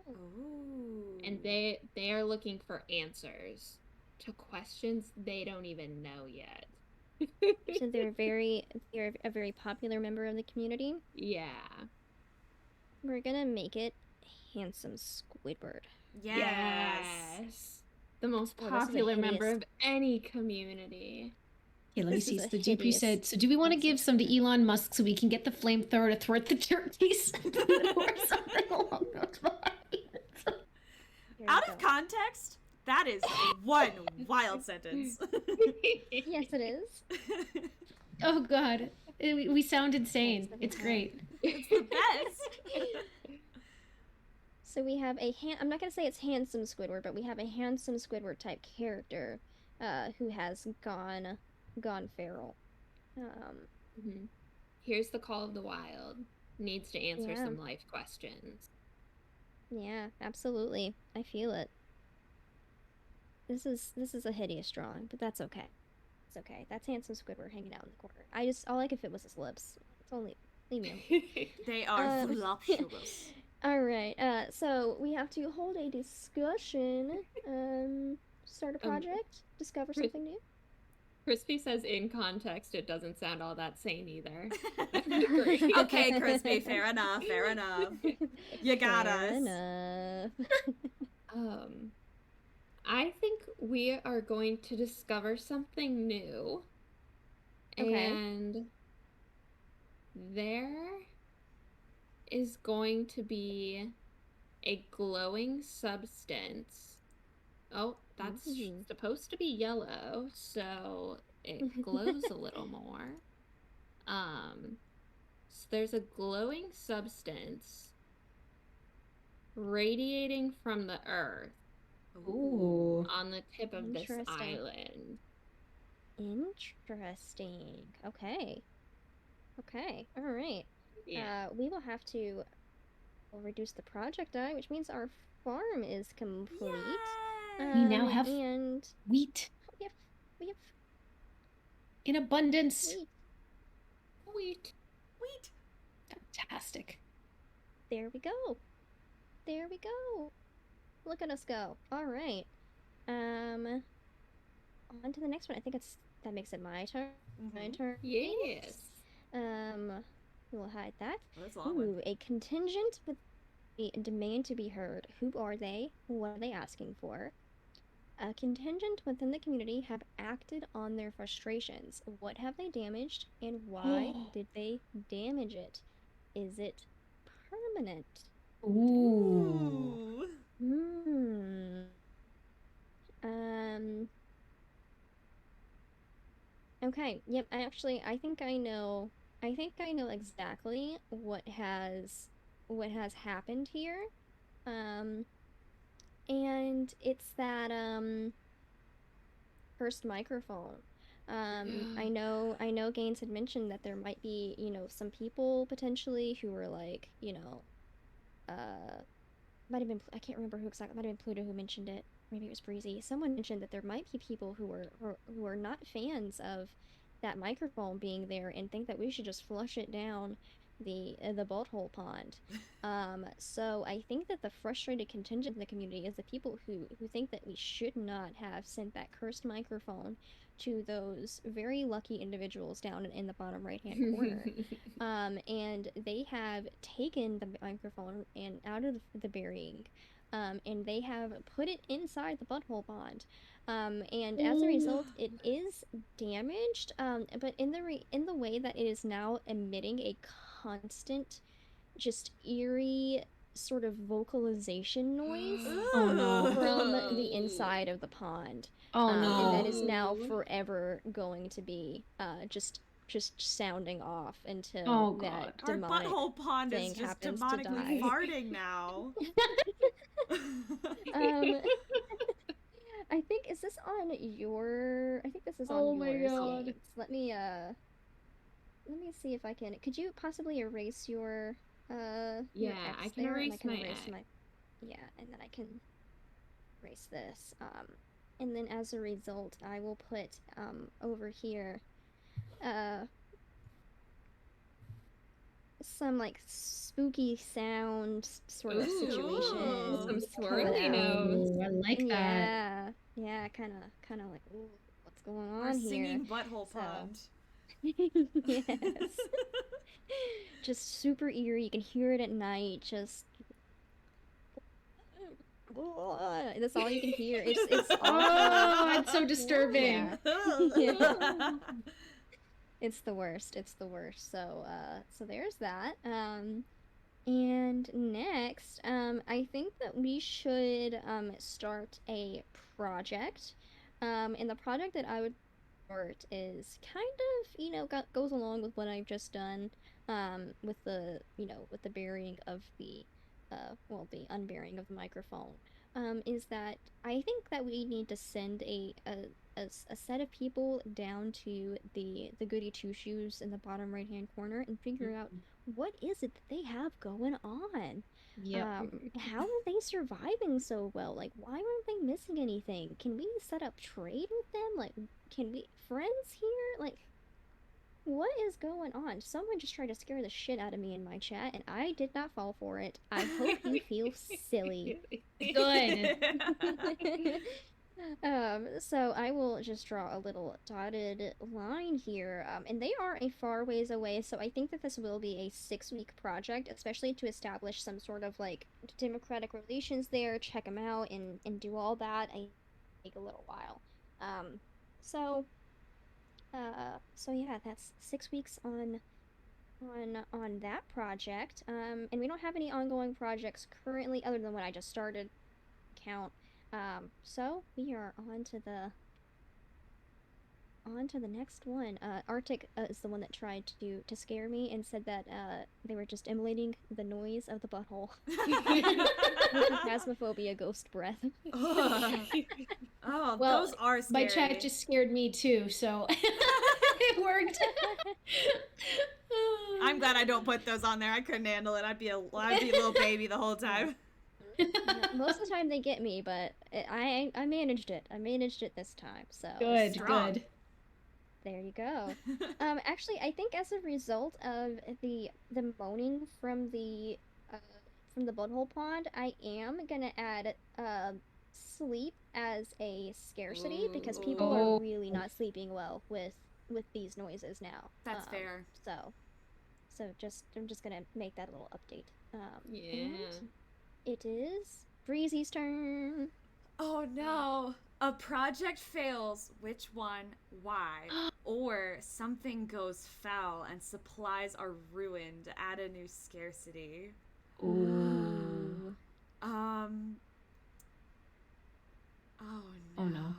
Ooh. And they are looking for answers to questions they don't even know yet. So they're a very popular member of the community. Yeah. We're gonna make it Handsome Squidward. Yes. The most Oh, this is a popular member hideous- of any community. Okay, let me This see. is So a the GP hideous said, so do we want to give some to Elon Musk so we can get the flamethrower to thwart the turkeys? Or something along those lines? Here Out you of go. context, that is one wild sentence. Yes, it is. Oh, God. We sound insane. Yes, It's great. It's the best. So we have I'm not gonna say it's Handsome Squidward, but we have a Handsome Squidward type character, who has gone feral. Here's the call of the wild. Needs to answer Yeah. some life questions. Yeah, absolutely. I feel it. This is a hideous drawing, but that's okay. It's okay. That's Handsome Squidward hanging out in the corner. All I could fit was his lips. It's only leave me alone. They are voluptuous. All right. So we have to hold a discussion. Start a project. Discover something new. Crispy says in context it doesn't sound all that sane either. Okay, Crispy, fair enough, fair enough. You got Fair us. enough. I think we are going to discover something new. Okay. And there is going to be a glowing substance. Oh, that's supposed to be yellow, so it glows a little more. So there's a glowing substance radiating from the earth Ooh. on the tip of this Interesting. island. Interesting. Okay. Okay. All right. Yeah. We will have to reduce the project die, which means our farm is complete. We now have and wheat we have in abundance. wheat. Wheat. Fantastic. There we go. There we go. Look at us go. All right. On to the next one. I think that makes it my turn. My turn. Yes. We'll hide that. Oh, that's a long one. A contingent with a demand to be heard. Who are they? What are they asking for? A contingent within the community have acted on their frustrations. What have they damaged, and why did they damage it? Is it permanent? Ooh. Okay. Yep. I think I know. I think I know exactly what has happened here. And it's that first microphone. I know Gaines had mentioned that there might be, some people potentially who were like, might have been, I can't remember who exactly, might have been Pluto who mentioned it. Maybe it was Breezy. Someone mentioned that there might be people who are not fans of that microphone being there and think that we should just flush it down the butthole pond. So I think that the frustrated contingent in the community is the people who think that we should not have sent that cursed microphone to those very lucky individuals down in the bottom right hand corner. And they have taken the microphone and out of the burying, and they have put it inside the butthole pond. And as a result, it is damaged, but in the way that it is now emitting a constant, just eerie sort of vocalization noise Oh no. from the inside of the pond. Oh no. And that is now forever going to be just sounding off until that Our demonic butthole pond is thing just happens to demonically die. farting now. I think, is this on your? I think this is Oh on my yours. God. Yates. Let me see if I can. Could you possibly erase your your Yeah, X I can there, and erase I can my erase X. my. Yeah, and then I can erase this. And then as a result, I will put over here some like spooky sound sort of situation. Some coming swirly out. notes. I like that. Yeah, kind of like, ooh, what's going Our on here? singing butthole So- pond. Yes. Just super eerie. You can hear it at night. Just that's all you can hear. It's awful. Oh, it's so disturbing. Yeah. It's the worst. It's the worst. So there's that. And next, I think that we should start a project. And the project that I would start is kind of, goes along with what I've just done, with the, with the burying of the, the unburying of the microphone. Is that I think that we need to send a set of people down to the goody two shoes in the bottom right hand corner and figure out what is it that they have going on. Yep. How are they surviving so well? Like, why aren't they missing anything? Can we set up trade with them? Like, can we friends here? Like, what is going on? Someone just tried to scare the shit out of me in my chat, and I did not fall for it. I hope you feel silly. Good. So I will just draw a little dotted line here, and they are a far ways away, so I think that this will be a 6-week project, especially to establish some sort of, like, democratic relations there, check them out, and do all that. I take a little while. So yeah, that's 6 weeks on that project. And we don't have any ongoing projects currently other than what I just started count. So we are on to on to the next one. Arctic is the one that tried to scare me and said that they were just emulating the noise of the butthole. Phasmophobia, ghost breath. Oh, Well, those are scary. My chat just scared me too, so it worked. I'm glad I don't put those on there. I couldn't handle it. I'd be a little baby the whole time. Yeah, most of the time they get me, but I managed it. I managed it this time. So Good, Strong. good. there you go. Actually, I think as a result of the moaning from the butthole pond, I am gonna add sleep as a scarcity because people Oh. are really not sleeping well with these noises now. That's fair. So I'm just gonna make that a little update. Yeah. And it is Breezy's turn. Oh no. A project fails. Which one? Why? Or something goes foul and supplies are ruined. Add a new scarcity. Ooh. Oh no. Oh, no.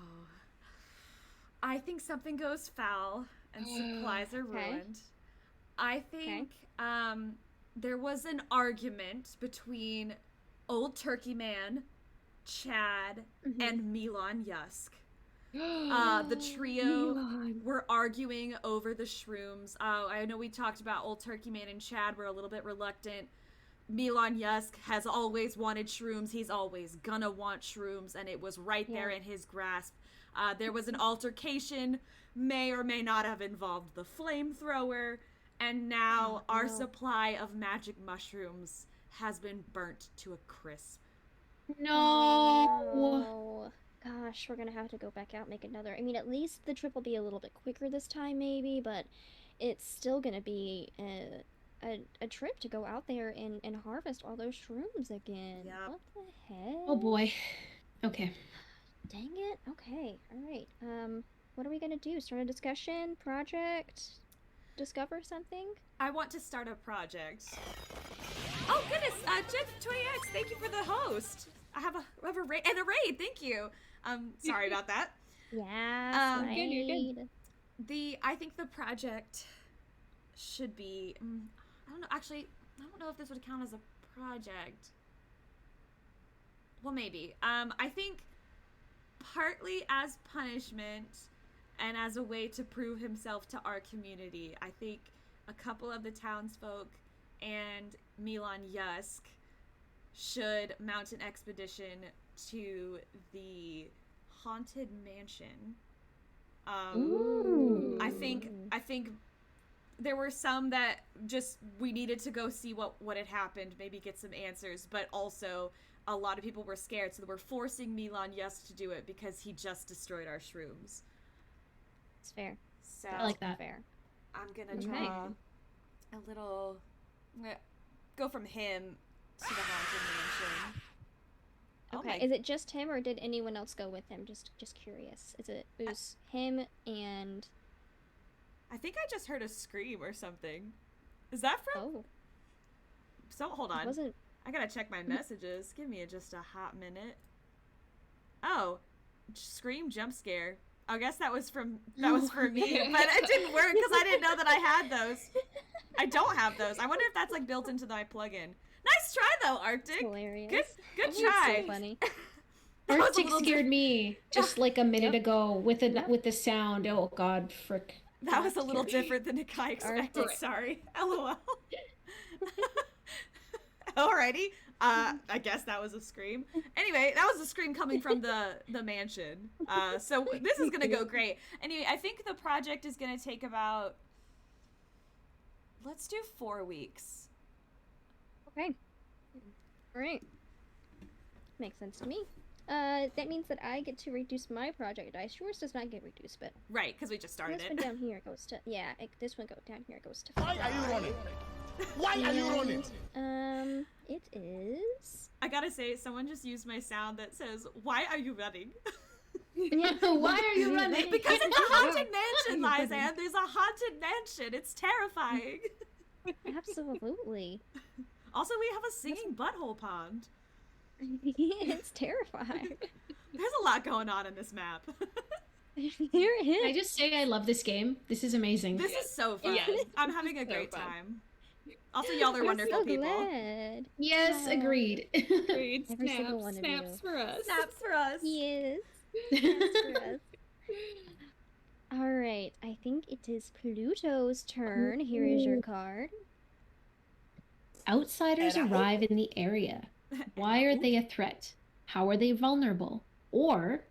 I think something goes foul and supplies are Okay. ruined. I think there was an argument between Old Turkey Man, Chad, and Milan Yusk. The trio were arguing over the shrooms. I know we talked about Old Turkey Man and Chad were a little bit reluctant. Milan Yusk has always wanted shrooms. He's always gonna want shrooms, and it was right there in his grasp. There was an altercation, may or may not have involved the flamethrower, and now our supply of magic mushrooms has been burnt to a crisp. No. Oh, gosh, we're gonna have to go back out and make another. I mean, at least the trip will be a little bit quicker this time, maybe, but it's still gonna be a trip to go out there and harvest all those shrooms again. Yep. What the heck? Oh boy. Okay. Dang it. Okay. All right. What are we gonna do? Start a discussion? Project? Discover something? I want to start a project. Oh goodness, Jen20X, thank you for the host. I have a raid and a raid. Thank you. Sorry about that. Yeah. Good, you're good. I think the project should be. I don't know. Actually, I don't know if this would count as a project. Well, maybe. I think partly as punishment and as a way to prove himself to our community. I think a couple of the townsfolk and Milan Yusk should mount an expedition to the haunted mansion. Ooh. I think there were some that just we needed to go see what had happened, maybe get some answers, but also a lot of people were scared, so they were forcing Milan Yusk to do it because he just destroyed our shrooms. It's fair. So I like that. Fair. I'm gonna draw a little. I'm gonna go from him to the haunted mansion. Okay. Is it just him, or did anyone else go with him? Just curious. It was him and. I think I just heard a scream or something. Is that from? Oh. So hold It on. wasn't. I gotta check my messages. Give me just a hot minute. Oh, scream jump scare. I guess that was for me, but it didn't work because I didn't know that I had those. I don't have those. I wonder if that's like built into my plugin. Nice try though, Arctic. Hilarious. Good That's try. so funny. That was a Arctic little scared me just like a minute Yep. ago with the sound. Oh God, frick. That was a little different than I expected. Arctic. Sorry. LOL. Alrighty. I guess that was a scream. Anyway, that was a scream coming from the mansion. So this is gonna go great. Anyway, I think the project is gonna take about. Let's do 4 weeks. Okay. All right. Makes sense to me. That means that I get to reduce my project dice. Yours does not get reduced, but Right, because we just started this it. one down here goes to this one down here goes to. Why are you running? Why are you running? It is. I gotta say, someone just used my sound that says, "Why are you running?" Why are you running? Because it's a haunted mansion, Liza, and there's a haunted mansion. It's terrifying. Absolutely. Also, we have a singing butthole pond. It's terrifying. There's a lot going on in this map. You're I in. just say I love this game. This is amazing. This is so fun. Yes, I'm having a so great fun. time. Also, y'all are I'm wonderful so people. glad. Yes, Aw. agreed. Great. Every single one of Snaps you. for us. Snaps for us. Yes. That's for us. All right. I think it is Pluto's turn. Here is your card. Outsiders arrive in the area. Why are they a threat? How are they vulnerable? Or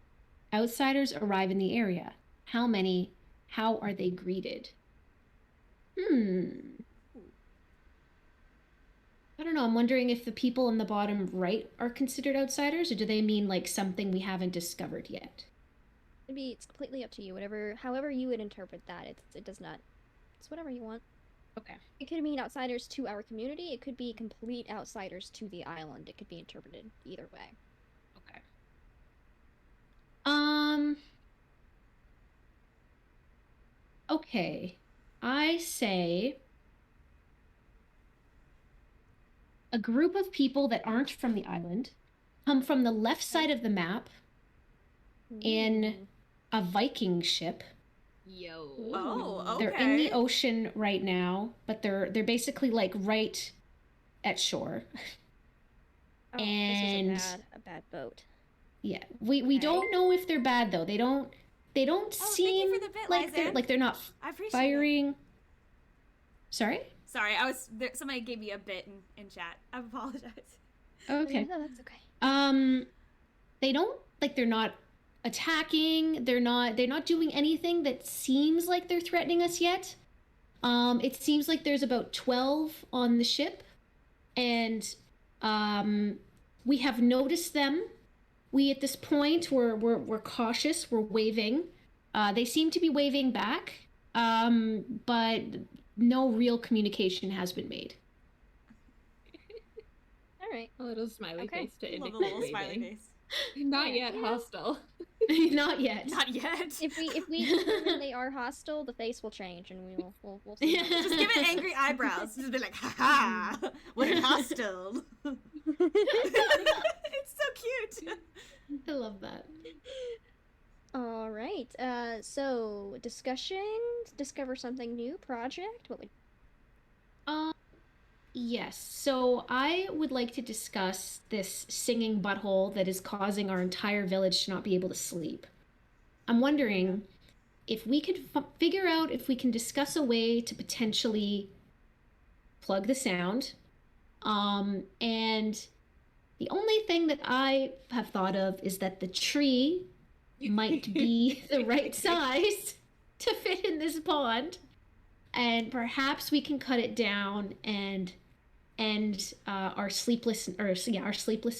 outsiders arrive in the area. How many? How are they greeted? I don't know. I'm wondering if the people in the bottom right are considered outsiders, or do they mean like something we haven't discovered yet? It's completely up to you. However you would interpret that. It does not. It's whatever you want. Okay. It could mean outsiders to our community. It could be complete outsiders to the island. It could be interpreted either way. Okay. Okay. I say a group of people that aren't from the island come from the left side of the map in a Viking ship. Yo. Oh, okay. They're in the ocean right now, but they're basically like right at shore. Oh, and this was a bad boat. Yeah, we don't know if they're bad though. They don't seem thank you for the bit, like they're not I appreciate firing. Sorry? Sorry, somebody gave me a bit in chat. I apologize. Okay. No, that's okay. They don't they're not attacking. They're not doing anything that seems like they're threatening us yet. It seems like there's about 12 on the ship, and we have noticed them. We at this point we're cautious. We're waving. They seem to be waving back, but no real communication has been made. All right. A little smiley face to Love indicate a little waving. smiley face. Not yet hostile. Not yet. Not yet. If we determine they are hostile, the face will change, and we'll see. Just give it angry eyebrows. Just be like, ha ha, we're hostile. It's so cute. I love that. All right. So discussion, discover something new, project. What would? Yes. So I would like to discuss this singing butthole that is causing our entire village to not be able to sleep. I'm wondering if we could figure out if we can discuss a way to potentially plug the sound. And the only thing that I have thought of is that the tree might be the right size to fit in this pond. And perhaps we can cut it down and end our sleepless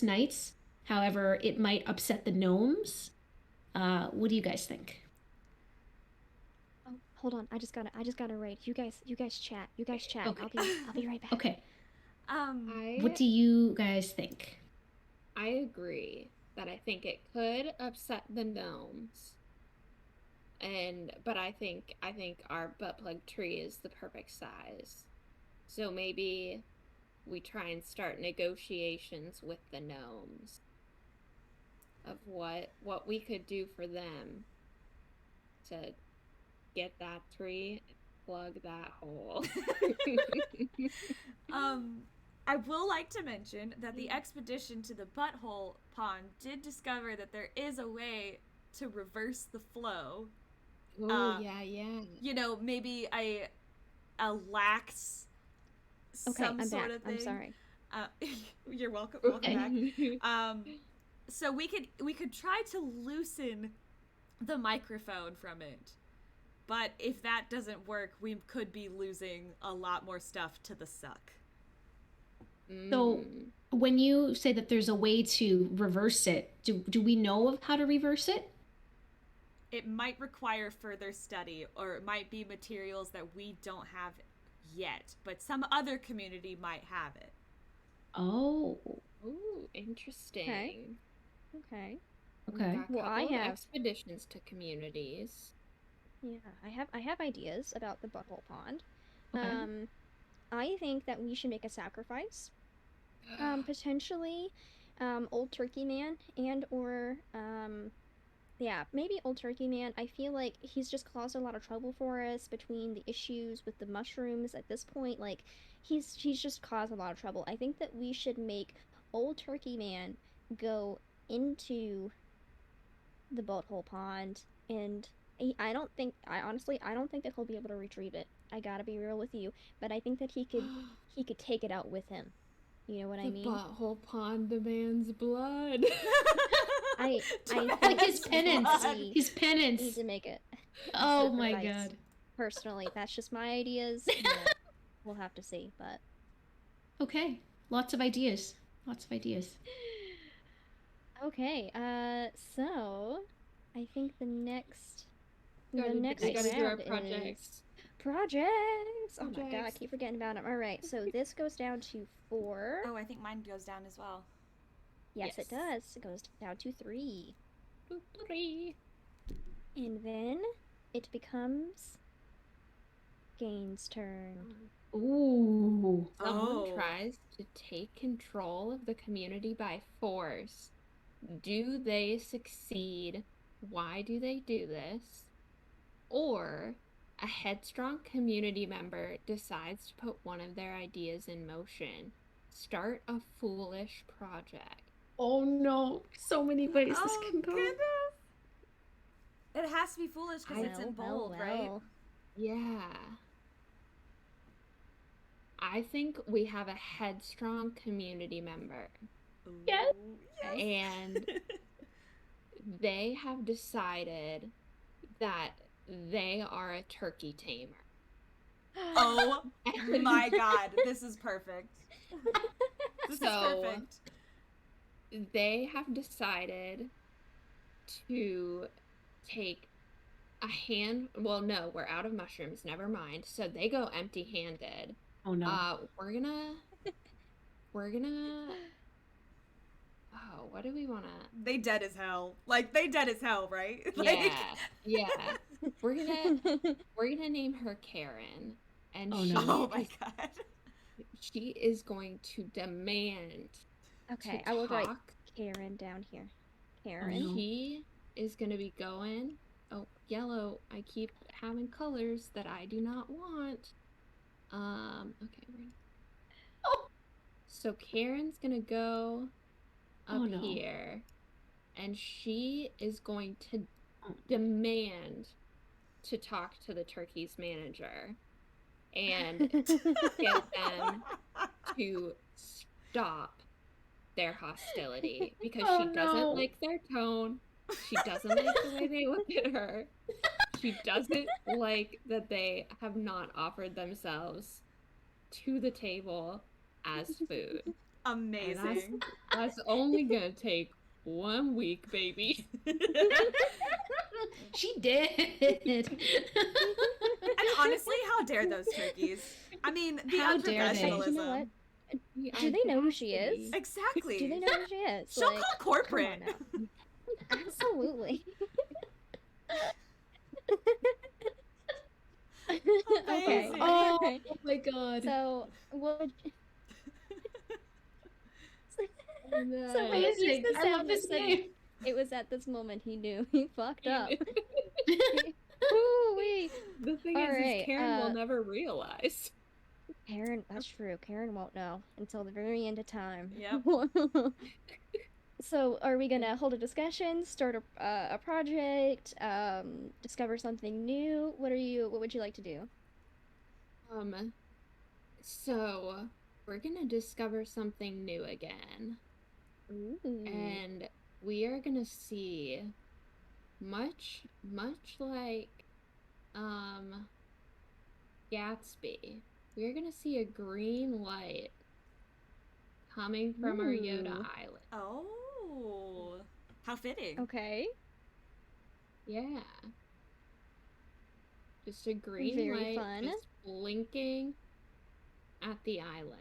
nights. However, it might upset the gnomes. What do you guys think? Oh, hold on. I just gotta write. You guys chat. Okay. I'll be right back. Okay. I What do you guys think? agree that I think it could upset the gnomes. But I think our butt plug tree is the perfect size. So maybe we try and start negotiations with the gnomes of what we could do for them to get that tree, plug that hole. I will like to mention that the expedition to the butthole pond did discover that there is a way to reverse the flow. Oh, yeah. You know, maybe a lax Okay, some I'm sort back. of thing. I'm sorry. You're welcome. Okay. Welcome back. So we could try to loosen the microphone from it. But if that doesn't work, we could be losing a lot more stuff to the suck. So when you say that there's a way to reverse it, do we know of how to reverse it? It might require further study, or it might be materials that we don't have yet, but some other community might have it. Oh. Ooh, interesting. Okay. Okay. Well, I have expeditions to communities. Yeah, I have ideas about the butthole pond. Okay. I think that we should make a sacrifice. Potentially, Old Turkey Man and or Yeah, maybe Old Turkey Man. I feel like he's just caused a lot of trouble for us between the issues with the mushrooms at this point. Like, he's just caused a lot of trouble. I think that we should make Old Turkey Man go into the Butthole Pond, and I honestly, I don't think that he'll be able to retrieve it. I gotta be real with you, but I think that he could take it out with him. You know what I The mean? butthole pond demands blood. I Like his think penance. we His penance. need to make it Oh my sacrifice. god. Personally, that's just my ideas. You know, we'll have to see, but Okay. Lots of ideas. Lots of ideas. okay. So I think the next We gotta do our round is projects. projects. Oh my god, I Projects. keep forgetting about them. All right, so this goes down to 4. Oh, I think mine goes down as well. Yes, it yes. does. It goes down to 3, 3. and then it becomes Gain's turn. Ooh. Someone tries to take control of the community by force. Do they succeed? Why do they do this? Or a headstrong community member decides to put one of their ideas in motion. Start a foolish project. Oh no. So many ways this Oh, can go. goodness. It has to be foolish because it's in bold, right? Yeah. I think we have a headstrong community member. Yes. Yes. And they have decided that they are a turkey tamer. Oh my god, this is perfect. This is So- perfect. They have decided to take well, no, we're out of mushrooms, never mind. So they go empty-handed. Oh no. We're gonna oh, what do we wanna They dead as hell. Like, they dead as hell, right? yeah. We're gonna name her Karen. And Oh, she no. Oh my god. she is going to demand Okay, to I will write talk. Karen down here. Oh, Karen. no. She is going to be going. Oh, yellow. I keep having colors that I do not want. Okay. Oh. So Karen's going to go up Oh, no. here. And she is going to Oh. demand to talk to the turkey's manager and get them to stop their hostility because Oh, she doesn't no. like their tone. She doesn't like the way they look at her. She doesn't like that they have not offered themselves to the table as food. And Amazing. that's only gonna take 1 week, baby. She did. And honestly, how dare those turkeys? I mean, the How dare they? unprofessionalism. You know what? Do they know who she is? Exactly. Do they know who she is? She'll Like, call corporate. come on now. Absolutely. Okay. Amazing. Oh Okay. my god. So, what? So when it Amazing. makes the I love sound this that said, name. it was at this moment he knew he fucked up. The Ooh-wee. thing All is right, Karen will never realize. Karen, that's true. Karen won't know until the very end of time. Yep. So, are we gonna hold a discussion, start a project, discover something new? What would you like to do? So we're gonna discover something new again. Ooh. And we are gonna see much like Gatsby. We're gonna see a green light coming from our Yoda Ooh. Island. Oh, how fitting. Okay. Yeah. Just a green Very light fun. just blinking at the island.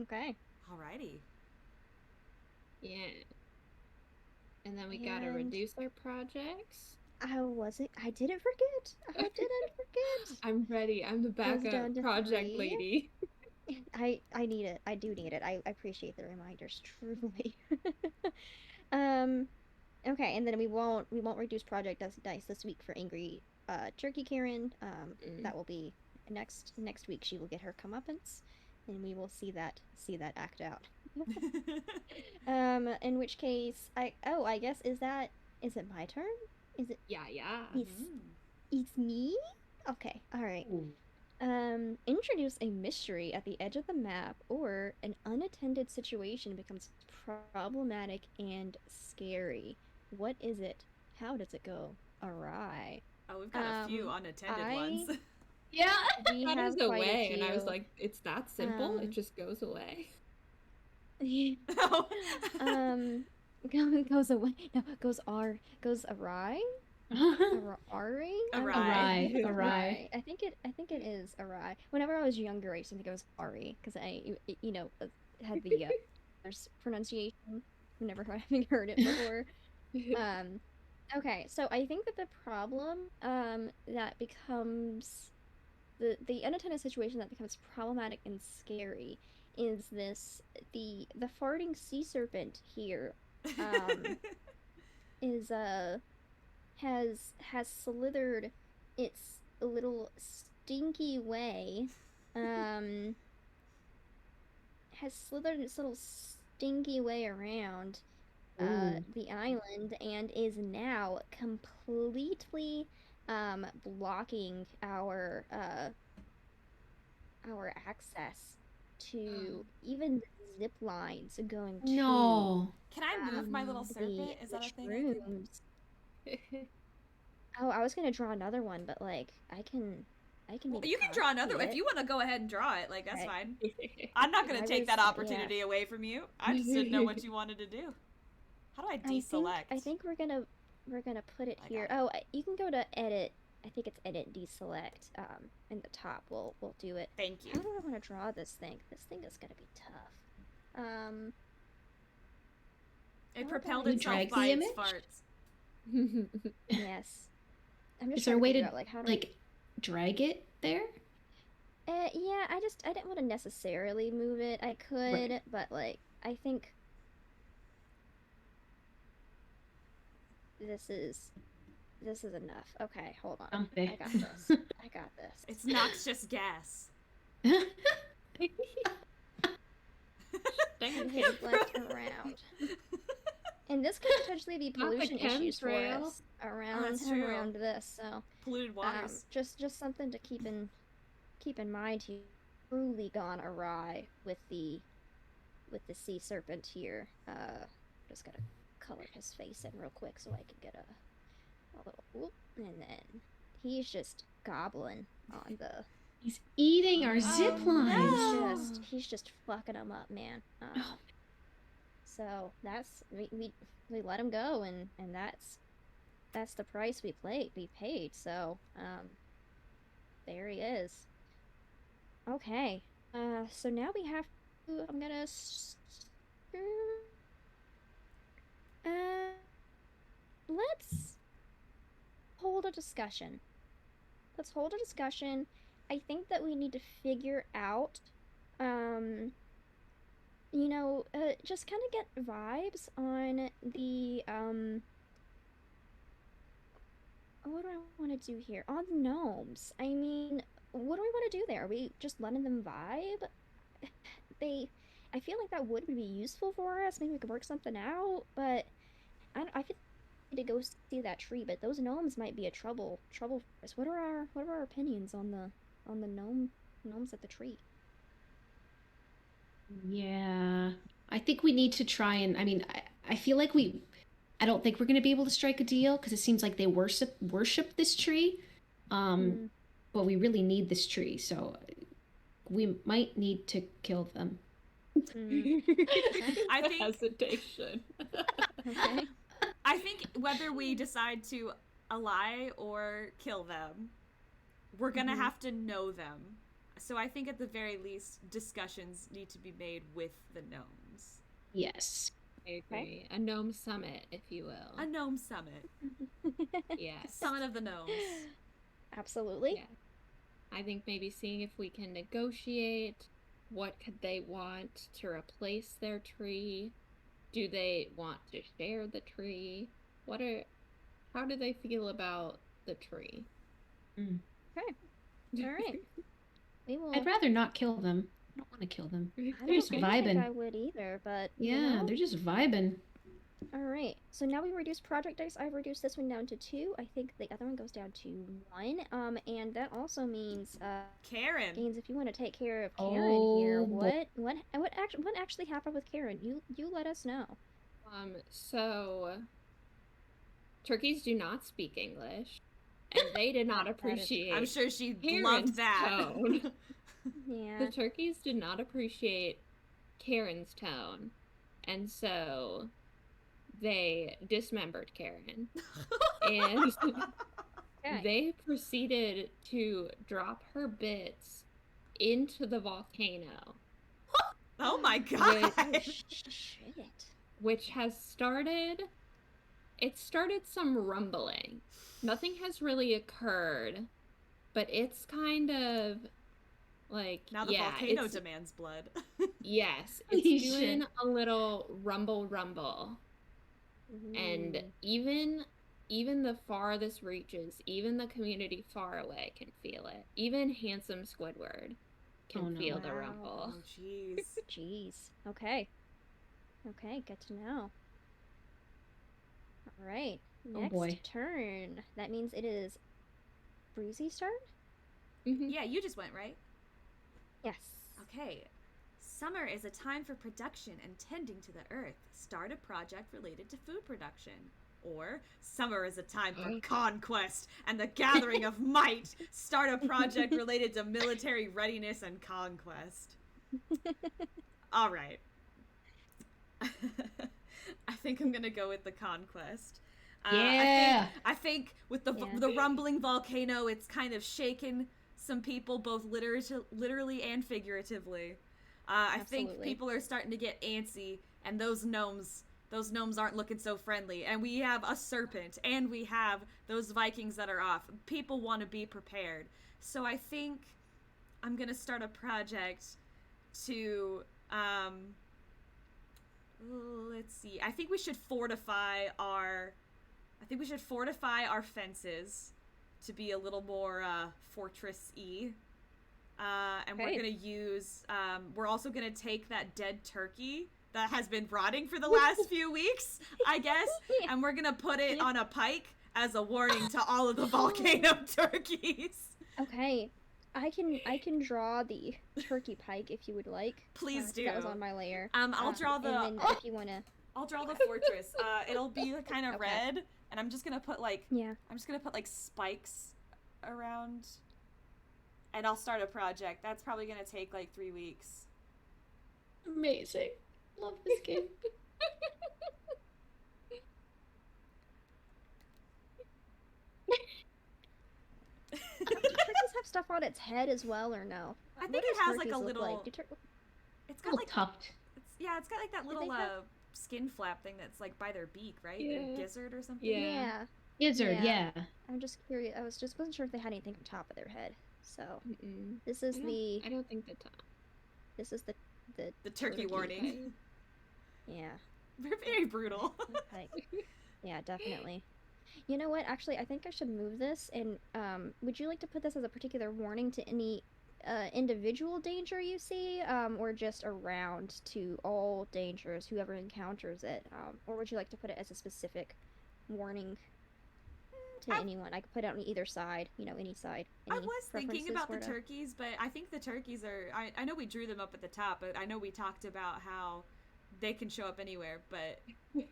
Okay. Alrighty. Yeah. And then we gotta And- reduce our projects. I didn't forget. I didn't forget. I'm ready. I'm the Goes backup down to project 3. lady. I need it. I do need it. I appreciate the reminders, truly. Okay, and then we won't reduce Project Dice this week for Angry Turkey Karen. That will be next week. She will get her comeuppance, and we will see that act out. In which case, I guess is it my turn? Is it? Yeah. It's me? Okay, all right. Introduce a mystery at the edge of the map, or an unattended situation becomes problematic and scary. What is it? How does it go awry? Oh, we've got a few unattended ones. Yeah, We that have is quite a away, and I was few. like, it's that simple. It just goes away. Oh. Goes away. No, goes awry. Awry. I think it is awry. Whenever I was younger, I used to think it was Ari because had the there's pronunciation. Never having heard it before. Okay, so I think that the problem that becomes the unattended situation that becomes problematic and scary is the farting sea serpent here is has slithered its little stinky way around the island and is now completely blocking our access to even the zip lines going to No. Can I move my little serpent? Is that a thing I can... Oh, I was gonna draw another one, but like I can. Well, you can draw another. If you want to go ahead and draw it, like that's fine. I'm not gonna I take was- that opportunity away from you. I just didn't know what you wanted to do. How do I deselect? I think we're gonna put it I here. got it. Oh, you can go to edit. I think it's edit deselect. In the top, we'll do it. Thank How you. do I want to draw this thing? This thing is gonna be tough. It how propelled about I itself drag by the its image? farts. Yes. I'm just Is there a trying way figure to out, like, how do like drag it there? yeah, I didn't want to necessarily move it. I could, Right. but like I think this is enough. Okay, hold on. Something. I got this. I got this. It's noxious gas. His left around. And this could potentially be Not the pollution issues for chemtrail. us That's true. around this. So Polluted waters. just something to keep in mind here. Truly gone awry with the sea serpent here. Just gotta color his face in real quick so I can get a little whoop, and then he's just gobbling on the. He's eating our zip lines. no. He's just fucking them up, man. Oh. So that's we let him go, and that's the price we paid. So there he is. Okay. So now we have to. I'm gonna. Let's hold a discussion. I think that we need to figure out, just kind of get vibes on the, what do I want to do here? On the gnomes. I mean, what do we want to do there? Are we just letting them vibe? I feel like that would be useful for us. Maybe we could work something out, but I feel to go see that tree, but those gnomes might be a trouble for us. What are our opinions on the gnomes at the tree? Yeah. I think we need to try and I feel like I don't think we're going to be able to strike a deal because it seems like they worship this tree. But we really need this tree, so we might need to kill them. I think hesitation. Okay. I think whether we decide to ally or kill them, we're gonna have to know them. So I think at the very least, discussions need to be made with the gnomes. Yes. I agree. A gnome summit, if you will. A gnome summit. Yes. Summit of the gnomes. Absolutely. Yeah. I think maybe seeing if we can negotiate. What could they want to replace their tree? Do they want to share the tree? how do they feel about the tree? Okay. All right. We will. I'd rather not kill them. I don't want to kill them. I They're just don't think vibing. I would either, but Yeah, they're just vibing. All right. So now we reduce project dice. I've reduced this one down to 2. I think the other one goes down to 1. And that also means Karen. Gaines, if you want to take care of Karen here, what actually happened with Karen? You let us know. So turkeys do not speak English, and they did not appreciate. I'm sure she Karen's loved that. Tone. Yeah. The turkeys did not appreciate Karen's tone, and so they dismembered Karen, and they proceeded to drop her bits into the volcano. Oh my god! Shit. Which has started some rumbling. Nothing has really occurred, but it's kind of like, now the volcano demands blood. Yes, it's doing a little rumble. Ooh. And even the farthest reaches, even the community far away can feel it. Even handsome Squidward can feel the rumble. Oh jeez. Jeez. Okay, good to know. All right. Next turn. That means it is Breezy's turn? Yeah, you just went, right? Yes. Okay. Summer is a time for production and tending to the earth. Start a project related to food production. Or, summer is a time for conquest and the gathering of might. Start a project related to military readiness and conquest. All right. I think I'm gonna go with the conquest. Yeah. I think with the rumbling volcano, it's kind of shaken some people, both literally and figuratively. I think people are starting to get antsy, and those gnomes aren't looking so friendly. And we have a serpent, and we have those Vikings that are off. People want to be prepared. So I think I'm gonna start a project to let's see. I think we should fortify our fences to be a little more fortress-y. And we're gonna use we're also gonna take that dead turkey that has been rotting for the last few weeks, I guess, and we're gonna put it on a pike as a warning to all of the volcano turkeys. Okay. I can draw the turkey pike if you would like. Please do. That was on my layer. I'll draw the and then if you wanna I'll draw the fortress. It'll be kind of red, and I'm just gonna put like spikes around, and I'll start a project. That's probably gonna take like 3 weeks. Amazing. Love this game. Do turkeys have stuff on its head as well, or no? I think it has like a little. It's got like tucked. It's got like that little skin flap thing that's like by their beak, right? Yeah. Their gizzard or something. Yeah. Gizzard, yeah. I'm just curious. I wasn't sure if they had anything on top of their head. So this is I don't think the top. This is the turkey warning. Yeah. They're very brutal. Okay. Yeah, definitely. You know what? Actually, I think I should move this. And would you like to put this as a particular warning to any individual danger you see, or just around to all dangers, whoever encounters it? Or would you like to put it as a specific warning to anyone? I could put it on either side, any side. I was thinking about the turkeys, but I think the turkeys are... I know we drew them up at the top, but I know we talked about how they can show up anywhere, but...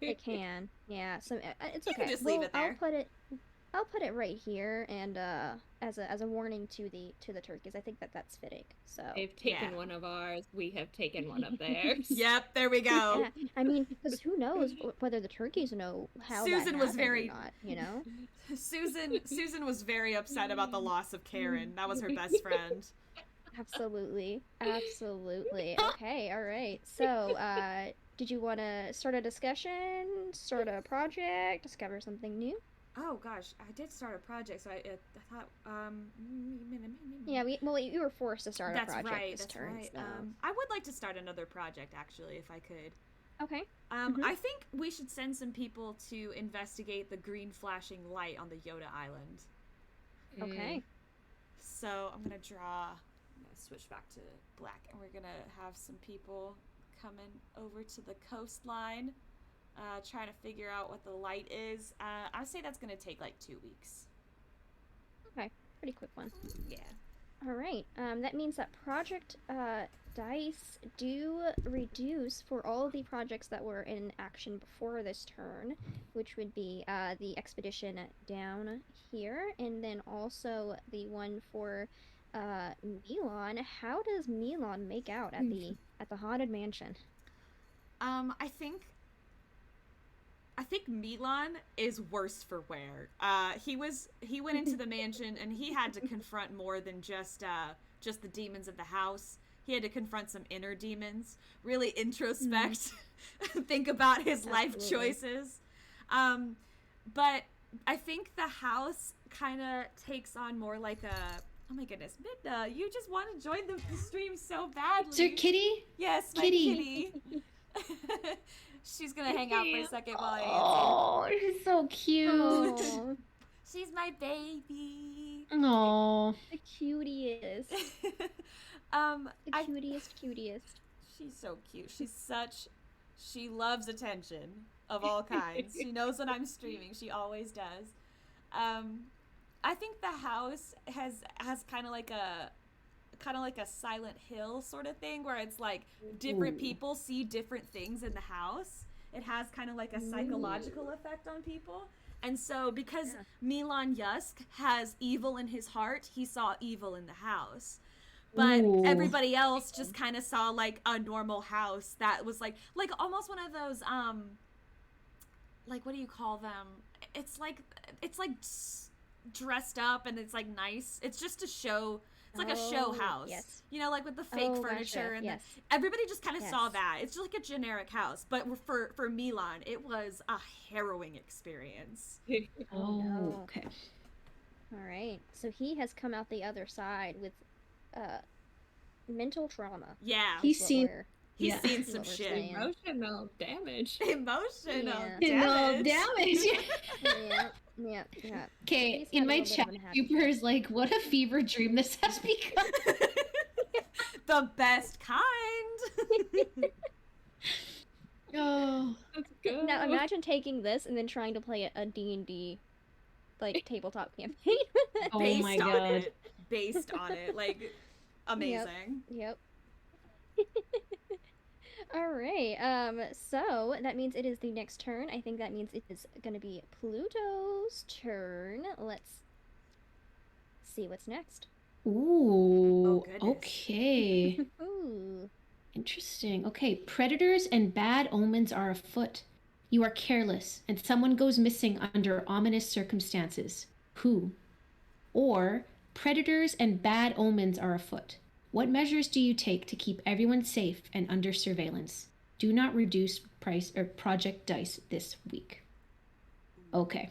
It can, yeah. So it's okay. You can just leave it there. I'll put it right here, and as a warning to the turkeys. I think that's fitting. So they've taken one of ours. We have taken one of theirs. Yep, there we go. Yeah. I mean, because who knows whether the turkeys know how Susan that was very or not, you know. Susan was very upset about the loss of Karen. That was her best friend. Absolutely. Okay, all right. So, did you want to start a discussion, start a project, discover something new? Oh gosh, I did start a project, so I thought yeah, you were forced to start a project right, this turn. Right. So. I would like to start another project actually, if I could. Okay. I think we should send some people to investigate the green flashing light on the Yoda Island. Okay. So I'm gonna switch back to black, and we're gonna have some people coming over to the coastline, trying to figure out what the light is. I say that's gonna take like 2 weeks. Okay. Pretty quick one. Yeah. All right. That means that project dice do reduce for all of the projects that were in action before this turn, which would be the expedition down here, and then also the one for Milan. How does Milan make out at the haunted mansion? I think Milan is worse for wear. He went into the mansion, and he had to confront more than just the demons of the house. He had to confront some inner demons, really introspect, think about his life choices. But I think the house kind of takes on more like a, oh my goodness, Midna, you just want to join the stream so badly. Is there Kitty? Yes, my kitty. She's gonna hang out for a second while I answer. Oh, she's so cute. Oh, She's my baby. Oh. the cutiest. The cutiest. She's so cute. She loves attention of all kinds. She knows when I'm streaming. She always does. I think the house has kind of like a Silent Hill sort of thing, where it's like different people see different things in the house. It has kind of like a psychological effect on people. And so because Milan Yusk has evil in his heart, he saw evil in the house. But everybody else just kind of saw like a normal house that was like almost one of those like, what do you call them? It's like dressed up and it's like nice. It's just a show. It's like a show house. Yes. You know, like with the fake furniture. Gotcha. And everybody just kind of saw that. It's just like a generic house. But for Milan, it was a harrowing experience. Oh, no. Okay. All right. So he has come out the other side with mental trauma. Yeah. He's seen some shit. Emotional damage. Emotional no damage. damage. Yeah. Okay, in my chat, Super's like, what a fever dream this has become. The best kind. Oh, That's good. Now imagine taking this and then trying to play a D&D like tabletop campaign. Oh based my on god. it. Based on it. Like, amazing. Yep. All right. So that means it is the next turn. I think that means it is going to be Pluto's turn. Let's see what's next. Ooh. goodness. Okay. Ooh. Interesting. Okay, predators and bad omens are afoot. You are careless, and someone goes missing under ominous circumstances. Who? Or, predators and bad omens are afoot. What measures do you take to keep everyone safe and under surveillance? Do not reduce price or project dice this week. Okay.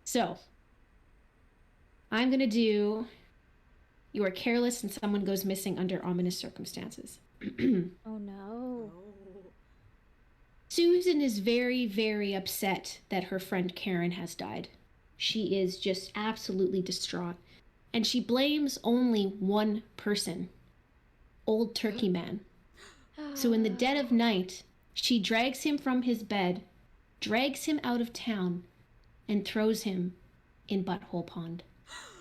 So, I'm going to do you are careless and someone goes missing under ominous circumstances. Oh no. Susan is very, very upset that her friend Karen has died. She is just absolutely distraught. And she blames only one person, Old Turkey Man. So in the dead of night, she drags him from his bed, drags him out of town, and throws him in Butthole Pond.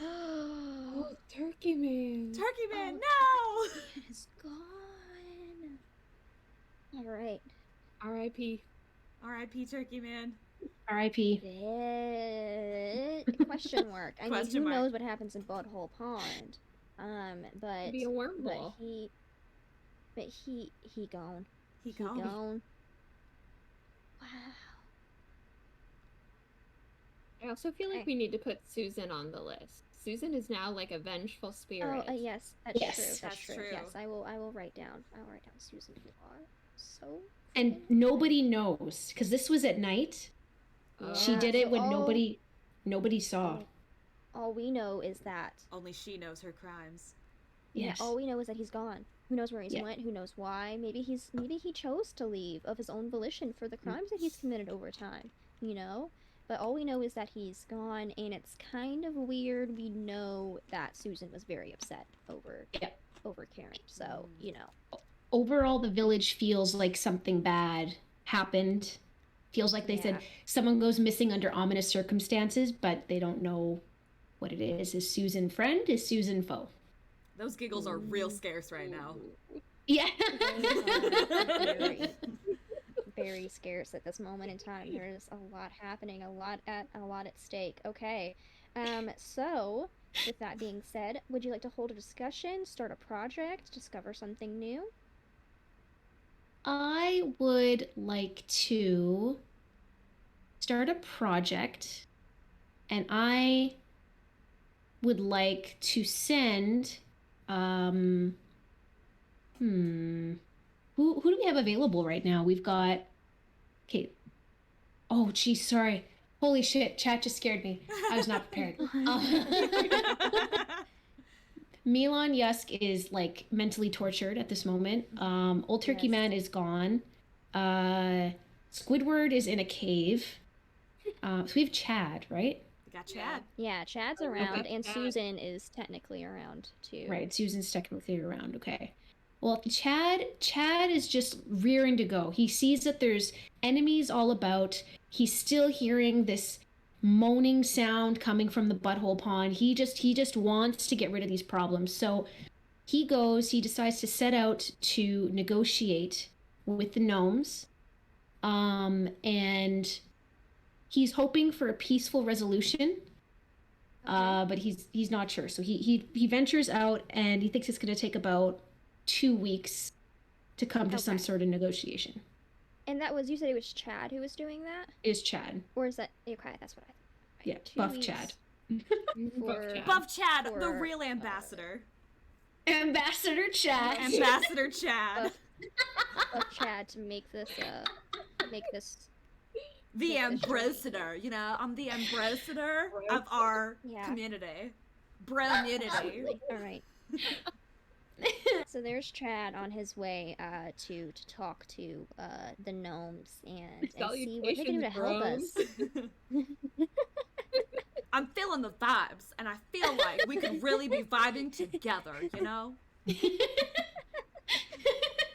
Oh, Turkey Man. Turkey Man, no! It's gone. All right. R.I.P. R.I.P. Turkey Man. R.I.P. Question mark. I mean, Question who mark. knows what happens in Butthole Pond? But Be a wormhole. he gone. He He gone. gone. Wow. I also feel like Okay. we need to put Susan on the list. Susan is now like a vengeful spirit. Oh, yes, that's Yes. true. That's That's true. true. Yes, I will write down. Susan. You are so. And nobody knows, because this was at night. She Yeah, did it so when all- nobody saw. All we know is that. Only she knows her crimes. Yeah, Yes. all we know is that he's gone. Who knows where he's Yeah. went? Who knows why? Maybe he chose to leave of his own volition for the crimes that he's committed over time, you know? But all we know is that he's gone, and it's kind of weird. We know that Susan was very upset over Yeah. Karen. So, you know. Overall, the village feels like something bad happened. Feels like they said someone goes missing under ominous circumstances, but they don't know what it is. Is Susan friend? Is Susan foe? Those giggles are real scarce right now. Yeah. Very, very scarce at this moment in time. There's a lot happening, a lot at stake. Okay. So with that being said, would you like to hold a discussion, start a project, discover something new? I would like to start a project, and I would like to send who do we have available right now? We've got okay. Oh geez, sorry. Holy shit, chat just scared me. I was not prepared. Milan Yusk is like mentally tortured at this moment. Old Turkey Man is gone. Squidward is in a cave. So we have Chad, right? We got Chad. Yeah, Chad's around, Okay. and Susan is technically around too. Right, Susan's technically around. Okay. Well, Chad is just rearing to go. He sees that there's enemies all about. He's still hearing this moaning sound coming from the butthole pond. He just wants to get rid of these problems. So he decides to set out to negotiate with the gnomes. And he's hoping for a peaceful resolution. But he's not sure. So he ventures out, and he thinks it's going to take about 2 weeks to come to some sort of negotiation. And that was, you said it was Chad who was doing that? Is Chad. Or is that, okay, that's what I thought. Yeah, 2 buff weeks Chad. Buff Chad, the real ambassador. Ambassador Chad. Ambassador Chad. Buff Chad to make this The ambassador, you know, I'm the ambassador of our community. Bro-munity. All right. So there's Chad on his way to talk to the gnomes and see what they can do to help us. I'm feeling the vibes, and I feel like we could really be vibing together, you know? Do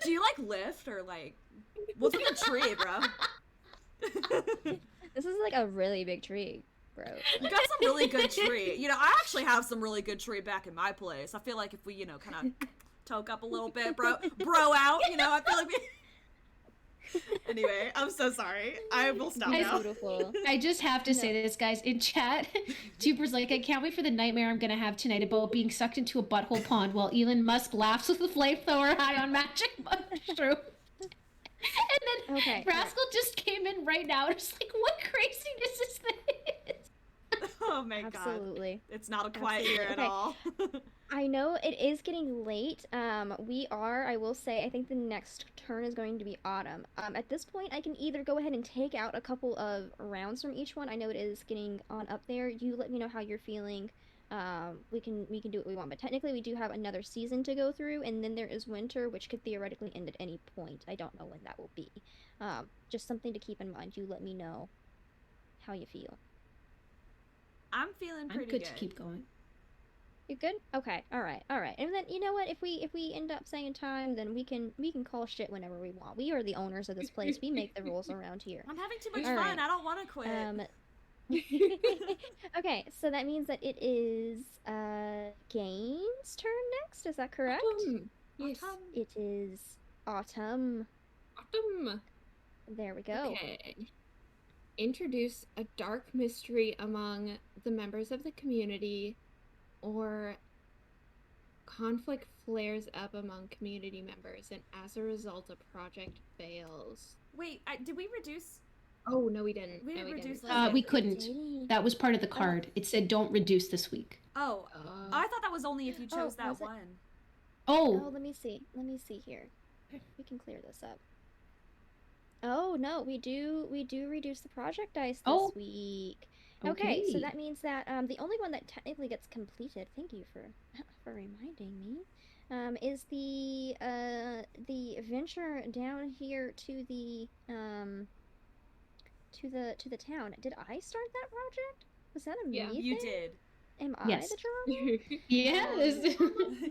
you like lift, or like, what's in the tree, bro? This is like a really big tree, bro. You got some really good tree. You know, I actually have some really good tree back in my place. I feel like if we, you know, kind of toke up a little bit, bro out, you know, I feel like we... Anyway, I'm so sorry. I will stop now. Beautiful. I just have to say this, guys. In chat, Tuber's like, I can't wait for the nightmare I'm gonna have tonight about being sucked into a butthole pond while Elon Musk laughs with a flamethrower high on magic mushroom. And then Rascal just came in right now and was like, what craziness is this? Oh my god. Absolutely. It's not a quiet year at all. I know it is getting late. I will say, I think the next turn is going to be autumn. At this point, I can either go ahead and take out a couple of rounds from each one. I know it is getting on up there. You let me know how you're feeling. We can do what we want, but technically we do have another season to go through, and then there is winter, which could theoretically end at any point. I don't know when that will be. Just something to keep in mind. You let me know how you feel. I'm feeling pretty I'm good to keep going. You good? Okay. All right. And then you know what? If we end up saying time, then we can call shit whenever we want. We are the owners of this place. We make the rules around here. I'm having too much All fun. right. I don't want to quit. Okay, so that means that it is Gaines' turn next. Is that correct? Yes. It is Autumn. There we go. Okay. Introduce a dark mystery among the members of the community, or conflict flares up among community members, and as a result, a project fails. Wait, did we reduce? Oh, no, we didn't. We No, didn't we reduce didn't. We couldn't. That was part of the card. It said don't reduce this week. Oh, I thought that was only if you chose that was it? one. Oh, let me see here. We can clear this up. Oh no, we do reduce the project dice this week. Okay, so that means that the only one that technically gets completed. Thank you for for reminding me. Is the venture down here to the town. Did I start that project? Was that a Yeah. me You thing? did. Am I Yes. the drama? Yes.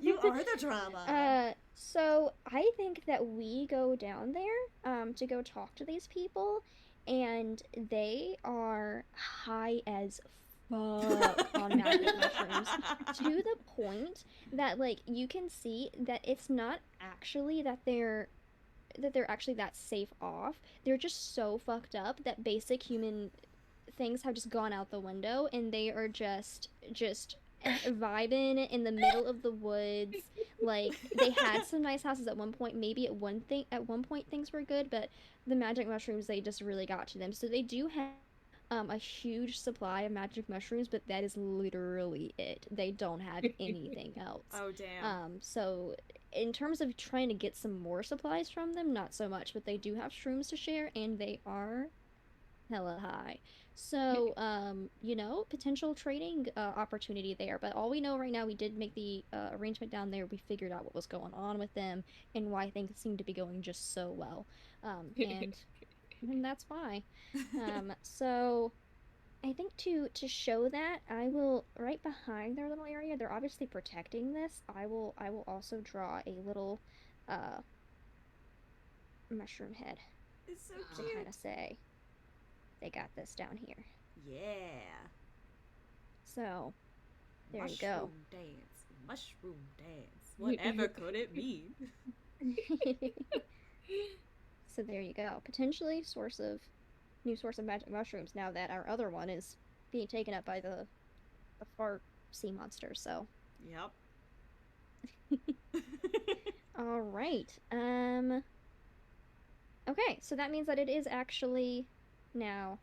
You are the drama. So I think that we go down there, to go talk to these people, and they are high as fuck on magic mushrooms to the point that like you can see that it's not actually that they're actually that safe off. They're just so fucked up that basic human things have just gone out the window and they are just vibing in the middle of the woods. Like they had some nice houses at one point. Maybe at one point things were good, but the magic mushrooms they just really got to them. So they do have a huge supply of magic mushrooms, but that is literally it. They don't have anything else. Oh damn. So in terms of trying to get some more supplies from them, not so much, but they do have shrooms to share and they are hella high. So, potential trading opportunity there. But all we know right now, we did make the arrangement down there. We figured out what was going on with them and why things seem to be going just so well. And that's why. So I think to show that, I will right behind their little area. They're obviously protecting this. I will also draw a little uh mushroom head It's so to cute. kind of say they got this down here. Yeah. So there Mushroom you go. dance. Mushroom dance. Whatever could it mean? So there you go. Potentially new source of magic mushrooms now that our other one is being taken up by the fart sea monster. So Yep. all right. Okay, so that means that it is actually now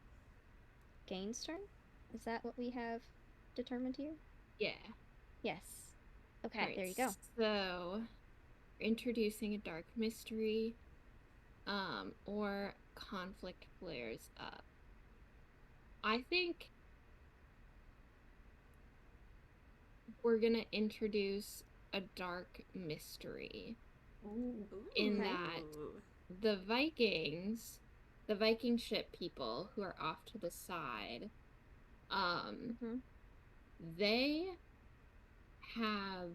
Gain's turn. Is that what we have determined here? Yeah. Yes. Okay, Alright, there you go. So, introducing a dark mystery, or conflict flares up. I think we're gonna introduce a dark mystery in Okay. that the Viking ship people who are off to the side, they have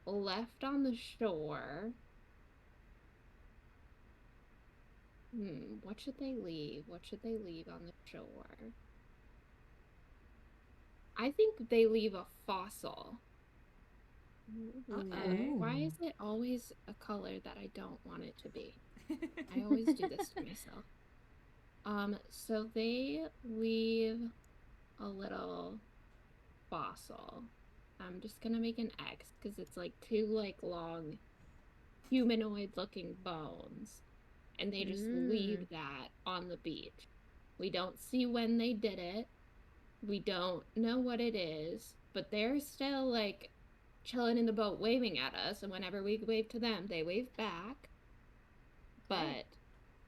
left on the shore. What should they leave? What should they leave on the shore? I think they leave a fossil. Okay. Why is it always a color that I don't want it to be? I always do this to myself. So they leave a little fossil. I'm just gonna make an X because it's like two like long humanoid looking bones. And they just leave that on the beach. We don't see when they did it. We don't know what it is, but they're still like chilling in the boat waving at us, and whenever we wave to them, they wave back. But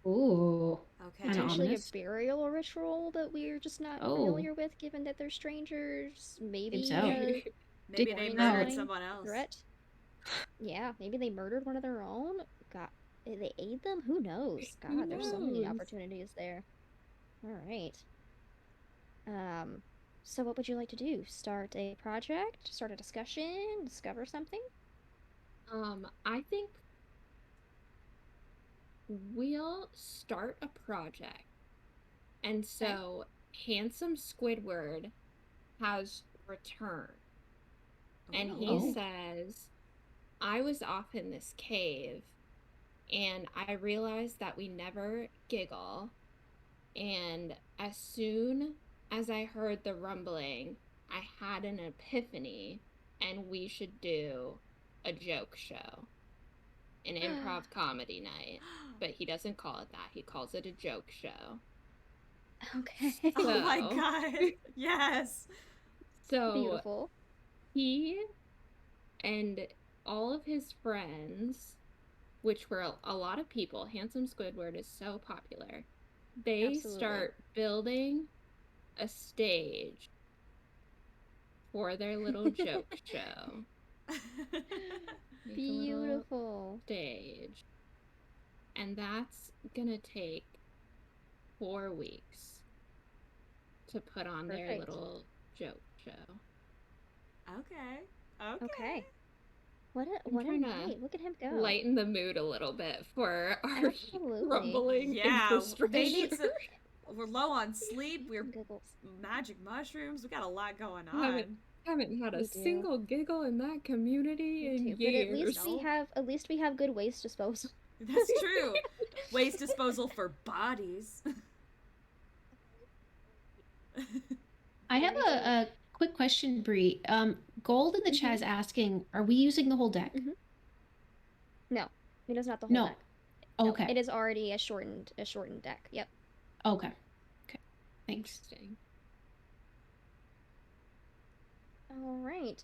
Ooh. Okay. Potentially a ominous. burial ritual that we're just not familiar with, given that they're strangers. Maybe so. Maybe they warning murdered sign, someone else. threat. Yeah, maybe they murdered one of their own. God, they ate them. Who knows? God, there's so many knows? opportunities there. All right. So what would you like to do? Start a project? Start a discussion? Discover something? I think we'll start a project. And so Handsome Squidward has returned. And he says, I was off in this cave and I realized that we never giggle. And as soon as I heard the rumbling, I had an epiphany and we should do a joke show. An improv comedy night. But he doesn't call it that. He calls it a joke show. Okay. Oh my god. Yes. So Beautiful. he and all of his friends, which were a lot of people, Handsome Squidward is so popular. They start building a stage for their little joke show. a little Beautiful. stage. And that's gonna take 4 weeks to put on their Perfect. little joke show. Okay. Okay. What a trying to night. Look at him go. Lighten the mood a little bit for our Absolutely. crumbling Yeah, infrastructure. they need some. We're low on sleep. We're Giggles. magic mushrooms. We got a lot going Haven't- on. Haven't had a We do. single giggle in that community in Too. But years. at least we have good waste disposal. That's true. Waste disposal for bodies. I have a quick question, Bri. Gold in the chat is asking, are we using the whole deck? No, it is not the whole No. deck. No, Okay. it is already a shortened deck. Yep. Okay. Okay. Thanks. Interesting. All right.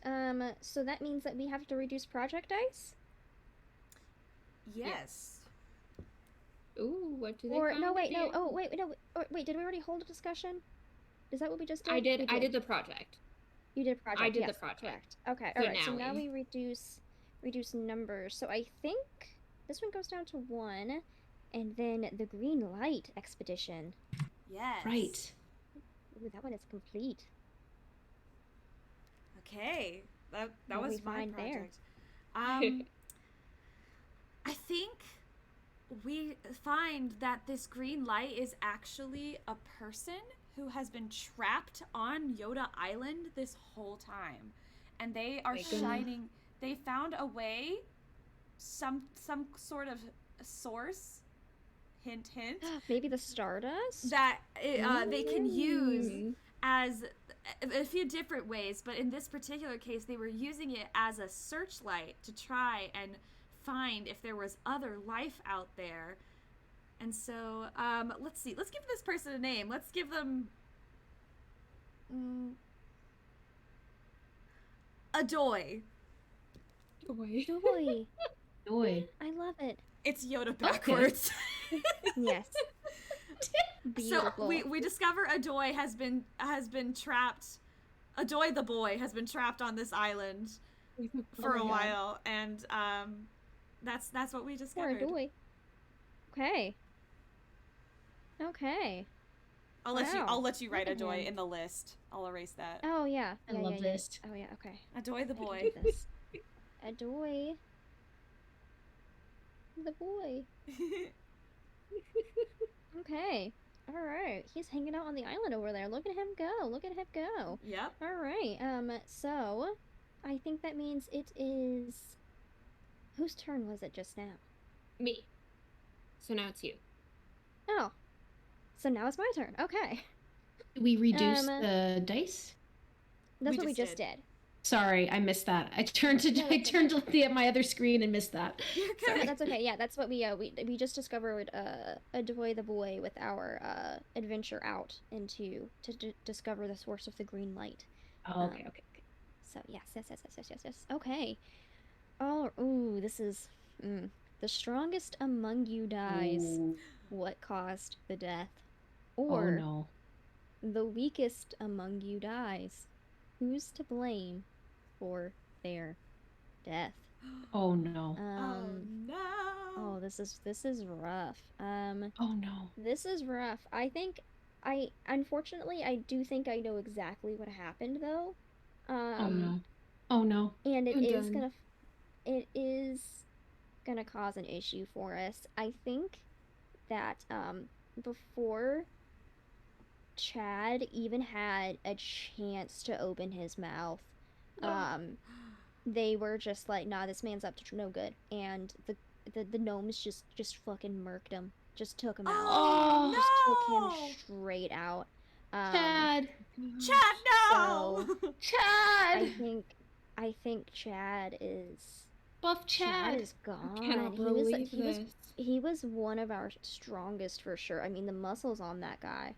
So that means that we have to reduce project dice? Yes. Ooh, what do they Or find no, to wait, be? no. Oh, wait, no. Wait, did we already hold a discussion? Is that what we just did? I did. We I did the project. You did project. I did the yes, project. Correct. Okay. So All right. So now now we- we reduce numbers. So I think this one goes down to 1, and then the green light expedition. Yes. Right. Ooh, that one is complete. Okay. That What was we my find there? project. I think we find that this green light is actually a person who has been trapped on Yoda Island this whole time. And they are Thank goodness. shining. They found a way, some sort of source, hint, hint, Maybe the Stardust? that they can use Mm. as a few different ways, but in this particular case, they were using it as a searchlight to try and find if there was other life out there. And so, let's see. Let's give this person a name. Let's give them Adoy. Boy. Joy. Joy. I love it. It's Yoda backwards. Yes. Beautiful. So we discover Adoy has been trapped. Adoy the boy has been trapped on this island for my a God. while, and that's what we Poor discovered. Adoy. Okay. Okay. I'll let you write Look at Adoy him. in the list. I'll erase that. Oh yeah. I Yeah, love yeah, this. Yeah. Oh yeah. Okay. Adoy the I can boy. do this. Adoy. The boy. Okay. All right. He's hanging out on the island over there. Look at him go. Look at him go. Yep. All right. So I think that means it is. Whose turn was it just now? Me. So now it's you. Oh. So now it's my turn. Okay. We reduced the dice? That's We what we just just did. did. Sorry, I missed that. I turned to my other screen and missed that. You're No, good. that's okay. Yeah, that's what we just discovered. Adoy the boy with our adventure out into to discover the source of the green light. Oh, okay, okay. So yes. Okay. Oh, ooh, this is the strongest among you dies. Ooh. What caused the death? Oh Or no. the weakest among you dies. Who's to blame for their death? Oh no. Oh no. Oh, this is rough. Oh no. This is rough. Unfortunately I do think I know exactly what happened though. Oh no. Oh no. And it I'm is done. gonna cause an issue for us. I think that before Chad even had a chance to open his mouth, they were just like, nah, this man's up to no good, and the gnomes just fucking murked him, just took him out, Oh, just took no. him straight out. Chad. Chad, no. Chad. I think Chad is Buff Chad. is gone. Cannot believe this. He was one of our strongest for sure. I mean, the muscles on that guy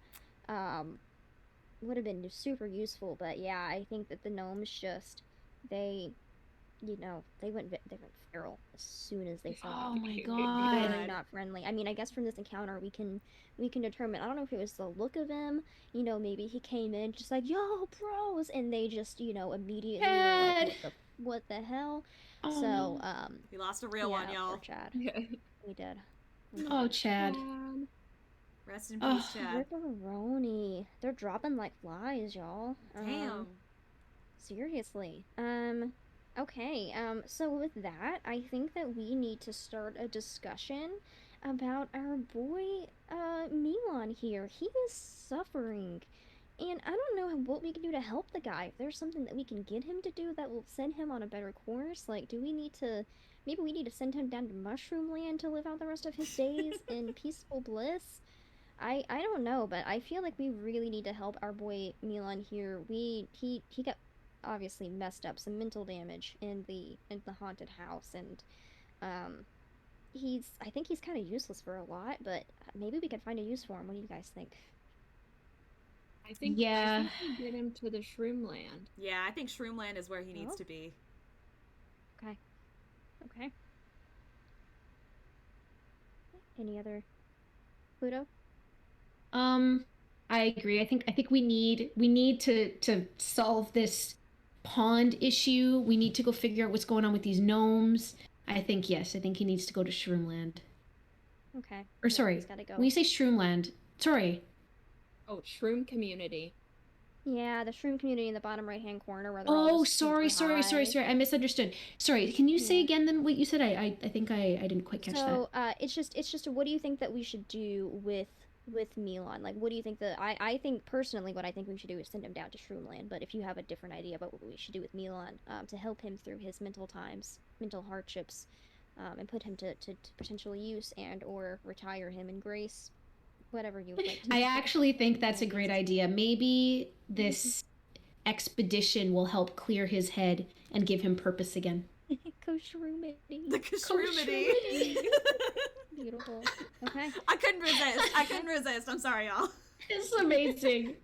would have been super useful, but yeah, I think that the gnomes just they went feral as soon as they saw Oh him. my Very god. not friendly. I mean, I guess from this encounter we can determine. I don't know if it was the look of him. Maybe he came in just like, yo, bros, and they just immediately were like, Chad. what the what the hell? Oh, So, no. We lost a real one, yeah, y'all. poor Chad. Yeah. We did. We Oh, did. Chad. Rest in Oh, peace, Chad. Ripperoni. They're dropping like flies, y'all. Damn. Seriously. Okay. So with that, I think that we need to start a discussion about our boy, Milan here. He is suffering. And I don't know what we can do to help the guy. If there's something that we can get him to do that will send him on a better course, like, do we need to... Maybe we need to send him down to Mushroom Land to live out the rest of his days in peaceful bliss? I don't know, but I feel like we really need to help our boy Milan here. He got obviously messed up, some mental damage in the haunted house, and I think he's kind of useless for a lot, but maybe we could find a use for him. What do you guys think? I think Yeah. we get him to the Shroom Land. Yeah, I think Shroomland is where he needs Oh. to be. Okay. Okay. Any other Pluto? I agree. I think we need to solve this pond issue. We need to go figure out what's going on with these gnomes. I think yes. I think he needs to go to Shroomland. Okay. Or Yeah, sorry, he's gotta go. when you say Shroomland, sorry. Oh, Shroom Community. Yeah, the shroom community in the bottom right-hand corner where they're all Oh, just super sorry. high. I misunderstood. Sorry, can you say Yeah. again then what you said? I think I didn't quite catch that. So, it's just what do you think that we should do with Milan? Like, what do you think that I think personally what I think we should do is send him down to Shroomland. But if you have a different idea about what we should do with Milan, to help him through his mental hardships, and put him to potential use and or retire him in grace, whatever you would like to I do. actually think that's a great idea. Maybe this expedition will help clear his head and give him purpose again. Go Shroomity. The Shroomity. Beautiful. Okay. I couldn't resist. I'm sorry, y'all. It's amazing.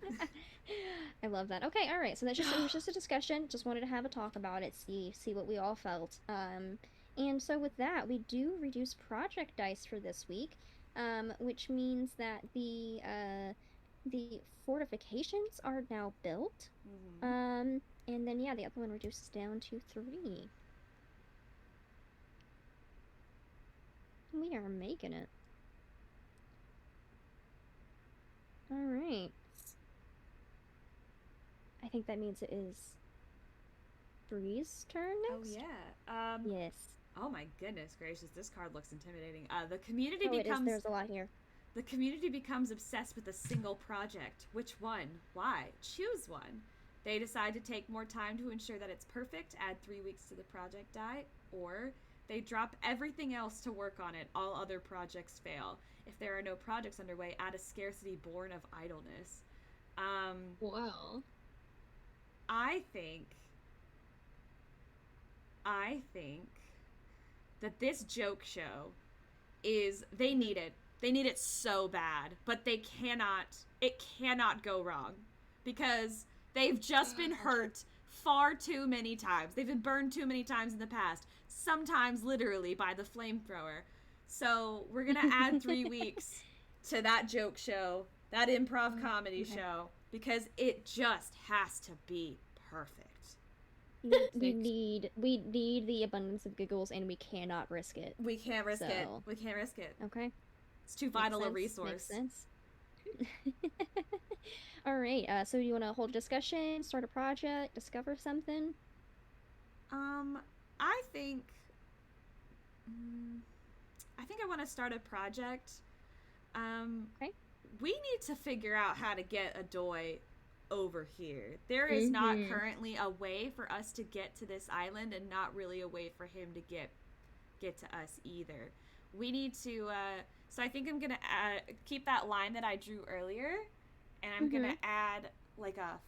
I love that. Okay, all right. So it was just a discussion. Just wanted to have a talk about it, see what we all felt. And so with that, we do reduce project dice for this week, which means that the fortifications are now built. Mm-hmm. And then yeah, the other one reduces down to 3. We are making it. All right. I think that means it is Bree's turn next. Oh yeah. Yes. Oh my goodness gracious, this card looks intimidating. The community Oh, becomes there's a lot here. The community becomes obsessed with a single project. Which one? Why? Choose one. They decide to take more time to ensure that it's perfect, add 3 weeks to the project die, or they drop everything else to work on it. All other projects fail. If there are no projects underway, add a scarcity born of idleness. Well, I think that this joke show is, they need it. They need it so bad, but it cannot go wrong because they've just been hurt far too many times. They've been burned too many times in the past, sometimes literally by the flamethrower. So we're going to add 3 weeks to that joke show, that improv comedy show, because it just has to be perfect. We need the abundance of giggles, and we cannot risk it. We can't risk it. We can't risk it. Okay. It's too vital a resource. Makes sense. All right. So you want to hold a discussion, start a project, discover something? I think I want to start a project. Okay. We need to figure out how to get Adoy over here. There is not currently a way for us to get to this island, and not really a way for him to get to us either. We need to so I think I'm gonna keep that line that I drew earlier, and I'm gonna add like a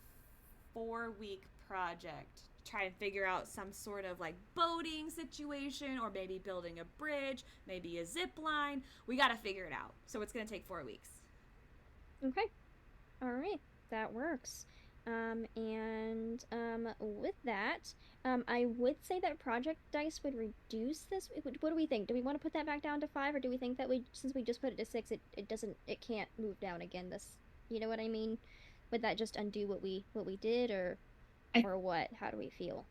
4-week project, try and figure out some sort of like boating situation, or maybe building a bridge, maybe a zip line. We gotta figure it out. So it's gonna take 4 weeks. Okay. All right. That works. With that, I would say that project dice would reduce this. What do we think? Do we want to put that back down to 5, or do we think that since we just put it to 6, it can't move down again? You know what I mean? Would that just undo what we did, or what? How do we feel?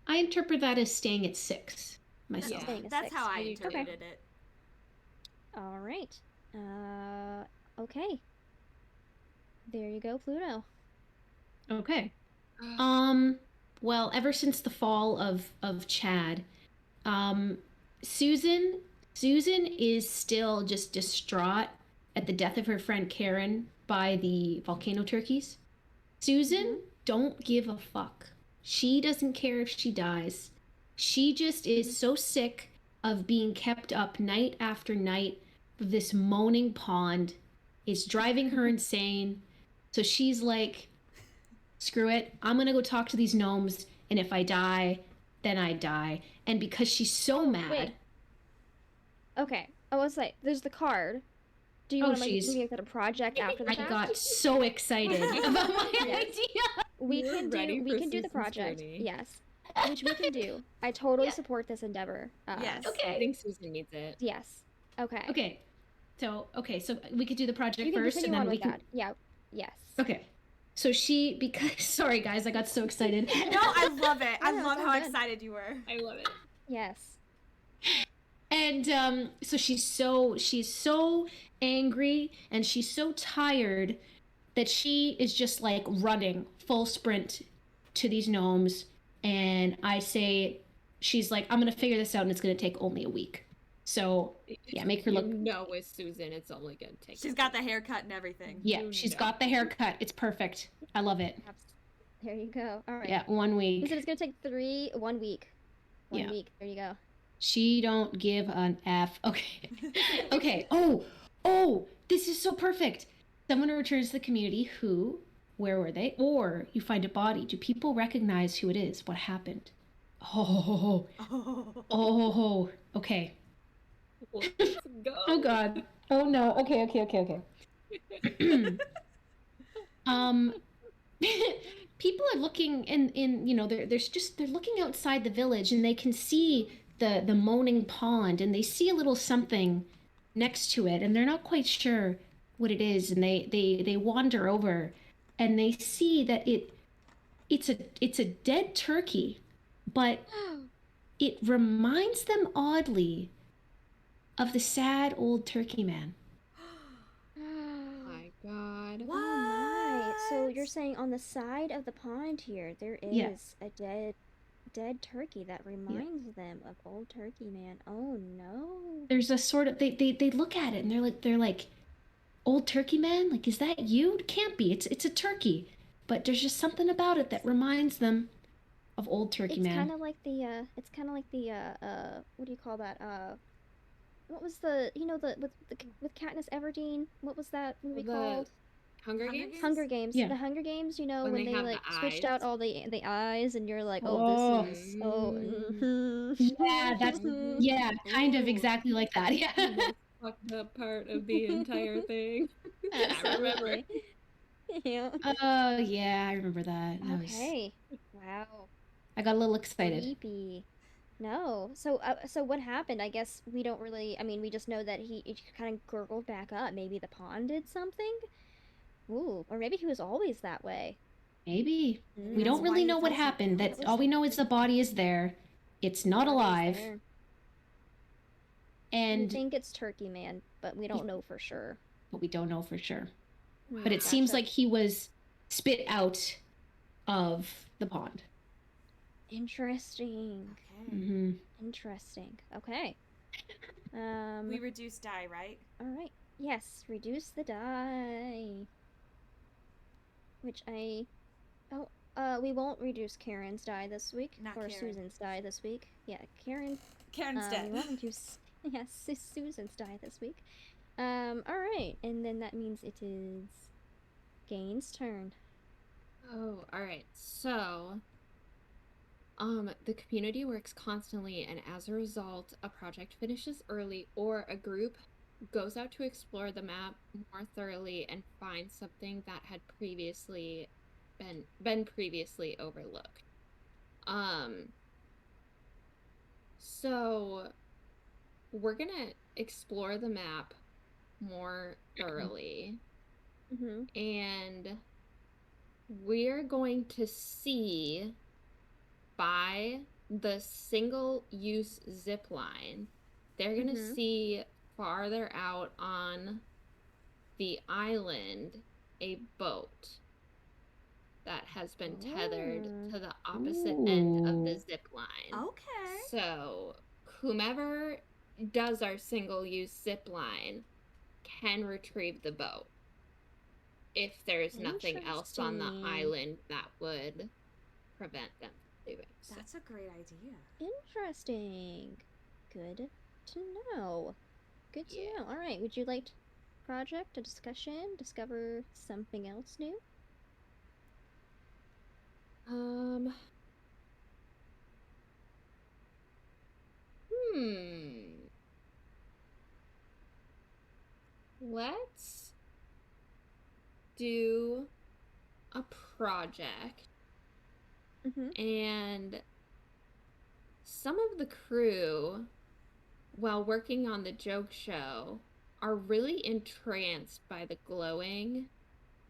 I interpret that as staying at 6 myself. Staying at That's 6. how I Okay. interpreted it. All right. Okay. There you go, Pluto. Okay. Well, ever since the fall of Chad, Susan is still just distraught at the death of her friend Karen by the volcano turkeys. Susan don't give a fuck. She doesn't care if she dies. She just is so sick of being kept up night after night with this moaning pond. It's driving her insane. So she's like, screw it. I'm gonna go talk to these gnomes, and if I die, then I die. And because she's so mad. Wait. Okay. I was like, there's the card. Do you Oh, want to jeez. make that a project after the I fact? got so excited about my idea. We You're can ready do for the Susan's project. journey. Yes. Which we can do. I totally support this endeavor. Yes. I Okay. think Susan needs it. Yes. Okay. Okay. So we could do the project You can first, continue and on then we with can. that. Yeah. Yes. Okay. So sorry guys, I got so excited. No, I love it. I No, love it's how all good. excited you were. I love it. Yes. And so she's so angry and she's so tired that she is just like running full sprint to these gnomes. And I say, she's like, I'm gonna figure this out, and it's gonna take only a week. So yeah, make her look. with Susan, it's only gonna take. She's got the haircut and everything. Yeah, she's got the haircut. It's perfect. I love it. There you go. All right. Yeah, 1 You week. said it's gonna take 1 week. One Yeah. week. There you go. She don't give an F. Okay. Okay. Oh, this is so perfect. Someone returns to the community who, where were they? Or you find a body. Do people recognize who it is? What happened? Oh. Okay. Let's go. Oh God. Oh no. Okay. People are looking in they're looking outside the village, and they can see the moaning pond, and they see a little something next to it, and they're not quite sure what it is, and they wander over, and they see that it's a dead turkey, but it reminds them oddly of the sad old turkey man. Oh my God. Oh my. So you're saying on the side of the pond here, there is Yeah. a dead turkey that reminds them of old turkey man. Oh no. There's a sort of they look at it, and they're like, old turkey man, like, is that you? It can't be. It's a turkey, but there's just something about it that reminds them of old turkey It's man. kind of like the what do you call that? What was the with Katniss Everdeen? What was that movie The called? Hunger Hunger Games? Games? Hunger Games. Yeah. The Hunger Games, When when they they have like the switched eyes. out all the eyes, and you're like, Oh. this is mhm. Yeah, that's yeah, kind of Ooh. exactly like that. Yeah. Most fucked up part of the entire thing. I remember. Absolutely. Yeah. Oh yeah, I remember that. Okay. Wow. I got a little excited. Creepy. No. So what happened? I guess we don't really. I mean, we just know that he kind of gurgled back up. Maybe the pond did something. Ooh, or maybe he was always that way. Maybe. We Mm. don't That's why really he know what feels so happened. guilty. That all we know is the body is there. It's not Body's alive. there. We And think it's Turkey Man, but we don't know for sure. but we don't know for sure. Hmm, But it seems gotcha. like he was spit out of the pond. Interesting. Okay. Mm-hmm. Interesting. Okay. We reduce die, right? All right. Yes, reduce the die. Which we won't reduce Karen's die this week, Not or Karen. Susan's die this week. Yeah, Karen. Karen's We dead. won't reduce. Yes, Susan's die this week. All right, and then that means it is Gaines' turn. Oh, all right. So, the community works constantly, and as a result, a project finishes early or a group goes out to explore the map more thoroughly and find something that had previously been previously overlooked. So we're gonna explore the map more thoroughly, Mm-hmm. and we're going to see by the single-use zip line, they're going to see farther out on the island a boat that has been tethered to the opposite end of the zip line. Okay. So whomever does our single-use zip line can retrieve the boat if there's nothing else on the island that would prevent them from doing so. That's a great idea. Interesting. Good to know. Good to know. All right. Would you like project, a discussion, discover something else new? Let's do a project. And some of the crew, while working on the joke show, are really entranced by the glowing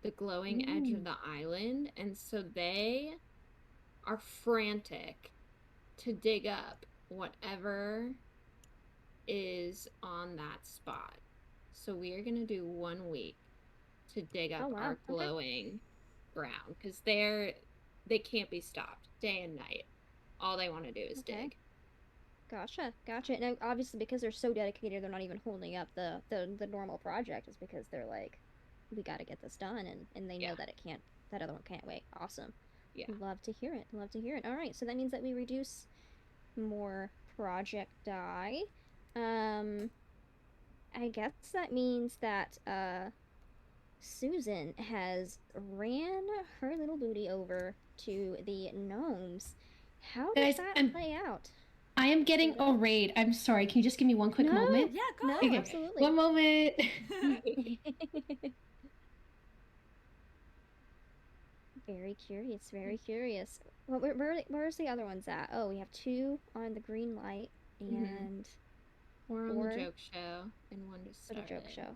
edge of the island, and so they are frantic to dig up whatever is on that spot. So we are going to do 1 week to dig up our glowing ground, because they can't be stopped day and night. All they want to do is dig. Gotcha. And obviously, because they're so dedicated, they're not even holding up the normal project. Is because they're like, we got to get this done, and they know that that other one can't wait. Awesome. Yeah. Love to hear it. All right, so that means that we reduce more project die. I guess that means that Susan has ran her little booty over to the gnomes. How does that play out? I am getting a raid. I'm sorry. Can you just give me one quick moment? Yeah, go ahead. Okay. Absolutely. One moment. Very curious. Well, where's the other ones at? Oh, we have 2 on the green light and 4 on the joke show and 1 to start the joke show.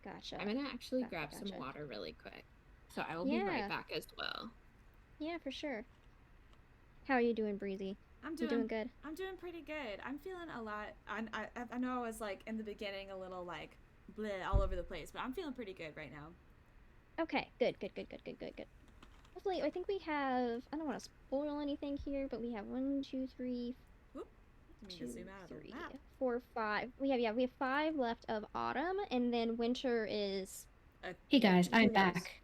Gotcha. I'm gonna actually grab some water really quick, so I will be right back as well. Yeah, for sure. How are you doing, Breezy? You doing good? I'm doing pretty good. I'm feeling a lot. I know I was like in the beginning a little like bleh all over the place, but I'm feeling pretty good right now. Okay, good. Hopefully, I think we have. I don't want to spoil anything here, but we have 1, 2, 3. Whoop. Let me zoom out of the map. 4, 5. We have 5 left of autumn, and then winter is. Hey guys, I'm back.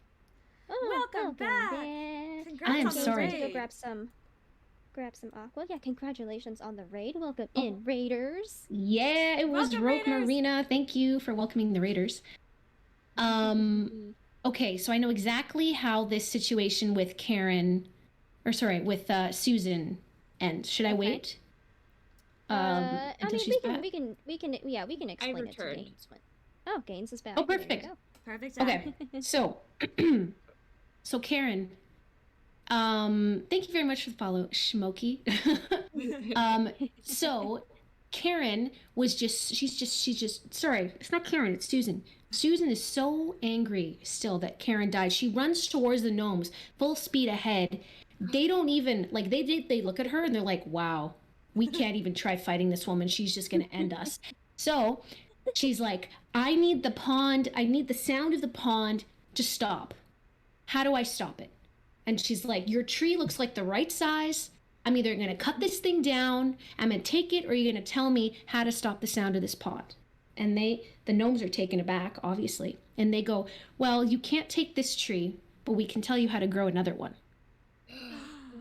Oh, welcome back. Congrats I am on the sorry. raid. Go grab some aqua. Yeah, congratulations on the raid. Welcome in, Raiders. Yeah, it was Welcome, Rogue Raiders. Marina. Thank you for welcoming the Raiders. Okay, so I know exactly how this situation with Susan ends. Should I wait? Until she's back? we can explain it to Gaines. Oh, Gaines is back. Oh, perfect. There you go. Perfect. Okay, so Karen, thank you very much for the follow, Schmokey. So Karen was she's just, sorry, it's not Karen, it's Susan. Susan is so angry still that Karen died. She runs towards the gnomes, full speed ahead. They don't even, like, they look at her and they're like, wow, we can't even try fighting this woman. She's just going to end us. So she's like, I need the sound of the pond to stop. How do I stop it? And she's like, your tree looks like the right size. I'm either going to cut this thing down, I'm going to take it, or you're going to tell me how to stop the sound of this pond. And the gnomes are taken aback, obviously. And they go, well, you can't take this tree, but we can tell you how to grow another one.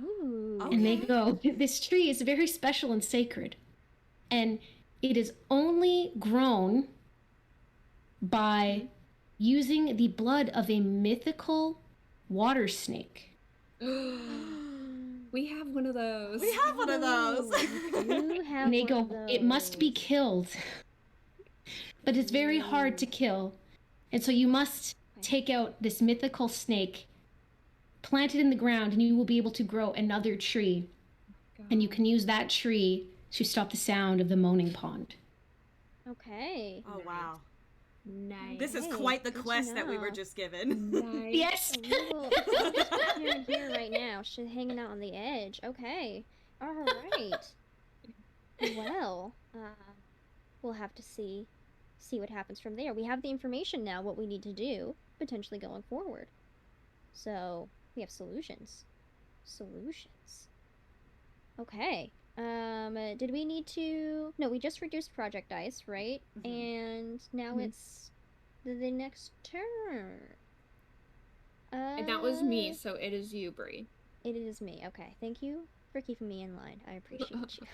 Ooh. And they go, this tree is very special and sacred. And it is only grown by using the blood of a mythical water snake. We have one of those. And they go, it must be killed. But it's very hard to kill. And so you must take out this mythical snake, plant it in the ground, and you will be able to grow another tree. And you can use that tree to stop the sound of the moaning pond. Okay. Oh, wow. Nice. This is quite the quest that we were just given. Nice. Yes. Here right now. She's hanging out on the edge. Okay. All right. Well, we'll have to see what happens from there. We have the information now, what we need to do, potentially going forward. So, we have solutions. Solutions. Okay. Did we need to... No, we just reduced project dice, right? And now it's the next turn. And that was me, so it is you, Bri. It is me. Okay. Thank you for keeping me in line. I appreciate you.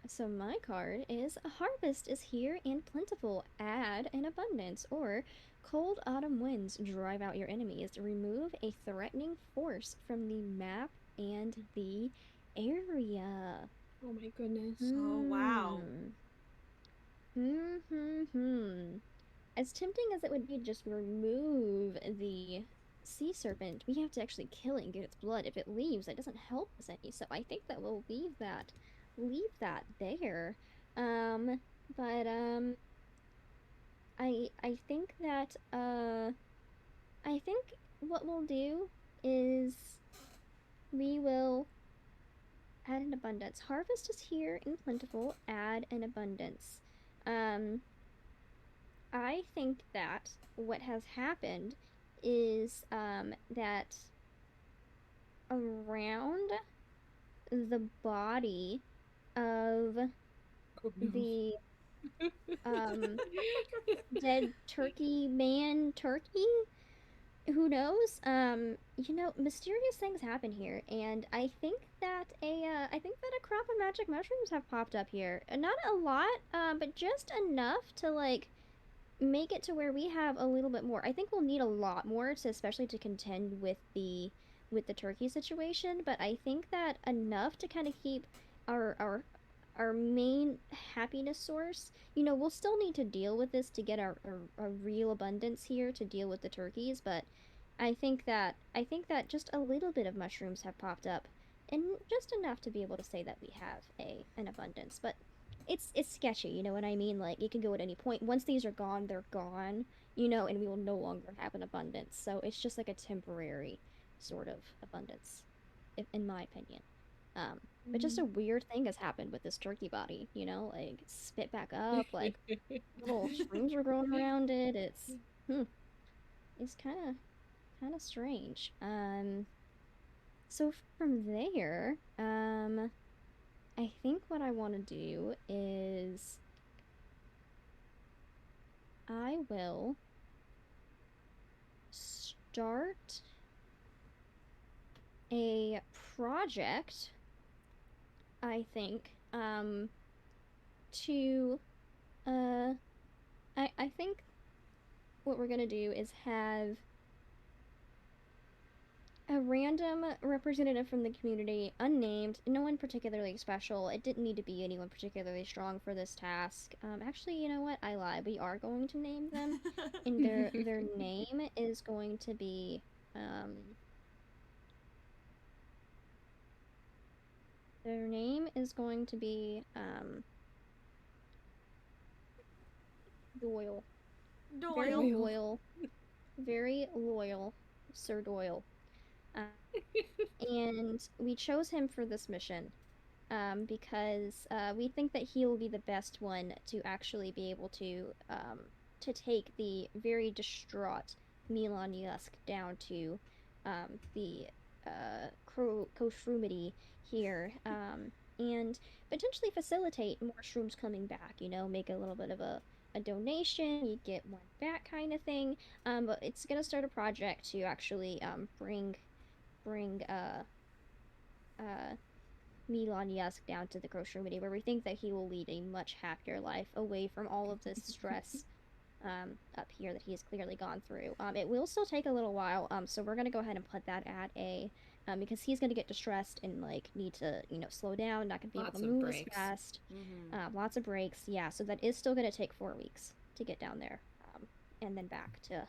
So my card is harvest is here and plentiful, add an abundance, or cold autumn winds drive out your enemies. Remove a threatening force from the map and the area. Oh my goodness. Oh, wow. As tempting as it would be to just remove the sea serpent, we have to actually kill it and get its blood. If it leaves, that doesn't help us any. So I think that we'll leave that there. But I think that I think what we'll do is we will add an abundance. Harvest is here and plentiful, add an abundance. I think that what has happened is that around the body of the dead turkey, who knows, mysterious things happen here, and I think that a crop of magic mushrooms have popped up here. Not a lot, but just enough to like make it to where we have a little bit more. I think we'll need a lot more to, especially to contend with the turkey situation, but I think that enough to kind of keep our main happiness source. We'll still need to deal with this to get our real abundance here to deal with the turkeys, but I think that just a little bit of mushrooms have popped up, and just enough to be able to say that we have an abundance. But it's sketchy, you know what I mean? Like, it can go at any point. Once these are gone, they're gone, and we will no longer have an abundance. So it's just like a temporary sort of abundance, in my opinion. But just a weird thing has happened with this turkey body, like spit back up, like little shrooms are growing around it. It's kind of strange. So from there, I think what I want to do is I will start a project, I think, to, I think what we're gonna do is have a random representative from the community, unnamed, no one particularly special. It didn't need to be anyone particularly strong for this task. Actually, you know what? I lied. We are going to name them, and their name is going to be, Doyle. Very loyal. Very loyal, Sir Doyle. And we chose him for this mission because we think that he will be the best one to actually be able to take the very distraught Milan Yusk down to the Koshroomity here, and potentially facilitate more shrooms coming back, make a little bit of a donation, you get one back kind of thing. But it's gonna start a project to actually bring Milan Yusk down to the Koshroomity, where we think that he will lead a much happier life away from all of this stress up here that he has clearly gone through. It will still take a little while, so we're gonna go ahead and put that at a because he's gonna get distressed and like need to slow down, not gonna be able to move as fast. Lots of breaks, yeah. So that is still gonna take 4 weeks to get down there, and then back to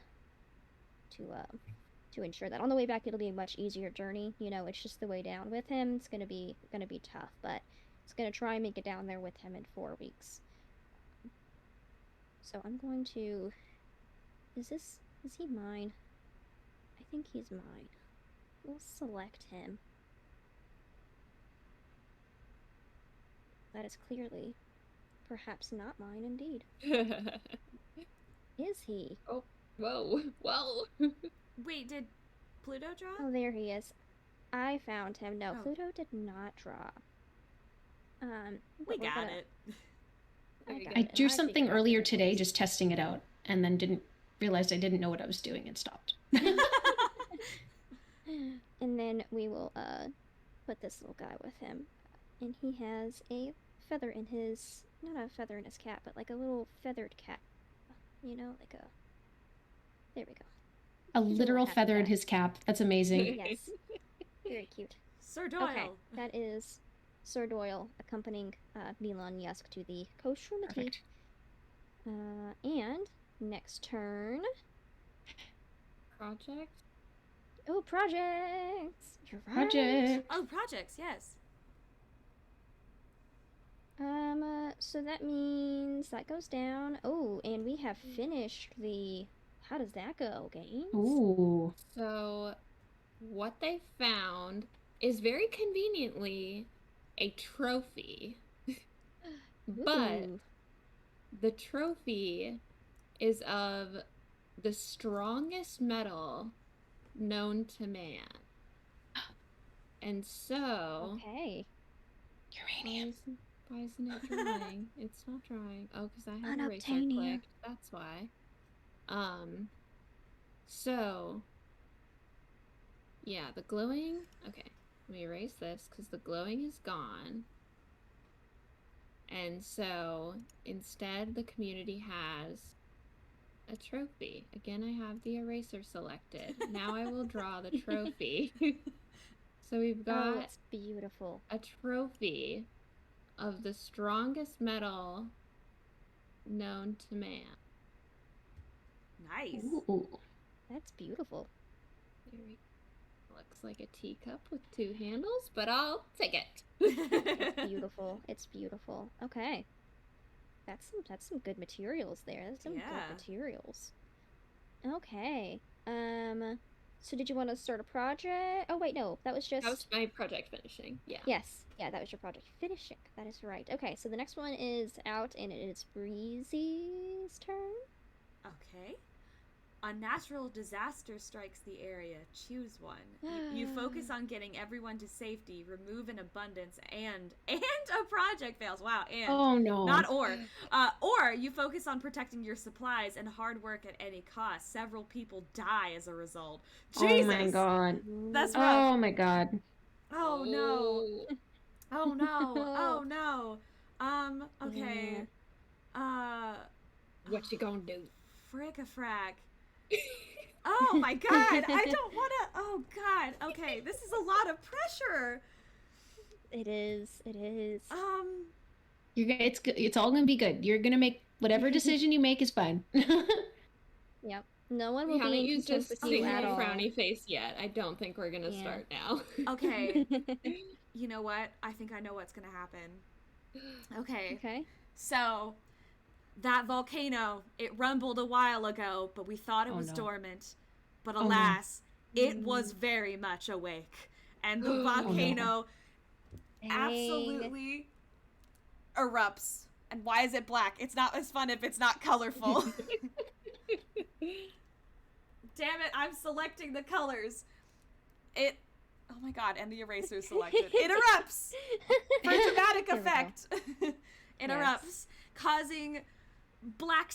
ensure that on the way back it'll be a much easier journey. It's just the way down with him. It's gonna be tough, but it's gonna try and make it down there with him in 4 weeks. So I'm going to. Is he mine? I think he's mine. We'll select him. that is clearly perhaps not mine indeed. Is he? Oh, whoa. Wait, did Pluto draw? Oh, there he is. I found him. No, Oh. Pluto did not draw. We but we're got gonna- it. I drew I something figured out earlier what it today, was. just testing it out, and then realized I didn't know what I was doing and stopped. And then we will put this little guy with him. And he has a feather in his, not a feather in his cap, but like a little feathered cap. You know, like a, there we go. A He's a literal little happy feather in guy. his cap. That's amazing. Yes. Very cute. Sir Doyle. Okay, that is Sir Doyle accompanying Milan Yusk to the Coach Room. Perfect. And next turn. Project? Oh, projects! You're right. Project. Oh, projects, yes. So that means that goes down. Oh, and we have finished the. How does that go, Gaines? Ooh. So, what they found is very conveniently a trophy. But Ooh. the trophy is of the strongest metal known to man. And so, Okay. Uranium. why isn't it drawing? It's not drawing. Oh, because I have eraser Unobtainium. clicked. That's why. So, yeah, the glowing. Okay, let me erase this because the glowing is gone. And so instead, the community has a trophy. Again, I have the eraser selected. Now I will draw the trophy. So we've Oh, got it's beautiful. a trophy of the strongest metal known to man. Nice. Ooh. That's beautiful. There we go. Looks like a teacup with two handles, but I'll take it. It's beautiful. It's beautiful. Okay. That's some good materials there. That's some Yeah. good materials. Okay. So did you want to start a project? Oh wait, no. That was just That was my project finishing. Yeah. Yes. Yeah, that was your project finishing. That is right. Okay, so the next one is out and it is Breezy's turn. Okay. A natural disaster strikes the area. Choose one. You focus on getting everyone to safety, remove an abundance, and a project fails. Wow, and Oh no. not or you focus on protecting your supplies and hard work at any cost. Several people die as a result. Jesus, Oh my god. that's rough. Oh my god. Oh no. Oh no. Oh no. Okay. What you gonna do? Frick a frack. Oh my god, I don't want to. Oh god. Okay, this is a lot of pressure. It is. It is. It's good. It's all gonna be good. You're gonna make whatever decision you make is fine. Yep. No one We will be haven't in used contempt this with you at single all. frowny face yet. I don't think we're gonna Yeah. start now. Okay. You know what? I think I know what's gonna happen. Okay. Okay. So, that volcano, it rumbled a while ago, but we thought it Oh, was no. dormant. But Oh, no. alas, it was very much awake. And the Oh, no. volcano Dang. absolutely erupts. And why is it black? It's not as fun if it's not colorful. Damn it, I'm selecting the colors. Oh my god, and the eraser is selected. It erupts! For dramatic There we go. effect. It erupts, causing black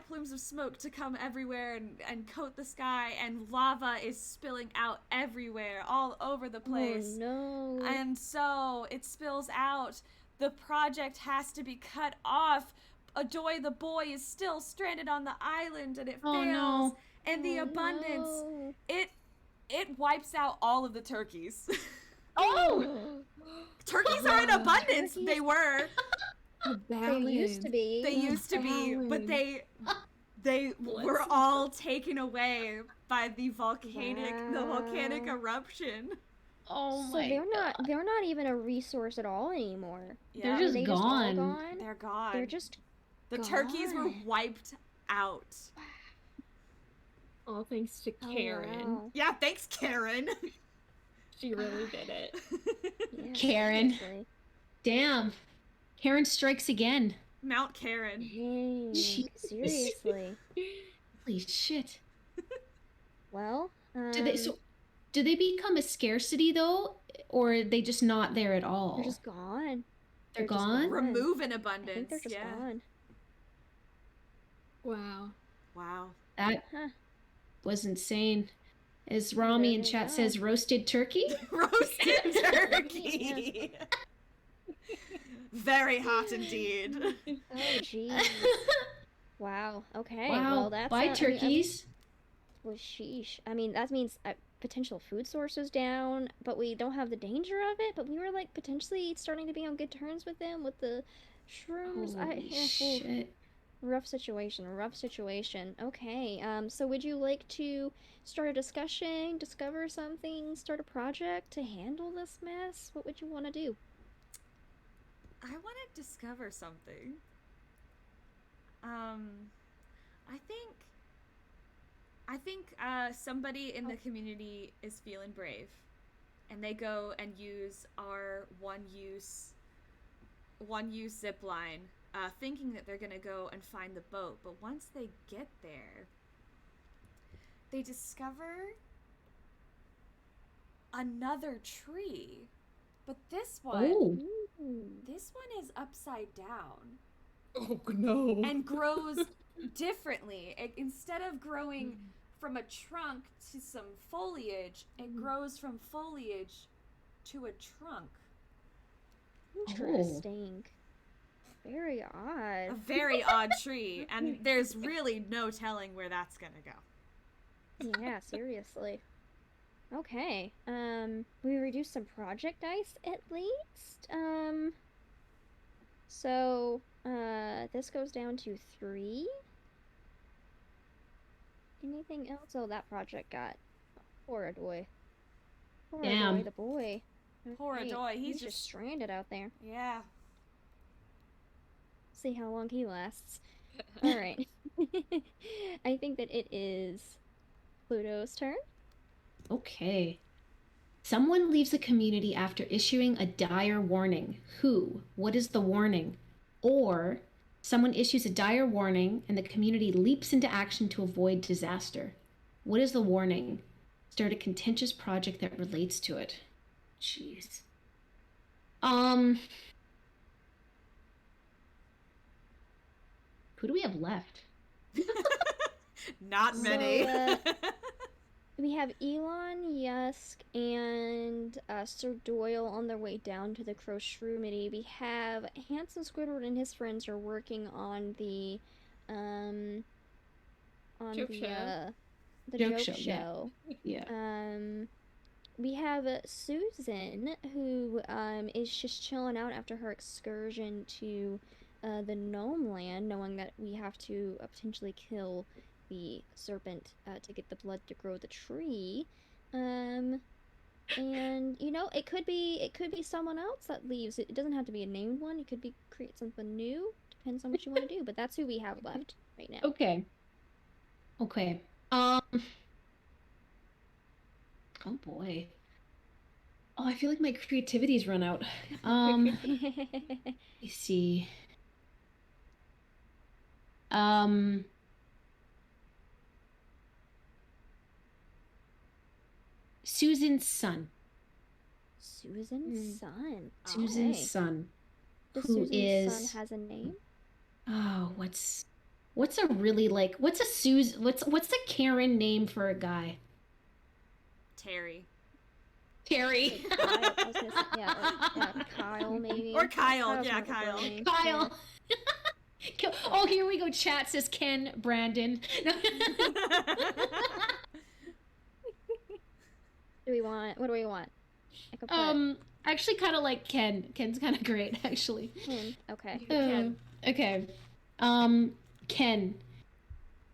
plumes of smoke to come everywhere and coat the sky, and lava is spilling out everywhere, all over the place. Oh no. And so it spills out. The project has to be cut off. Adoy the boy is still stranded on the island, and it Oh, fails. no. And the Oh, abundance, no. it wipes out all of the turkeys. Oh. Turkeys are in abundance. Turkeys? They were. They used to be. They used to be, but they were all taken away by the volcanic Wow. eruption. Oh So my they're not even a resource at all anymore. Yeah, They're just They gone. just all gone. they're gone. They're just The turkeys were gone. wiped out. All thanks to Oh, Karen. wow. Yeah, thanks, Karen. She really did it. Yeah, Karen. seriously. Damn. Karen strikes again. Mount Karen. Dang, Jeez. seriously. Holy shit. Well, Do they become a scarcity though, or are they just not there at all? they're just gone. They're just gone? Remove an I abundance. think they're just yeah. gone. Wow. Wow. That Huh. was insane. As Rami in There they chat go. says, roasted turkey? Roasted turkey. Very hot indeed. Oh, jeez. Wow. Okay. Wow. Well, that's Bye, turkeys. Well, sheesh. I mean, that means potential food sources down, but we don't have the danger of it. But we were like potentially starting to be on good terms with them with the shrooms. Holy shit. Rough situation. Rough situation. Okay. So would you like to start a discussion, discover something, start a project to handle this mess? What would you want to do? I want to discover something. I think somebody in the community is feeling brave, and they go and use our one-use zip line, thinking that they're gonna go and find the boat. But once they get there, they discover another tree. But this one, this one is upside down. Oh no. And grows differently. Instead of growing from a trunk to some foliage, it grows from foliage to a trunk. Interesting. Very odd. A very odd tree, and there's really no telling where that's gonna go. Yeah, seriously. Okay. We reduced some project dice at least. So, this goes down to 3. Anything else? Oh, that project got poor Adoy. Poor Damn. Adoy, the boy. Poor Okay, Adoy, he's he's just just stranded out there. yeah. See how long he lasts. All right. I think that it is Pluto's turn. Okay. Someone leaves the community after issuing a dire warning. Who? What is the warning? Or someone issues a dire warning and the community leaps into action to avoid disaster. What is the warning? Start a contentious project that relates to it. Jeez. Who do we have left? Not many. So, we have Elon, Yusk, and Sir Doyle on their way down to the Crowshrumity. We have Handsome Squidward and his friends are working on the Joke show. Joke show. Yeah. We have Susan, who is just chilling out after her excursion to the Gnome Land, knowing that we have to potentially kill the serpent to get the blood to grow the tree. And you know, it could be someone else that leaves. It doesn't have to be a named one. It could be create something new. Depends on what you want to do. But that's who we have left right now. Okay. Oh boy. Oh, I feel like my creativity's run out. Let me see. Susan's son. Susan's son. Susan's Okay. son. Does who Susan's is- son has a name? Oh, what's a really like what's a Karen name for a guy? Terry. Terry. Kyle, I was gonna say, yeah, Kyle maybe. Or Kyle, Kyle's yeah, not the full Kyle. name. Kyle. Oh, here we go. Chat says Ken Brandon. What do we want? I could put I actually kind of like Ken. Ken's kind of great, actually. him. Okay. Ken. Okay. Ken.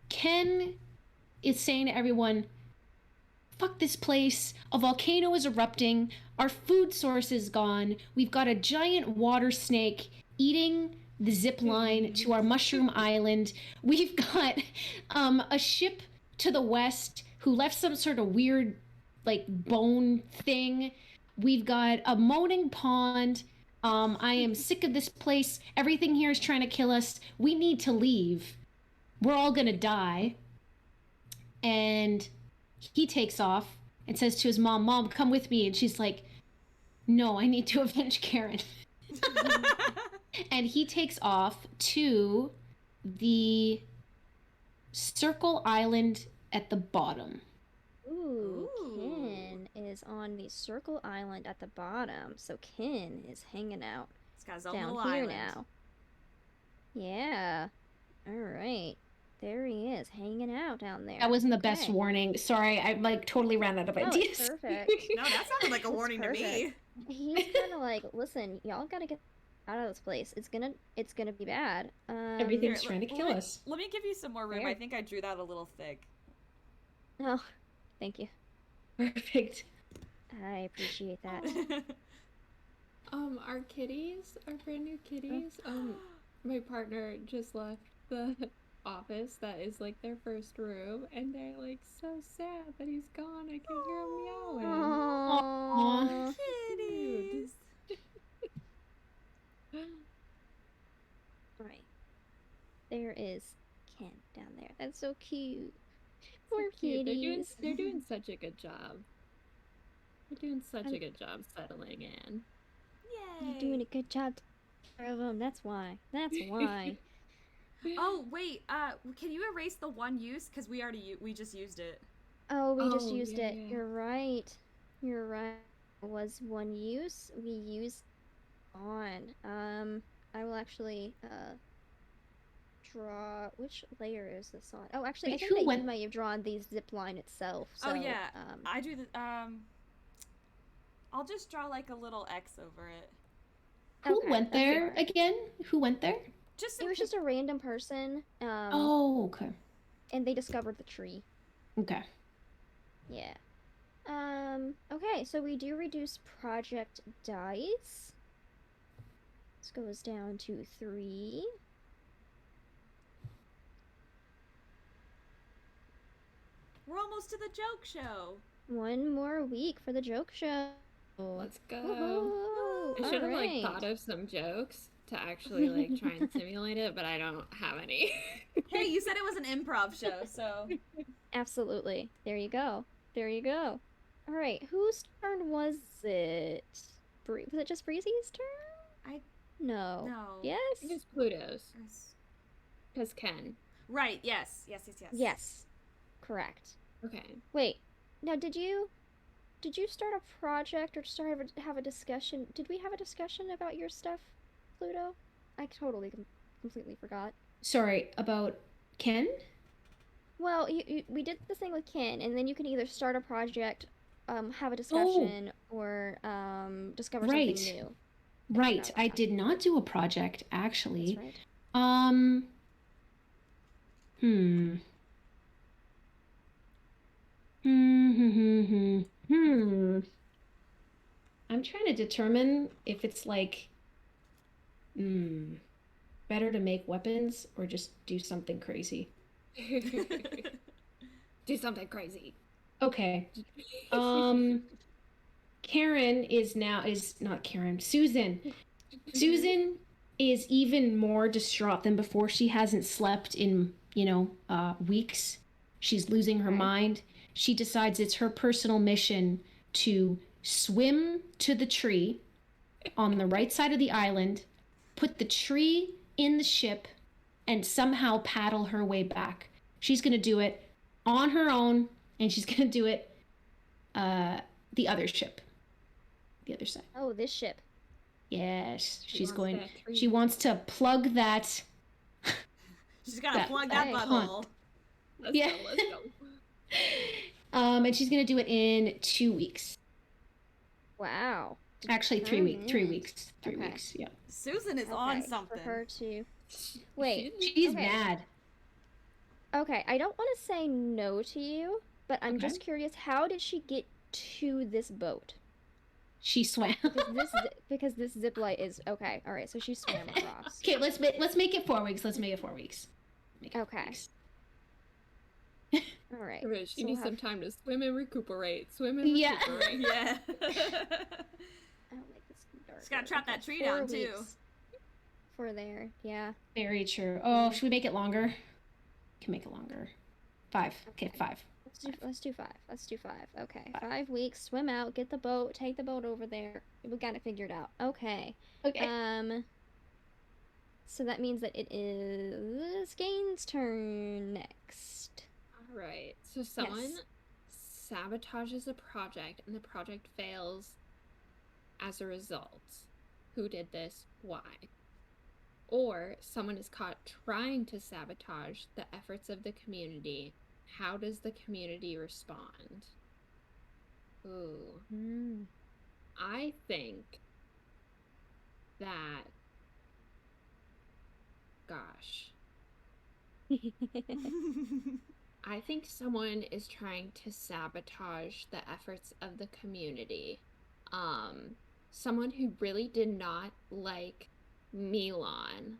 Ken is saying to everyone, fuck this place. A volcano is erupting. Our food source is gone. We've got a giant water snake eating the zip line to our mushroom island. We've got a ship to the west who left some sort of weird like bone thing. We've got a moaning pond. I am sick of this place. Everything here is trying to kill us. We need to leave. We're all gonna die. And he takes off and says to his mom, Mom, come with me. And she's like, no, I need to avenge Karen. And he takes off to the Circle Island at the bottom. Ooh, Ken is on the Circle Island at the bottom. So Ken is hanging out This guy's on down the here island. now. Yeah. All right. There he is, hanging out down there. That wasn't the best Okay. warning. Sorry, I like totally ran out of Oh, it's ideas. perfect. No, that sounded like a warning to me. He's kind of like, listen, y'all gotta get out of this place. It's gonna be bad. Everything's Here, trying to kill us. Let me give you some more room. Fair. I think I drew that a little thick. Oh, thank you. Perfect. I appreciate that. Our kitties, our brand new kitties. My partner just left the office. That is like their first room, and they're like so sad that he's gone. I can hear him meowing. Aww. Kitties. Right. There is Ken down there. That's so cute. Poor Cute. kitties. They're doing such a good job. They're doing such a good job settling in. Yay. You're doing a good job of them. That's why. That's why. Oh wait, can you erase the one use? Because we just used it. Oh, we just Oh, used yeah, it. yeah. You're right. You're right. It was one use. We used on. I will actually draw. Which layer is this on? Oh, actually, I Wait, think who that went- you may have drawn the zip line itself. So, Oh yeah, I do the I'll just draw like a little X over it. Who Okay, went that's there fine. again? Who went there? Just It was just a random person. Oh, okay. And they discovered the tree. Okay. Yeah. Okay, so we do reduce project dice. This goes down to 3. We're almost to the joke show. One more week for the joke show. Let's go. Woohoo! I should have Alright. thought of some jokes to actually like try and simulate it, but I don't have any. Hey, you said it was an improv show, so Absolutely. There you go. There you go. All right, whose turn was it? Was it just Breezy's turn? I- No. no. Yes. I think it's Pluto's. Yes. Because Ken. Right. Yes. Yes. Correct. Okay. Wait. Now, did you start a project or have a discussion? Did we have a discussion about your stuff, Pluto? I totally completely forgot. Sorry, about Ken? Well, we did the thing with Ken, and then you can either start a project, have a discussion, or discover Right. something new. Right. forgot I about did not do a project, actually. That's right. Hmm. Hmm. I'm trying to determine if it's like, better to make weapons or just do something crazy. Do something crazy. Okay. Karen is not Karen, Susan. Susan is even more distraught than before. She hasn't slept in, weeks. She's losing her Okay. mind. She decides it's her personal mission to swim to the tree on the right side of the island, put the tree in the ship, and somehow paddle her way back. She's going to do it on her own, and she's going to do it the other ship. The other side. Oh, this ship. Yes, She she wants to plug that. She's gotta That- plug that Hey. butthole. Let's Yeah. go, let's go. And she's going to do it in 2 weeks. Wow. Actually, 3 weeks. 3 Alright. weeks. 3 Okay. weeks, yeah. Susan is on Okay, something. For her to. Wait. She's Okay. mad. Okay, I don't want to say no to you, but I'm Okay. just curious. How did she get to this boat? She swam. Because this zip light is okay. All right, so she swam across. Okay, let's make it 4 weeks. Let's make it 4 weeks. Make it 4 Okay. weeks. All right. She so we'll needs have- some time to swim and recuperate. Swim and Yeah. recuperate. Yeah. I'll make this Just gotta chop that tree down too. For there, yeah. Very true. Oh, should we make it longer? Can make it longer. 5. Okay, 5. Let's do 5. Let's do 5. Okay, 5 weeks. Swim out. Get the boat. Take the boat over there. We got it figured out. Okay. Okay. So that means that it is Gaines' turn next. All right. So someone sabotages a project, and the project fails as a result. Who did this? Why? Or someone is caught trying to sabotage the efforts of the community. How does the community respond? Ooh. I think that, gosh. I think someone is trying to sabotage the efforts of the community. Someone who really did not like Milan.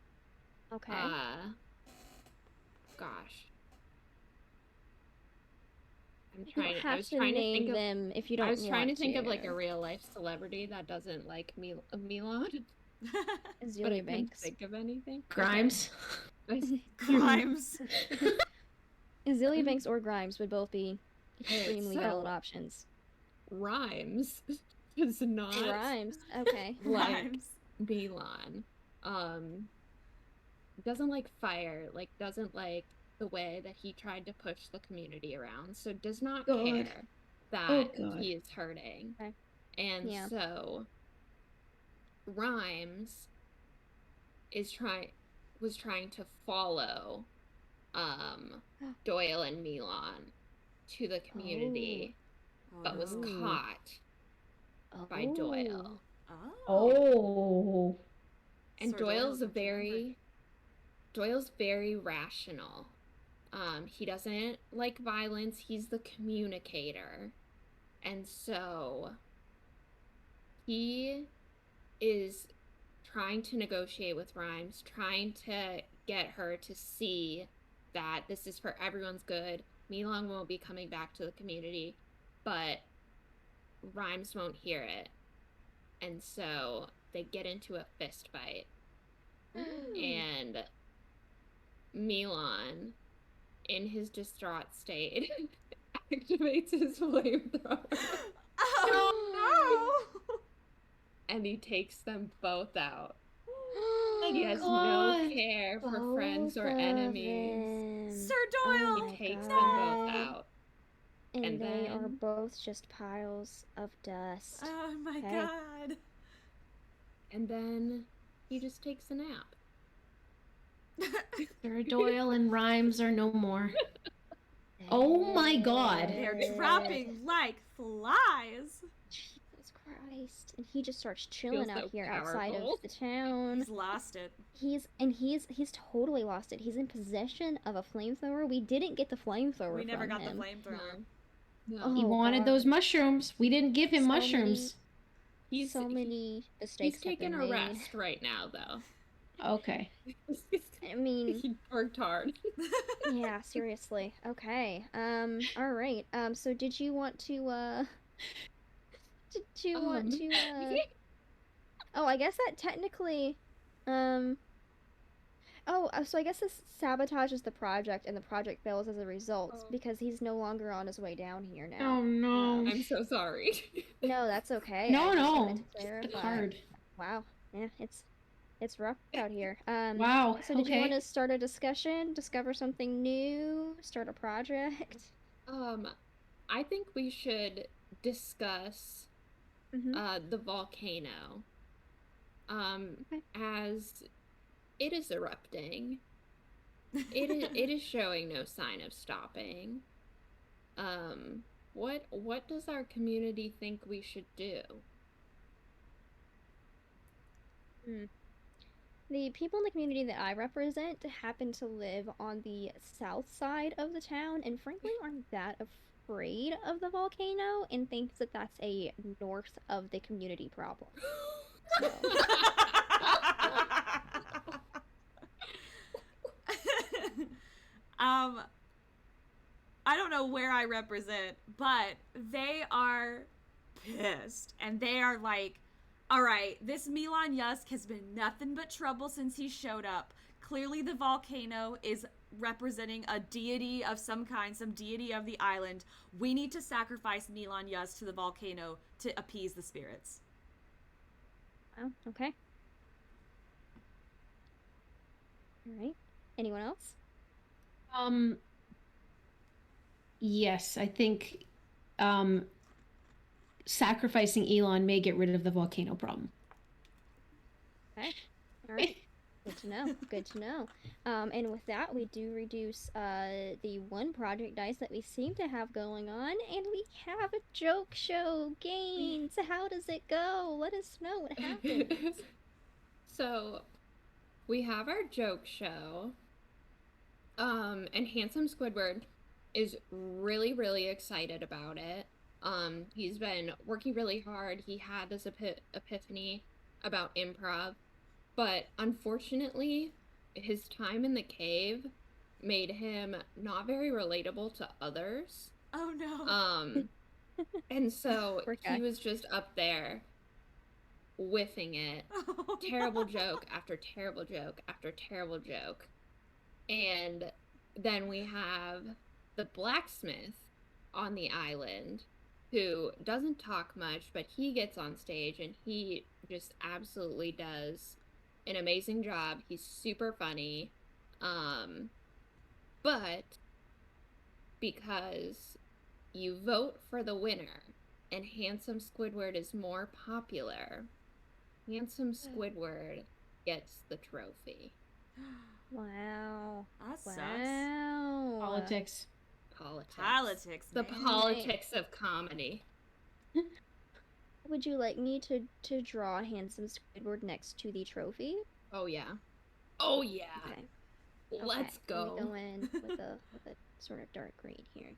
Okay. Gosh. I was trying to think them if you don't. I was trying to think to. of like a real life celebrity that doesn't like Milan. But I can't think of anything. Grimes. Grimes. Azealia Banks or Grimes would both be extremely valid options. Rhymes is not Rhymes. Okay. like Milan. Doesn't like fire, like doesn't like the way that he tried to push the community around, so does not care that he is hurting. Okay. And so Rhymes was trying to follow Doyle and Milan to the community, but was caught by Doyle. And Sir Doyle's very rational. He doesn't like violence. He's the communicator. And so he is trying to negotiate with Rhymes, trying to get her to see that this is for everyone's good. Milan won't be coming back to the community, but Rhymes won't hear it. And so they get into a fist fight. And Milan, in his distraught state, activates his flamethrower. Oh no! And he takes them both out. He has no care for friends or enemies. Sir Doyle! He takes them both out. And they are both just piles of dust. Oh my god. And then he just takes a nap. Sir Doyle and Rhymes are no more. Oh my god. They're dropping like flies. Jesus Christ. And he just starts chilling out here powerful. outside of the town. He's lost it. He's totally lost it. He's in possession of a flamethrower. We didn't get the flamethrower. We never got him. the flamethrower. No. He wanted those mushrooms. We didn't give him mushrooms. Many mistakes. He's taking a rest right now, though. Okay. I mean, he worked hard. Yeah, seriously. Okay. All right. So did you want to Oh, I guess that technically so I guess this sabotages the project and the project fails as a result because he's no longer on his way down here now. Oh no. I'm so sorry. No, that's okay. No, I just no. wanted to clarify. It's hard. Wow. Yeah, it's rough out here. Wow. So did you want to start a discussion, discover something new, start a project? I think we should discuss the volcano. As it is erupting. It is showing no sign of stopping. What does our community think we should do? The people in the community that I represent happen to live on the south side of the town and frankly aren't that afraid of the volcano and thinks that that's a north of the community problem. So. I don't know where I represent, but they are pissed and they are like All right, this Milan Yusk has been nothing but trouble since he showed up. Clearly the volcano is representing a deity of some kind, some deity of the island. We need to sacrifice Milan Yusk to the volcano to appease the spirits. Oh, okay. All right. Anyone else? Yes, I think sacrificing Elon may get rid of the volcano problem. Okay. All right. Good to know. Good to know. And with that, we do reduce the one project dice that we seem to have going on, and we have a joke show. Gains. How does it go? Let us know what happens. So, we have our joke show. And Handsome Squidward is really, really excited about it. He's been working really hard. He had this epiphany about improv, but unfortunately, his time in the cave made him not very relatable to others. Oh no. And so Poor guy. he was just up there whiffing it. Oh, Terrible no. joke after terrible joke after terrible joke. And then we have the blacksmith on the island who doesn't talk much, but he gets on stage and he just absolutely does an amazing job. He's super funny. But because you vote for the winner and Handsome Squidward is more popular, Handsome Squidward gets the trophy. Wow. That sucks. Wow. Politics. Politics, The man. politics of comedy. Would you like me to draw Handsome Squidward next to the trophy? Oh yeah. Oh yeah. Okay. Let's Let me go. go in with a sort of dark green here.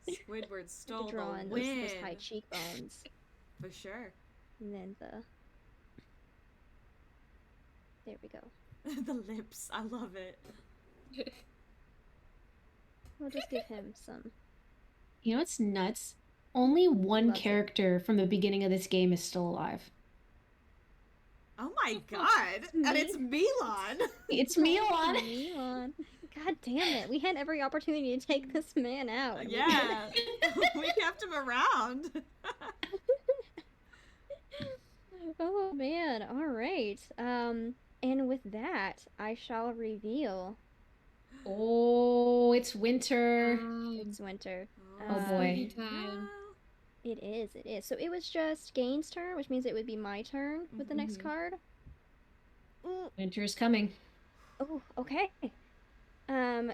Squidward To stole draw the in win. those high cheekbones. For sure. And then there we go. The lips. I love it. We'll just give him some. You know what's nuts? Only one Loves it. character from the beginning of this game is still alive. Oh my god. And it's Milan. It's Milan. Milan. God damn it. We had every opportunity to take this man out. and we Yeah. We kept him around. Oh man, all right. And with that, I shall reveal Oh, it's winter. it's winter. Oh, boy. Time. It is, it is. So it was just Gaines' turn, which means it would be my turn with the next Mhm. card. Winter is coming. Oh, okay.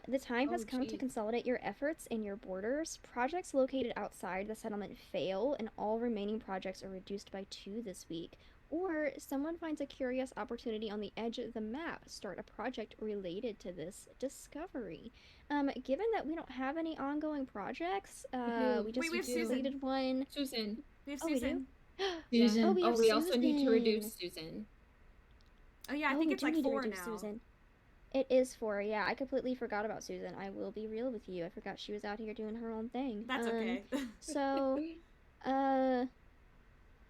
The time has Oh, come to geez. consolidate your efforts and your borders. Projects located outside the settlement fail, and all remaining projects are reduced by 2 this week. Or someone finds a curious opportunity on the edge of the map. Start a project related to this discovery. Given that we don't have any ongoing projects, do. we just we have completed one. Susan. We have Oh, we do? Susan. Susan. Oh, we have we also need to Susan. reduce Susan. Oh yeah, I Oh, think we it's do like need to 4 reduce now. Susan. It is 4, yeah. I completely forgot about Susan. I will be real with you. I forgot she was out here doing her own thing. That's okay. So,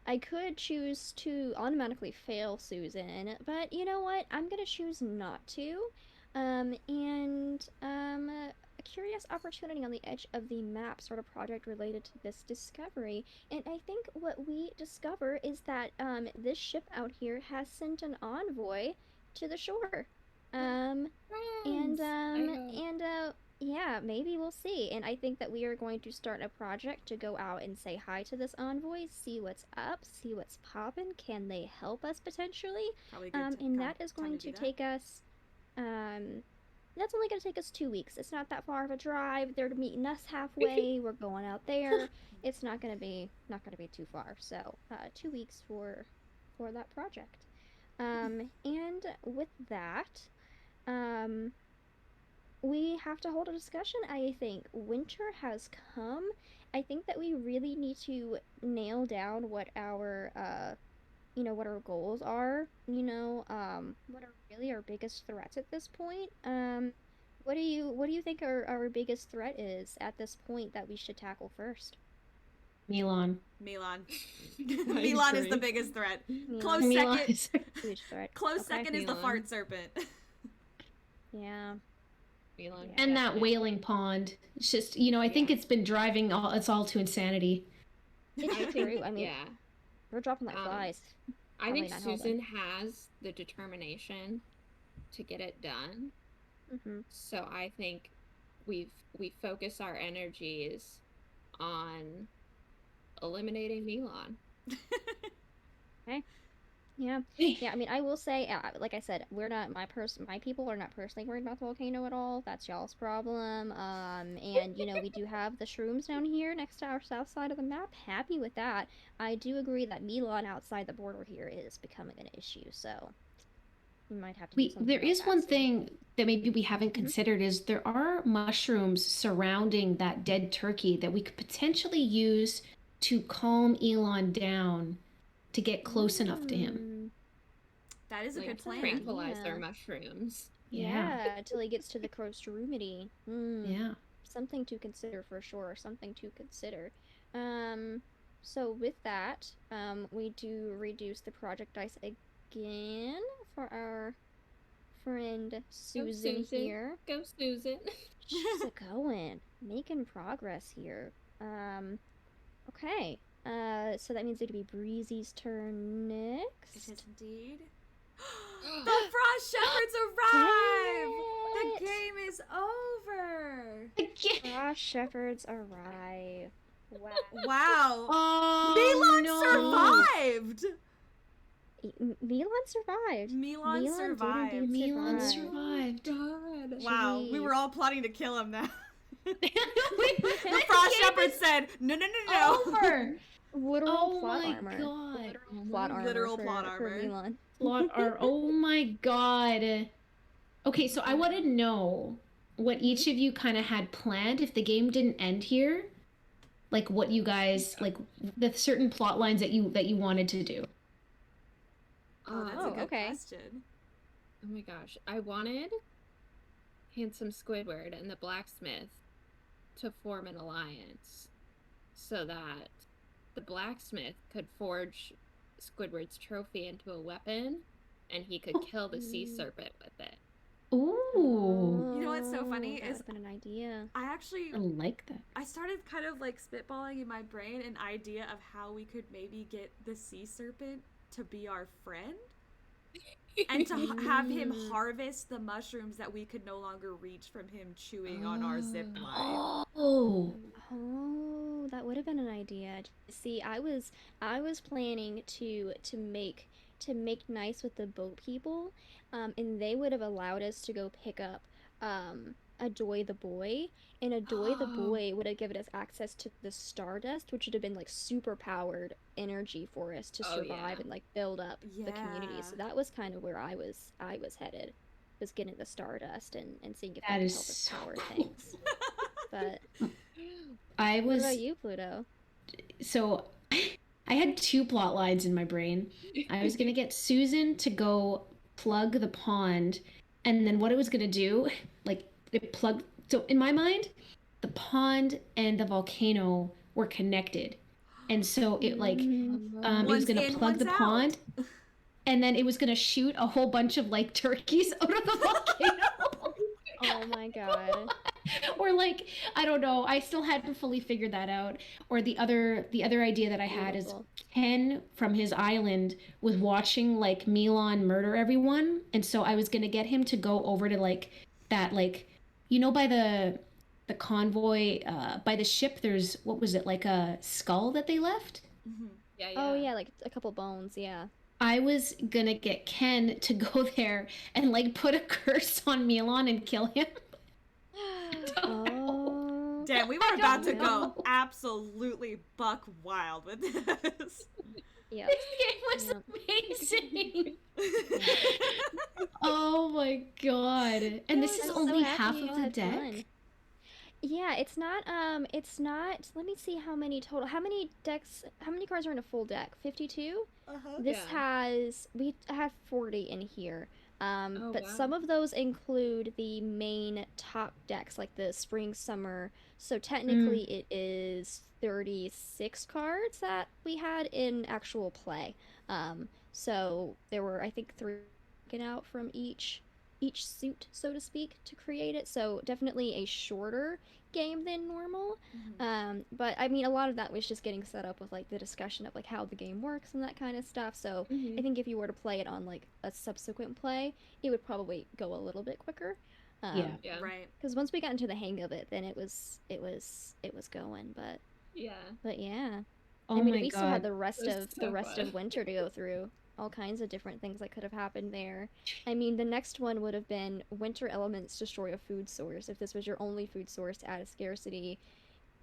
I could choose to automatically fail Susan, but you know what? I'm gonna choose not to. A curious opportunity on the edge of the map, sort of project related to this discovery. And I think what we discover is that this ship out here has sent an envoy to the shore. Friends. Yeah, maybe we'll see. And I think that we are going to start a project to go out and say hi to this envoy, see what's up, see what's poppin'. Can they help us potentially? Probably good And that is going to do that. take us, that's only going to take us 2 weeks. It's not that far of a drive. They're meeting us halfway. We're going out there. It's not going to be too far. So, 2 weeks for that project. And with that, we have to hold a discussion. I think winter has come. I think that we really need to nail down what our what our goals are, what are really our biggest threats at this point. What do you think our biggest threat is at this point that we should tackle first? Milan. Milan. I Milan is agree. the biggest threat. Milan. Close Milan second. is- Huge threat. Close Okay. second is the Milan. fart serpent. Yeah. Milan, and that definitely. whaling pond. It's just, I think Yeah. it's been driving us all to insanity. It's I true. think, I mean, yeah. we're dropping like Um, flies. I Probably think not helping. Susan has the determination to get it done. Mm-hmm. So I think we focus our energies on eliminating Milan. Yeah. Yeah, I mean, I will say, like I said, we're not my people are not personally worried about the volcano at all. That's y'all's problem. And we do have the shrooms down here next to our south side of the map. Happy with that. I do agree that Milan outside the border here is becoming an issue, so we might have to do something There about is that one soon. thing that maybe we haven't Mhm. considered is there are mushrooms surrounding that dead turkey that we could potentially use to calm Elon down to get close enough to him. Mm, That is a Like good plan. tranquilizer Yeah. mushrooms. yeah, till he gets to the Crosstrumity. Yeah. Something to consider for sure. Something to consider. So with that, we do reduce the project dice again for our friend Susan here. Go Susan. She's a going, making progress here. Okay. So that means it'd be Breezy's turn It next. is indeed. The Frost Shepherds arrive! Dang The it! game is over! Frost Shepherds arrive. Wow. Wow! Oh, Milan survived! Milan survived. Milan Milan did survived. indeed Milan survive. survived. God. Wow, we Jeez. were all plotting to kill him now. The The Frost Shepherds said, no, no, no, no. over. Literal Oh plot my armor. god. Plot armor. Literal for, plot for armor. Milan. Plot are oh my god. Okay, so I want to know what each of you kind of had planned if the game didn't end here. Like what you guys like the certain plot lines that you wanted to do. Oh, that's Oh, a good okay. question. Oh my gosh. I wanted Handsome Squidward and the blacksmith to form an alliance so that the blacksmith could forge Squidward's trophy into a weapon and he could kill the sea serpent with it. Ooh. You know what's so funny that is- would've been an idea. I actually, I like that. I started kind of like spitballing in my brain an idea of how we could maybe get the sea serpent to be our friend and to have him harvest the mushrooms that we could no longer reach from him chewing on our zip line. Oh. Oh, that would have been an idea. See, I was planning to make nice with the boat people, and they would have allowed us to go pick up Adoy the boy, and Adoy the boy would have given us access to the Stardust, which would have been like super powered energy for us to Oh, survive yeah. and like build up the community. So Yeah. that was kind of where I was headed, was getting the Stardust and seeing if That that could is help us so power cool. things. But I what was about you, Pluto? so I had two plot lines in my brain. I was gonna get Susan to go plug the pond, and then what it was gonna do, like it plugged. So in my mind, the pond and the volcano were connected, and so it like it was One's gonna in, plug the one's out. pond, and then it was gonna shoot a whole bunch of like turkeys out of the volcano. Oh my god. Or like I don't know, I still hadn't fully figured that out. Or the other idea that I had is Beautiful. Ken from his island was watching like Milan murder everyone, and so I was gonna get him to go over to like that like by the convoy by the ship. There's what was it, like a skull that they left? Yeah, yeah. Oh yeah, like a couple bones, yeah. I was gonna get Ken to go there and like put a curse on Milan and kill him. Oh. Damn, we were I about to don't go know. absolutely buck wild with this. Yep. This game was Yep. amazing. Oh my god. And this is I'm so only happy half you of the had deck? fun. Yeah, it's not, let me see how many cards are in a full deck? 52? Uh-huh. This Yeah. we have 40 in here. But some of those include the main top decks, like the spring, summer. So technically, it is 36 cards that we had in actual play. So there were, I think, 3 taken out from each suit, so to speak, to create it. So definitely a shorter game than normal. But I mean, a lot of that was just getting set up with like the discussion of like how the game works and that kind of stuff. So I think if you were to play it on like a subsequent play, it would probably go a little bit quicker. Yeah. Right. Because once we got into the hang of it, then it was going. But yeah. Oh I mean, my we God. still had the rest so of winter to go through. All kinds of different things that could have happened there. I mean, the next one would have been winter elements destroy a food source. If this was your only food source, add a scarcity,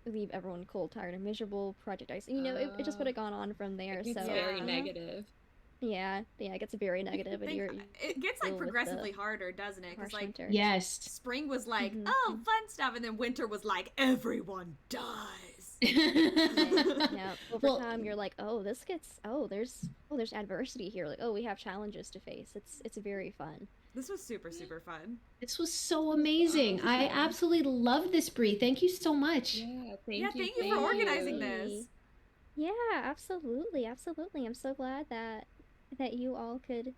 leave everyone cold, tired, and miserable. Project ice. You know, it just would have gone on from there. It's So very negative. yeah, it gets very negative, and it gets like progressively harder, doesn't it? Because harsh like winter. Yes. spring was like, oh, fun stuff, and then winter was like, everyone dies. Yeah. Over time, you're like, oh, there's adversity here. Like, oh, we have challenges to face. It's very fun. This was super fun. This was so amazing. I absolutely love this, Bri. Thank you so much. Yeah, Thank you for organizing this. Yeah, absolutely. I'm so glad that you all could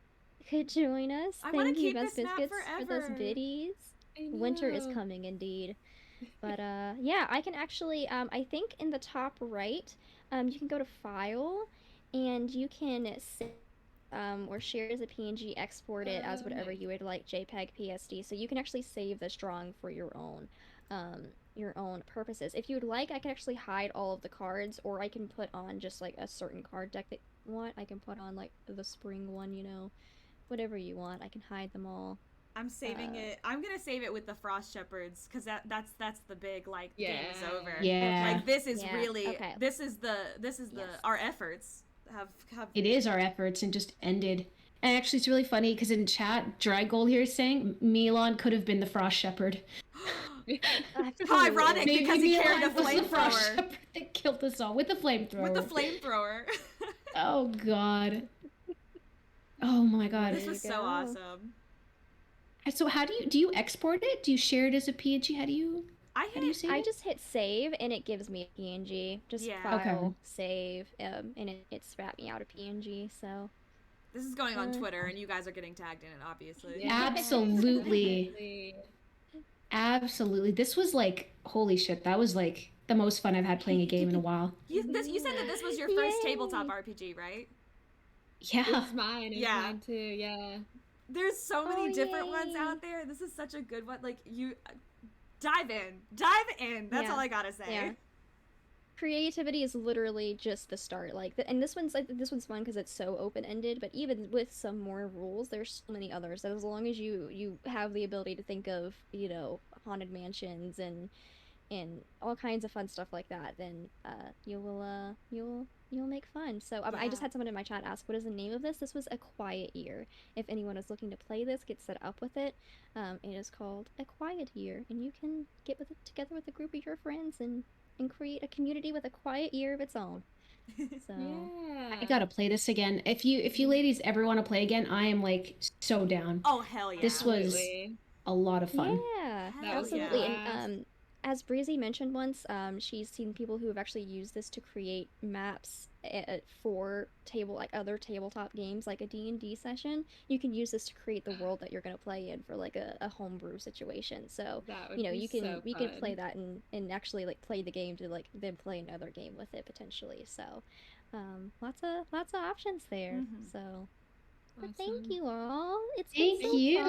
join us. I want to Thank you, keep Best this map Biscuits, for those forever. biddies. Winter is coming indeed. But yeah, I can actually I think in the top right, you can go to file and you can or share as a PNG, export it as whatever you would like, JPEG, PSD. So you can actually save this drawing for your own purposes. If you would like, I can actually hide all of the cards, or I can put on just like a certain card deck that you want. I can put on like the spring one, you know, whatever you want. I can hide them all. I'm saving it. I'm gonna save it with the Frost Shepherds because that's the big like game is over. Yeah. Like this is really okay. this is the our efforts have. It is our efforts and just ended. And actually, it's really funny because in chat, Dry Gold here is saying Milan could have been the Frost Shepherd. How ironic, Maybe because he Milan carried a was the Frost flamethrower. Shepherd that killed us all with the flamethrower. With the flamethrower. Oh God. Oh my God. This was so awesome. So how do you export it? Do you share it as a PNG? How do you save I it? just hit save and it gives me a PNG. Just file, save, and it spat me out a PNG. So this is going on Twitter, and you guys are getting tagged in it, obviously. Absolutely. Absolutely. This was like, holy shit, that was like the most fun I've had playing a game in a while. You said that this was your first tabletop RPG, right? Yeah. It's mine. It's mine too. Yeah. There's so many different ones out there. This is such a good one. Like, you dive in. That's all I gotta say. Yeah. Creativity is literally just the start. Like, and this one's fun because it's so open ended. But even with some more rules, there's so many others. That as long as you have the ability to think of, you know, haunted mansions and all kinds of fun stuff like that, then you'll make fun. So I just had someone in my chat ask, what is the name of this? This was A Quiet Year. If anyone is looking to play this, get set up with it. It is called A Quiet Year, and you can get with it together with a group of your friends and create a community with a quiet year of its own. So I gotta play this again. If you ladies ever want to play again, I am like so down. Oh hell yeah! This was a lot of fun. Yeah, Hell absolutely. yeah. And as Breezy mentioned once, she's seen people who have actually used this to create maps for other tabletop games, like a D&D session. You can use this to create the world that you're going to play in for like a homebrew situation. So you know, we can play that and actually like play the game to like then play another game with it potentially. So lots of options there. So but thank you all. Thank you.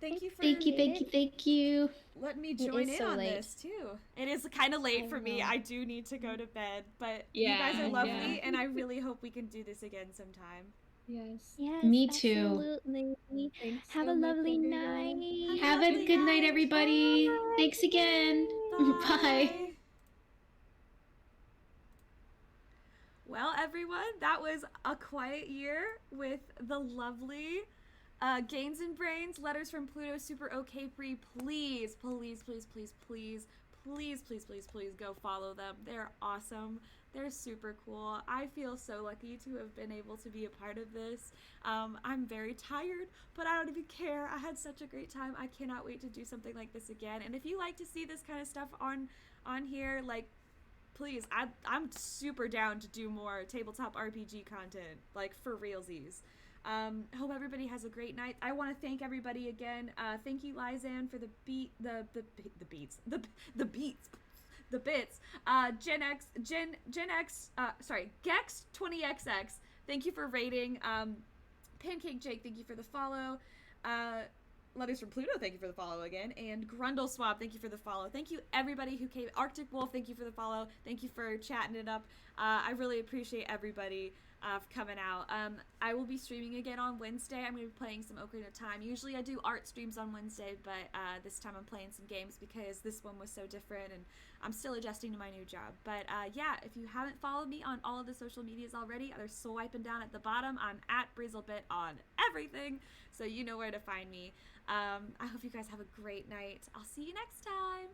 Thank you. Let me join in on this too. It is kind of late for me. I do need to go to bed, but you guys are lovely, and I really hope we can do this again sometime. Yes. Me too. Absolutely. Have so a much, lovely everyone. night. Have a good night, everybody. Bye. Thanks again. Bye. Well, everyone, that was A Quiet Year with the lovely GainsandBrains, Letters from Pluto, SuperOkayBri. Please go follow them. They're awesome. They're super cool. I feel so lucky to have been able to be a part of this. I'm very tired, but I don't even care. I had such a great time. I cannot wait to do something like this again. And if you like to see this kind of stuff on here, like, please, I'm super down to do more tabletop RPG content, like, for realsies. Hope everybody has a great night. I want to thank everybody again. Thank you, Lizanne, for the beats. Gex20XX. Thank you for rating. Pancake Jake, thank you for the follow. Letters from Pluto, thank you for the follow again. And Grundle Swab, thank you for the follow. Thank you everybody who came. Arctic Wolf, thank you for the follow. Thank you for chatting it up. I really appreciate everybody coming out. I will be streaming again on Wednesday. I'm going to be playing some Ocarina of Time. Usually I do art streams on Wednesday, but this time I'm playing some games because this one was so different and I'm still adjusting to my new job. But yeah, if you haven't followed me on all of the social medias already, they're swiping down at the bottom. I'm at Brizzlebit on everything, so you know where to find me. I hope you guys have a great night. I'll see you next time.